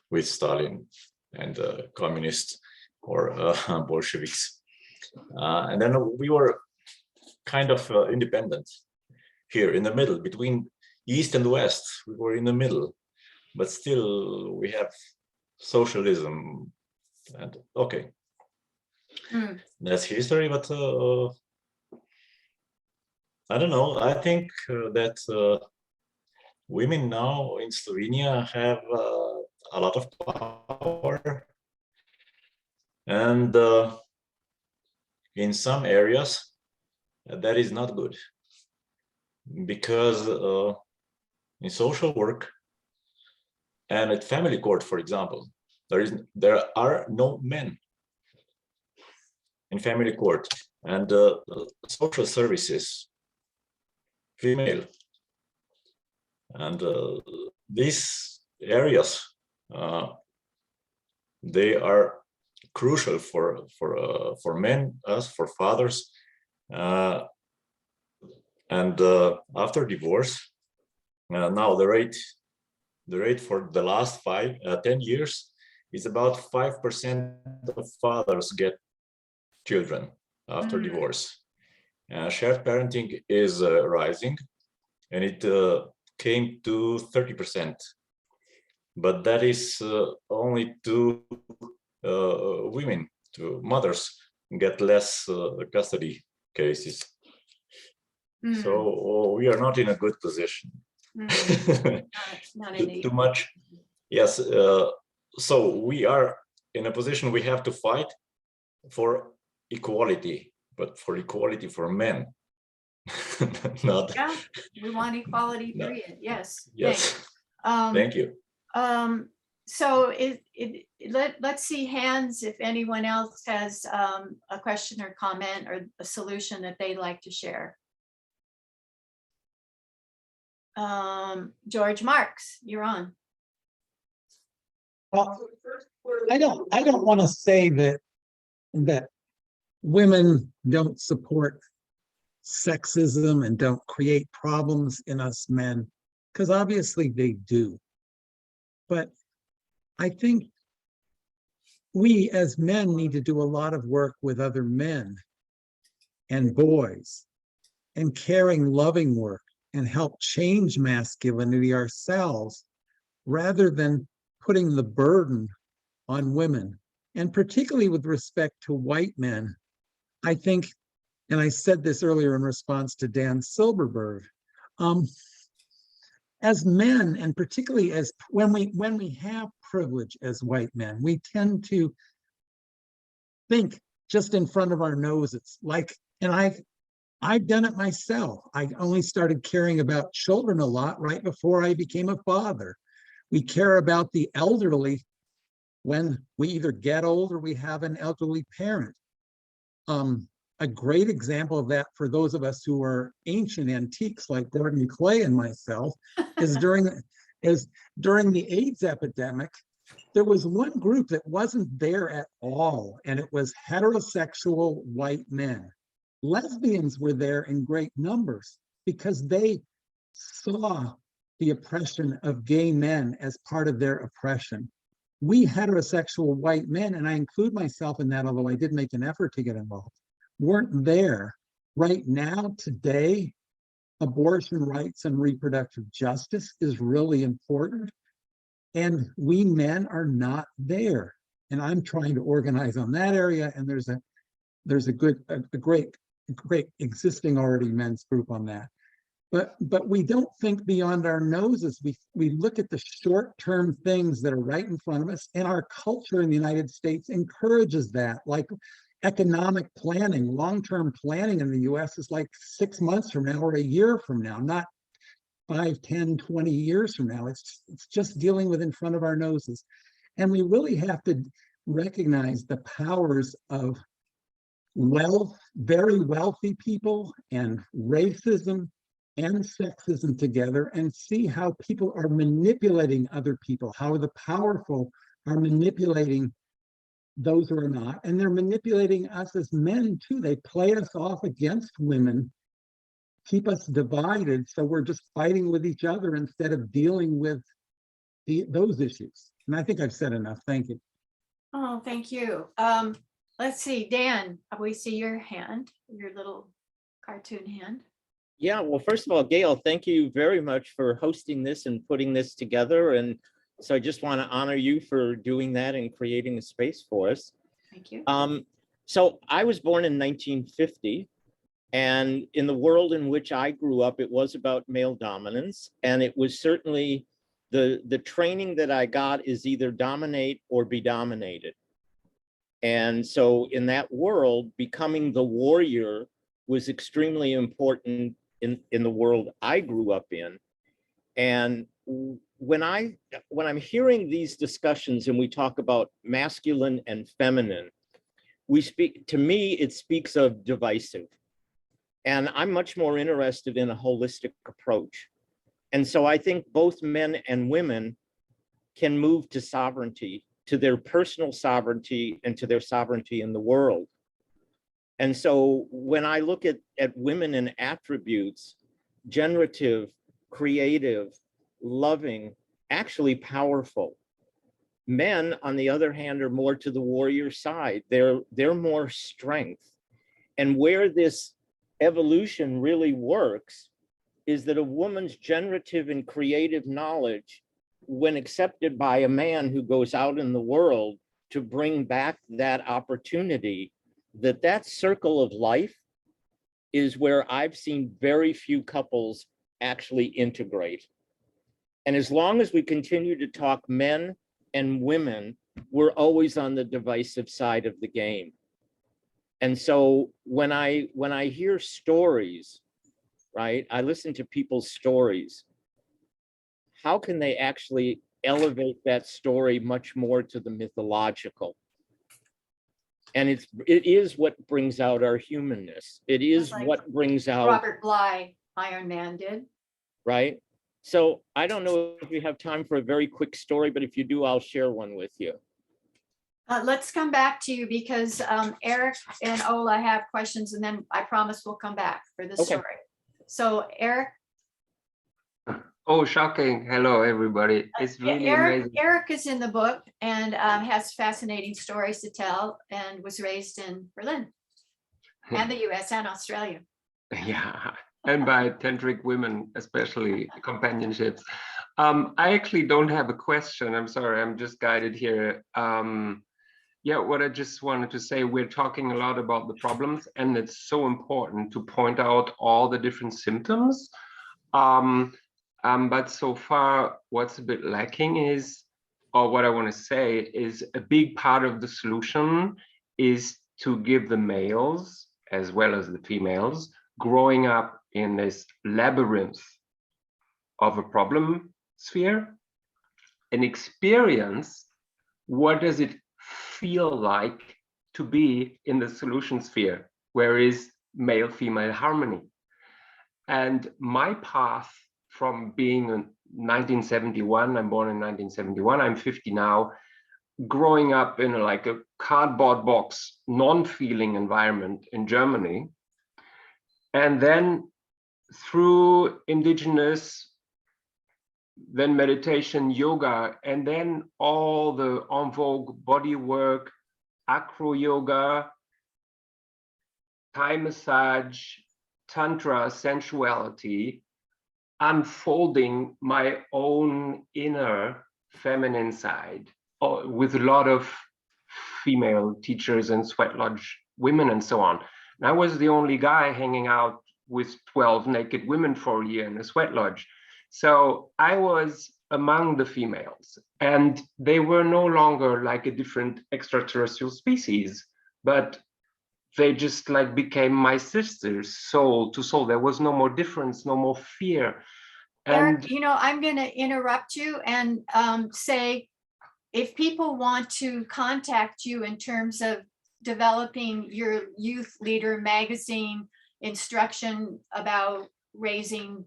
with Stalin and communists or Bolsheviks, and then we were kind of independent here in the middle between East and West. We were in the middle, but still we have socialism. And okay, that's history, but I don't know. I think that women now in Slovenia have a lot of power, and in some areas that is not good, because in social work and at family court, for example, there are no men in family court, and social services, female, and these areas they are crucial for men, us, for fathers, and after divorce, now the rate for the last 10 years is about 5% of fathers get children after divorce. Shared parenting is rising, and it came to 30%, but that is only to women, to mothers, get less custody cases. So we are not in a good position. Not Too much. Yes. So we are in a position we have to fight for equality, but for equality for men. Not. Yeah, we want equality, period. Yes. Yes. Thanks. Thank you. So let's see hands if anyone else has a question or comment or a solution that they'd like to share. George Marks, you're on. Well, I don't want to say that women don't support sexism and don't create problems in us men, because obviously they do. But I think we as men need to do a lot of work with other men and boys and caring, loving work, and help change masculinity ourselves, rather than putting the burden on women. And particularly with respect to white men, I think, and I said this earlier in response to Dan Silberberg, as men, and particularly as when we have privilege as white men, we tend to think just in front of our noses. Like, and I've done it myself. I only started caring about children a lot right before I became a father. We care about the elderly when we either get old or we have an elderly parent. A great example of that for those of us who are ancient antiques like Gordon Clay and myself is during the AIDS epidemic. There was one group that wasn't there at all, and it was heterosexual white men. Lesbians were there in great numbers because they saw the oppression of gay men as part of their oppression. We heterosexual white men, and I include myself in that, although I did make an effort to get involved, weren't there right now, today, abortion rights and reproductive justice is really important. And we men are not there. And I'm trying to organize on that area. And there's a great existing already men's group on that. But we don't think beyond our noses. We look at the short-term things that are right in front of us, and our culture in the United States encourages that. Like economic planning, long-term planning in the US is like 6 months from now or a year from now, not 5, 10, 20 years from now. It's just dealing with in front of our noses. And we really have to recognize the powers of wealth, very wealthy people, and racism and sexism together, and see how people are manipulating other people, how the powerful are manipulating those who are not. And they're manipulating us as men too. They play us off against women, keep us divided, so we're just fighting with each other instead of dealing with those issues. And I think I've said enough. Thank you. Oh, thank you. Let's see, Dan, we see your hand, your little cartoon hand. Yeah, well, first of all, Gayle, thank you very much for hosting this and putting this together. And so I just want to honor you for doing that and creating a space for us. Thank you. So I was born in 1950. And in the world in which I grew up, it was about male dominance. And it was certainly the training that I got is either dominate or be dominated. And so in that world, becoming the warrior was extremely important in the world I grew up in. And when I'm hearing these discussions and we talk about masculine and feminine, to me, it speaks of divisive. And I'm much more interested in a holistic approach. And so I think both men and women can move to sovereignty, to their personal sovereignty and to their sovereignty in the world. And so when I look at women and attributes, generative, creative, loving, actually powerful. Men, on the other hand, are more to the warrior side. They're more strength. And where this evolution really works is that a woman's generative and creative knowledge, when accepted by a man who goes out in the world to bring back that opportunity, that circle of life is where I've seen very few couples actually integrate. And as long as we continue to talk men and women, we're always on the divisive side of the game. And so when I hear stories, right, I listen to people's stories, how can they actually elevate that story much more to the mythological? And it is what brings out our humanness. It is like what brings out Robert Bly, Iron Man did. Right? So I don't know if we have time for a very quick story, but if you do, I'll share one with you. Let's come back to you because Eric and Ola have questions, and then I promise we'll come back for the story. So Eric. Oh, shocking. Hello, everybody. It's really amazing. Eric is in the book and has fascinating stories to tell and was raised in Berlin and the US and Australia. Yeah, and by tantric women, especially companionships. I actually don't have a question. I'm sorry, I'm just guided here. Yeah, what I just wanted to say, we're talking a lot about the problems, and it's so important to point out all the different symptoms. But so far, what's a bit lacking is, or what I want to say is, a big part of the solution is to give the males, as well as the females, growing up in this labyrinth of a problem sphere, and experience what does it feel like to be in the solution sphere, where is male-female harmony. And my path from being in 1971, I'm born in 1971, I'm 50 now, growing up in like a cardboard box, non-feeling environment in Germany. And then through indigenous, then meditation, yoga, and then all the en vogue body work, acro yoga, Thai massage, tantra, sensuality, unfolding my own inner feminine side, with a lot of female teachers and sweat lodge women and so on. And I was the only guy hanging out with 12 naked women for a year in a sweat lodge. So I was among the females, and they were no longer like a different extraterrestrial species, but they just like became my sisters, soul to soul. There was no more difference, no more fear. Eric, I'm going to interrupt you and say, if people want to contact you in terms of developing your youth leader magazine instruction about raising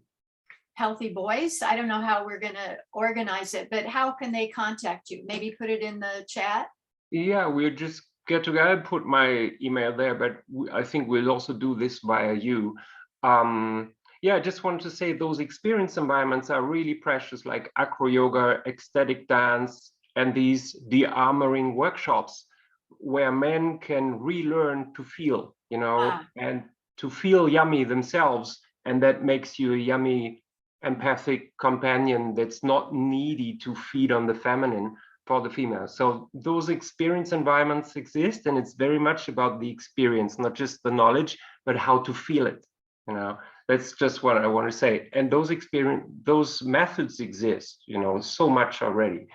healthy boys, I don't know how we're going to organize it, but how can they contact you? Maybe put it in the chat. Yeah, we'll just get together, put my email there, but I think we'll also do this via you. Yeah, I just wanted to say those experience environments are really precious, like acro yoga, ecstatic dance, and these de-armoring workshops where men can relearn to feel, and to feel yummy themselves. And that makes you a yummy, empathic companion that's not needy to feed on the feminine for the female. So those experience environments exist, and it's very much about the experience, not just the knowledge, but how to feel it. That's just what I want to say. And those methods exist, so much already.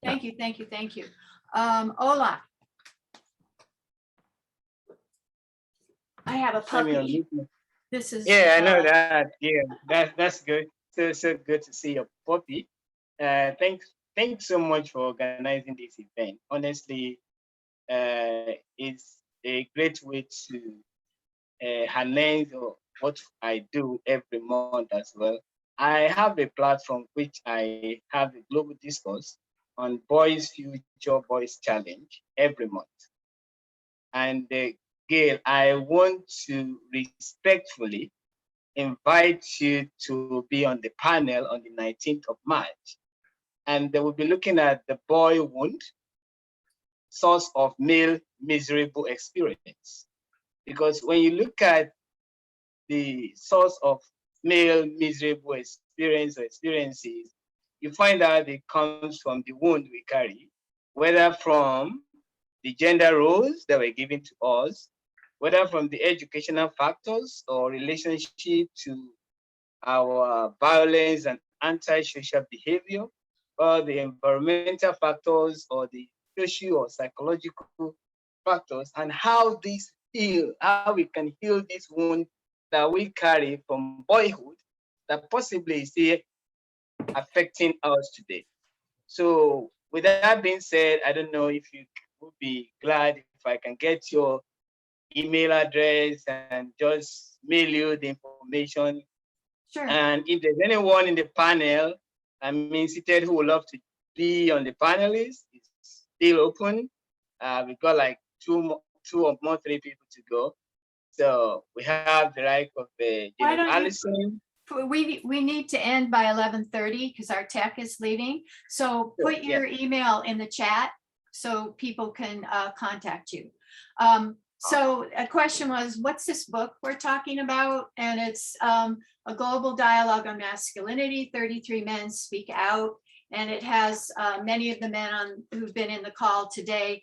Thank you, thank you, thank you. Ola. I have a puppy. This is I know that. Yeah, that's good. So good to see your puppy. Thanks so much for organizing this event. Honestly, it's a great way to harness what I do every month as well. I have a platform which I have a global discourse on Boys Future Boys Challenge every month. And Gayle, I want to respectfully invite you to be on the panel on the 19th of March. And they will be looking at the boy wound, source of male miserable experience. Because when you look at the source of male miserable experience or experiences, you find out it comes from the wound we carry, whether from the gender roles that were given to us, whether from the educational factors or relationship to our violence and anti-social behavior, or the environmental factors or the social or psychological factors, and how we can heal this wound that we carry from boyhood that possibly is here affecting us today. So with that being said, I don't know if you would be glad if I can get your email address and just mail you the information. Sure. And if there's anyone in the panel, seated, who would love to be on the panelists, it's still open. We've got like two or more, 3 people to go. So we have the right of Allison. We need to end by 11:30 because our tech is leaving. So put your email in the chat so people can contact you. So a question was, what's this book we're talking about? And it's a global dialogue on masculinity, 33 men speak out. And it has many of the men who've been in the call today,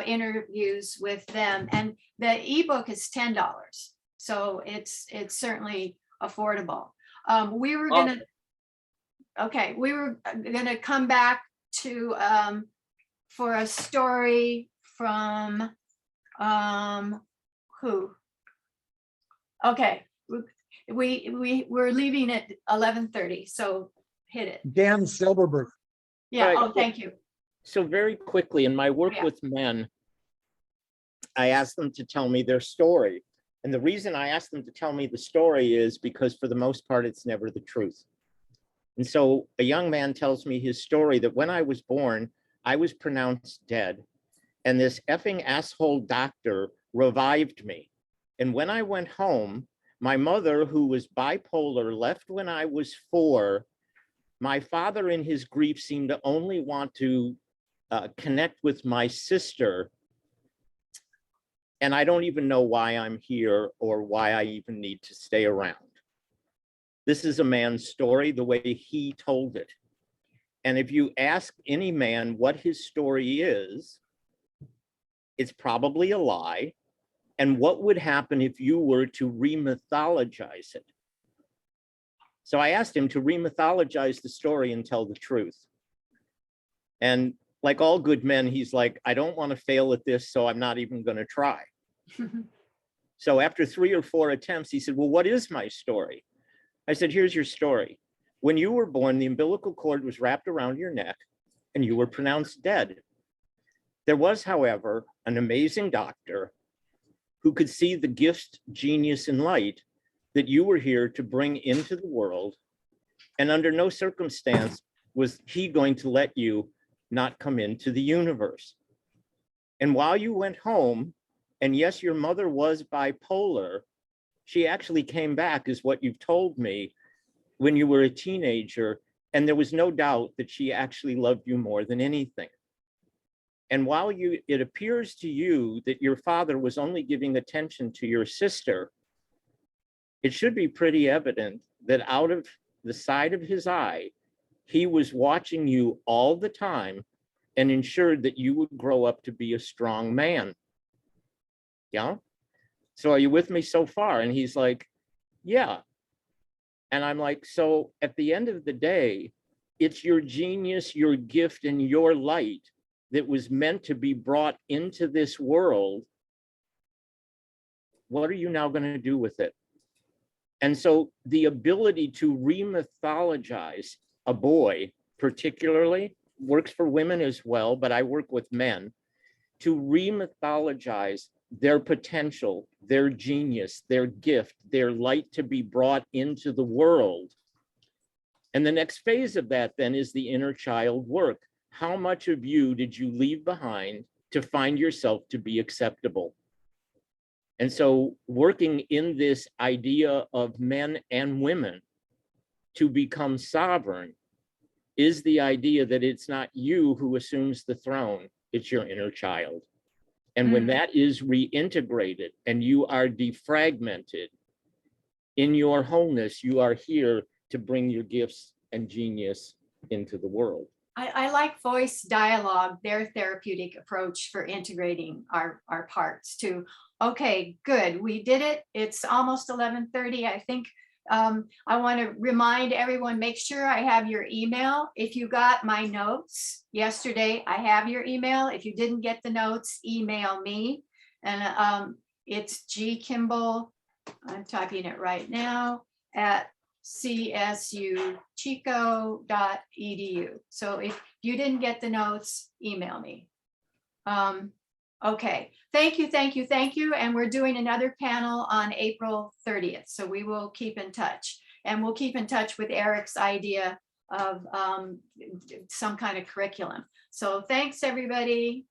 interviews with them. And the ebook is $10. So it's certainly affordable. We were gonna come back to for a story from who? Okay, we're leaving at 11:30, so hit it. Dan Silberberg. Yeah. Right. Oh, thank you. So very quickly, in my work with men, I ask them to tell me their story. And the reason I ask them to tell me the story is because for the most part, it's never the truth. And so a young man tells me his story that when I was born, I was pronounced dead. And this effing asshole doctor revived me. And when I went home, my mother, who was bipolar, left when I was 4. My father, in his grief, seemed to only want to connect with my sister. And I don't even know why I'm here or why I even need to stay around. This is a man's story, the way he told it. And if you ask any man what his story is, it's probably a lie. And what would happen if you were to remythologize it? So I asked him to remythologize the story and tell the truth. And like all good men, he's like, I don't want to fail at this, so I'm not even going to try. So after 3 or 4 attempts, he said, well, what is my story? I said, here's your story. When you were born, the umbilical cord was wrapped around your neck and you were pronounced dead. There was, however, an amazing doctor who could see the gift, genius, and light that you were here to bring into the world. And under no circumstance was he going to let you not come into the universe. And while you went home, and yes, your mother was bipolar, she actually came back, is what you've told me, when you were a teenager, and there was no doubt that she actually loved you more than anything. And while it appears to you that your father was only giving attention to your sister, it should be pretty evident that out of the side of his eye, he was watching you all the time and ensured that you would grow up to be a strong man. Yeah? So are you with me so far? And he's like, yeah. And I'm like, so at the end of the day, it's your genius, your gift, and your light that was meant to be brought into this world. What are you now going to do with it? And so the ability to remythologize a boy, particularly, works for women as well, but I work with men, to remythologize their potential, their genius, their gift, their light to be brought into the world. And the next phase of that then is the inner child work. How much of you did you leave behind to find yourself to be acceptable? And so working in this idea of men and women to become sovereign is the idea that it's not you who assumes the throne, it's your inner child. And when that is reintegrated and you are defragmented, in your wholeness, you are here to bring your gifts and genius into the world. I like voice dialogue, their therapeutic approach for integrating our parts to, okay, good, we did it. It's almost 11:30. I think I want to remind everyone, make sure I have your email. If you got my notes yesterday, I have your email. If you didn't get the notes, email me. And it's gkimball, I'm typing it right now, at csuchico.edu. So if you didn't get the notes, email me. Okay, thank you. And we're doing another panel on April 30th. So we will keep in touch, and we'll keep in touch with Eric's idea of some kind of curriculum. So thanks, everybody.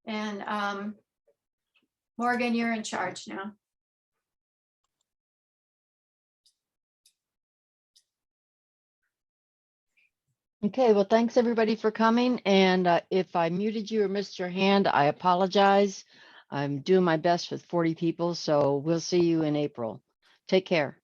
And Morgan, you're in charge now. Okay, well, thanks everybody for coming. And if I muted you or missed your hand, I apologize. I'm doing my best with 40 people, so we'll see you in April. Take care.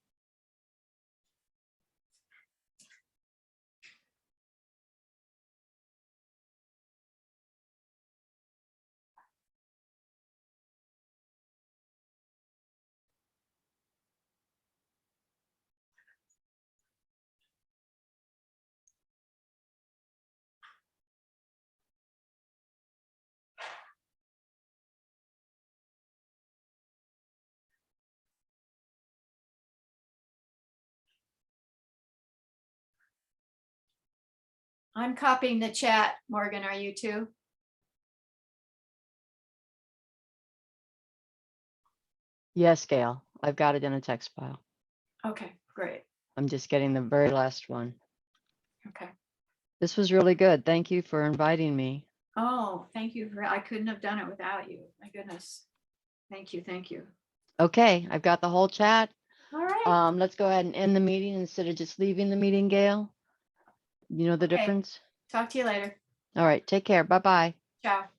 I'm copying the chat. Morgan, are you too? Yes, Gail, I've got it in a text file. Okay, great. I'm just getting the very last one. Okay. This was really good. Thank you for inviting me. Oh, thank you. I couldn't have done it without you. My goodness. Thank you. Okay, I've got the whole chat. All right. Let's go ahead and end the meeting instead of just leaving the meeting, Gail. You know the Okay. difference? Talk to you later. All right, take care. Bye-bye. Ciao.